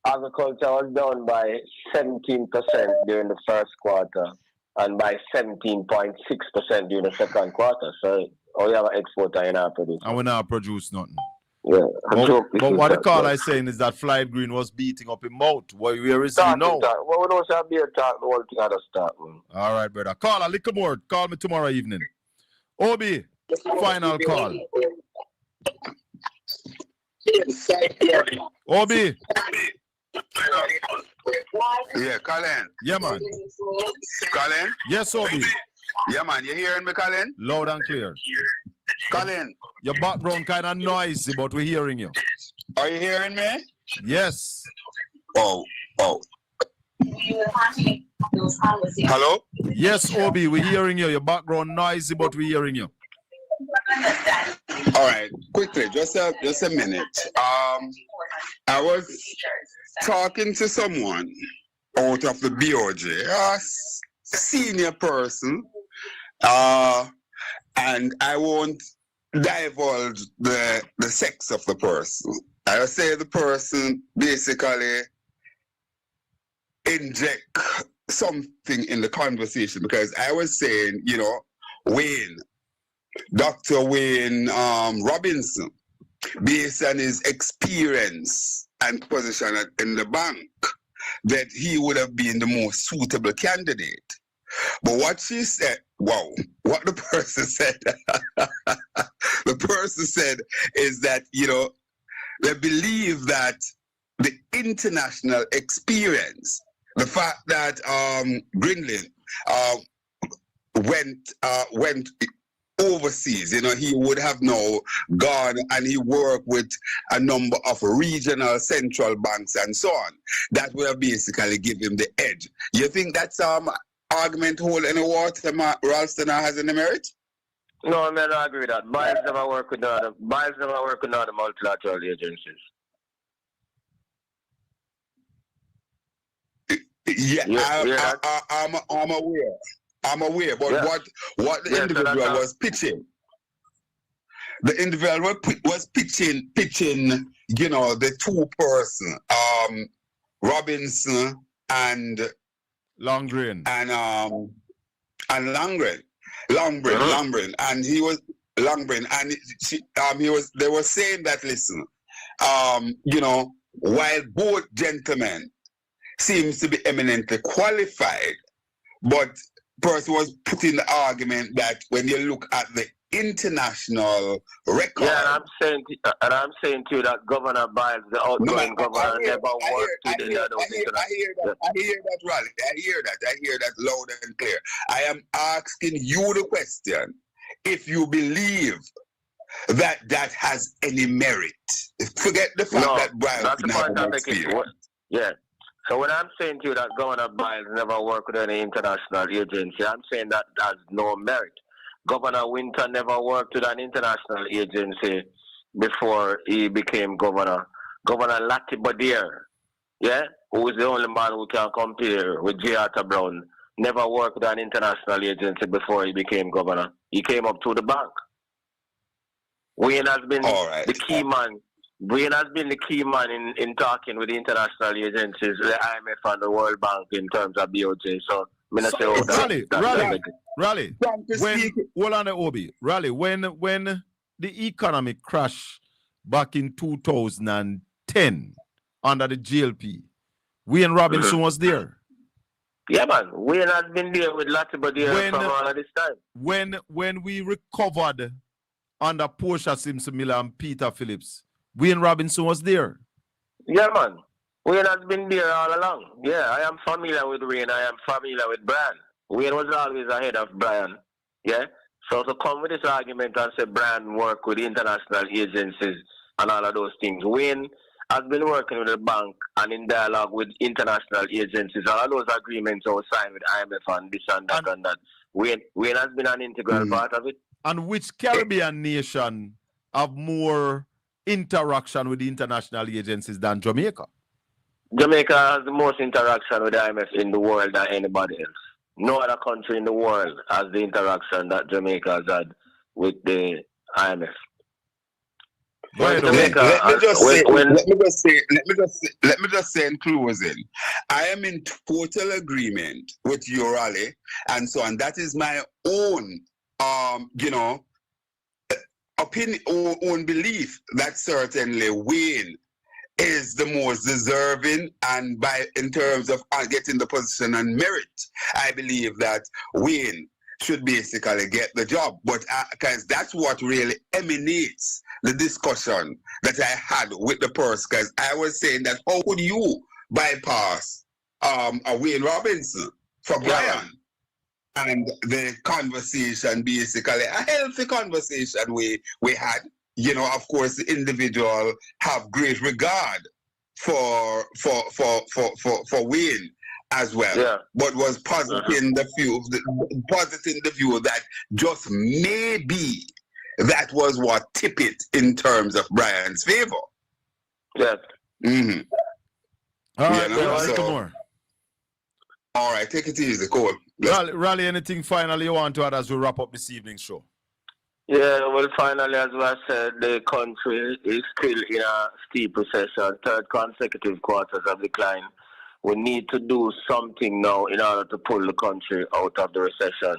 H: Agriculture was down by 17% during the first quarter and by 17.6% during the second quarter. So we have an exporter in our produce.
B: And we not produce nothing.
H: Yeah.
B: But what the caller is saying is that Flight Green was beating up him mouth. Where is he now?
H: Well, we don't have beer talk, the whole thing had to start. Man.
B: All right, brother. Caller, a little more. Call me tomorrow evening. Obi, final call. Obi.
R: Yeah, Colin.
B: Yeah, man.
R: Colin?
B: Yes, Obi.
R: Yeah, man. You hearing me, Colin?
B: Loud and clear.
R: Colin.
B: Your background kind of noisy, but we're hearing you.
R: Are you hearing me?
B: Yes.
R: Oh. Hello?
B: Yes, Obi, we're hearing you. Your background noisy, but we're hearing you.
R: All right, quickly, just a minute. I was talking to someone out of the BOJ, a senior person, and I won't divulge the sex of the person. I'll say the person basically inject something in the conversation because I was saying, Dr. Wayne Robinson, based on his experience and position in the bank, that he would have been the most suitable candidate. But what she said, what the person said, the person said is that, they believe that the international experience, the fact that Greenland went overseas, he would have now gone and he worked with a number of regional central banks and so on. That would have basically give him the edge. You think that's argument hold any water Ralston has any merit?
H: No, I don't agree with that. Biles never work with other multilateral agencies.
R: Yeah, I'm aware. I'm aware, but what the individual was pitching the individual was pitching, you know, the two person, Robinson and
B: Longgreen.
R: And Longgreen, and he was Longgreen, and they were saying that, listen, you know, while both gentlemen seems to be eminently qualified, but person was putting the argument that when you look at the international record.
H: Yeah, and I'm saying to you that Governor Biles, the outgoing governor, never worked with any of those.
R: I hear that, Raleigh. I hear that loud and clear. I am asking you the question: if you believe that has any merit, forget the fact that Biles didn't have any experience.
H: Yeah. So when I'm saying to you that Governor Biles never worked with any international agency, I'm saying that has no merit. Governor Winter never worked with an international agency before he became governor. Governor Lati Badir, yeah, who is the only man who can compare with J. Arthur Brown, never worked with an international agency before he became governor. He came up to the bank. Wayne has been the key man. Wayne has been the key man in talking with the international agencies, the IMF and the World Bank in terms of BOJ. So,
B: Raleigh, when the economy crashed back in 2010 under the GLP, Wayne Robinson was there.
H: Yeah, man. Wayne has been there with Latimer there from all of this time.
B: When we recovered under Portia Simpson Miller and Peter Phillips, Wayne Robinson was there.
H: Yeah, man. Wayne has been there all along. Yeah, I am familiar with Wayne. I am familiar with Brian. Wayne was always ahead of Brian. Yeah? So to come with this argument and say Brian worked with international agencies and all of those things, Wayne has been working with the bank and in dialogue with international agencies. All of those agreements are signed with IMF and this and that and that. Wayne has been an integral part of it.
B: And which Caribbean nation have more interaction with the international agencies than Jamaica?
H: Jamaica has the most interaction with the IMF in the world than anybody else. No other country in the world has the interaction that Jamaica has had with the IMF.
R: Let me just say in closing, I am in total agreement with you, Raleigh, and so on. That is my own, opinion, own belief that certainly Wayne is the most deserving, and in terms of getting the position and merit, I believe that Wayne should basically get the job. But because that's what really emanates the discussion that I had with the person, because I was saying that how could you bypass a Wayne Robinson for Brian? And the conversation, basically a healthy conversation we had. You know, of course, the individual have great regard for Wayne as well, but was positing the view that just maybe that was what tipped it in terms of Brian's favor.
H: Yes.
R: Mm-hmm.
B: All right, more.
R: All right, take it easy, Cole.
B: Raleigh, anything finally you want to add as we wrap up this evening's show?
H: Yeah, well, finally, as I said, the country is still in a steep recession, third consecutive quarters of decline. We need to do something now in order to pull the country out of the recession.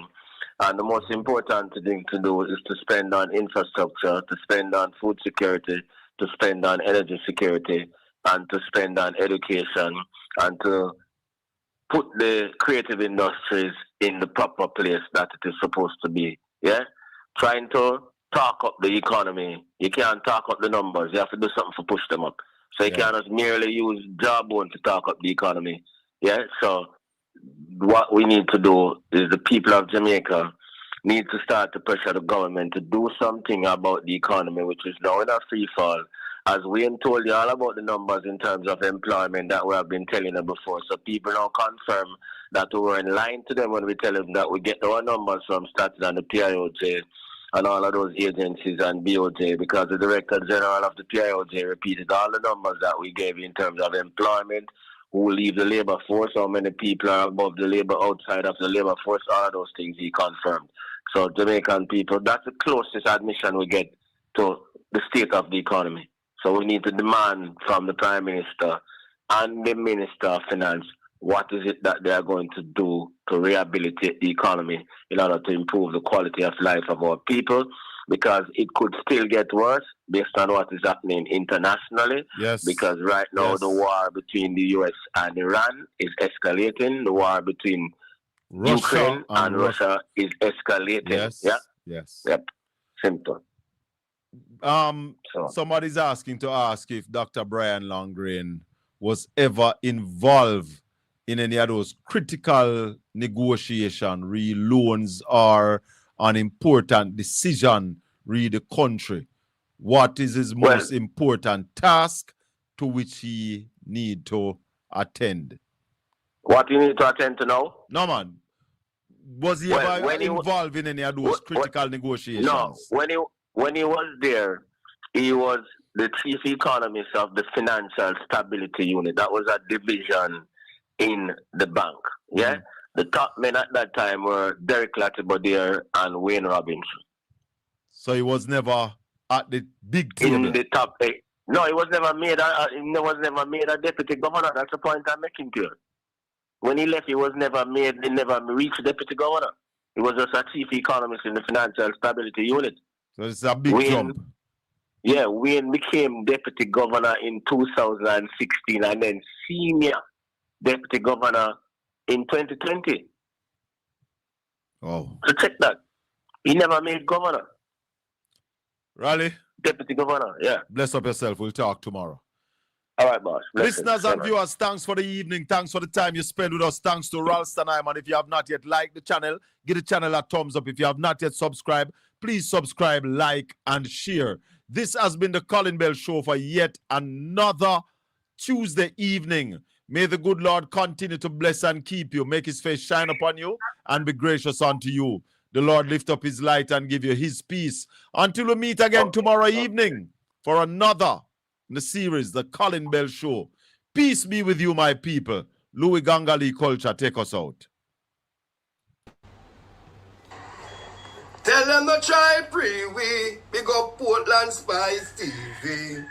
H: And the most important thing to do is to spend on infrastructure, to spend on food security, to spend on energy security, and to spend on education, and to put the creative industries in the proper place that it is supposed to be. Yeah? Trying to talk up the economy. You can't talk up the numbers. You have to do something to push them up. So you can't just merely use jawbone to talk up the economy. Yeah? So what we need to do is the people of Jamaica need to start to pressure the government to do something about the economy, which is now in a free fall. As Wayne told you all about the numbers in terms of employment that we have been telling them before. So people now confirm that we were in line to them when we tell them that we get our numbers from starting on the PIOJ and all of those agencies and BOJ, because the Director General of the PIOJ repeated all the numbers that we gave in terms of employment, who leave the labor force, how many people are above the labor, outside of the labor force, all of those things he confirmed. So Jamaican people, that's the closest admission we get to the state of the economy. So we need to demand from the Prime Minister and the Minister of Finance what is it that they are going to do to rehabilitate the economy in order to improve the quality of life of our people, because it could still get worse based on what is happening internationally.
B: Yes.
H: Because right now the war between the US and Iran is escalating. The war between Ukraine and Russia is escalating.
B: Yes.
H: Yeah.
B: Yes.
H: Yep. Simple.
B: Somebody's asking if Dr. Brian Longrain was ever involved in any of those critical negotiation, loans or an important decision, the country. What is his most important task to which he need to attend?
H: What you need to attend to now?
B: No, man. Was he ever involved in any of those critical negotiations?
H: No. When he was there, he was the chief economist of the Financial Stability Unit. That was a division in the bank. Yeah. The top men at that time were Derek Latibodier and Wayne Robinson.
B: So he was never at the big table.
H: In the top 8. No, he was never made a deputy governor. That's the point I'm making to you. When he left, he never reached deputy governor. He was just a chief economist in the Financial Stability Unit.
B: So it's a big jump.
H: Yeah, Wayne became deputy governor in 2016 and then senior deputy governor in 2020.
B: Oh.
H: So check that. He never made governor.
B: Raleigh?
H: Deputy governor, yeah.
B: Bless up yourself. We'll talk tomorrow.
H: All right, boss.
B: Listeners and viewers, thanks for the evening. Thanks for the time you spend with us. Thanks to Ralston Hyman. If you have not yet liked the channel, give the channel a thumbs up. If you have not yet subscribed, please subscribe, like, and share. This has been the Colin Bell Show for yet another Tuesday evening. May the good Lord continue to bless and keep you, make his face shine upon you, and be gracious unto you. The Lord lift up his light and give you his peace. Until we meet again tomorrow evening for another in the series, The Colin Bell Show. Peace be with you, my people. Louis Gangali Culture, take us out.
S: Tell them to try pre-wee, big up Portland Spice TV.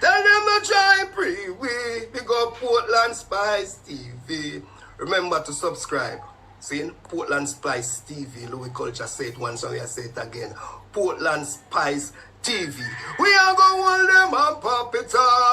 S: Tell them to try pre-wee, big up Portland Spice TV. Remember to subscribe. See, Portland Spice TV, Louis Culture say it once and I say it again. Portland Spice TV. We are going to hold them and pop it up.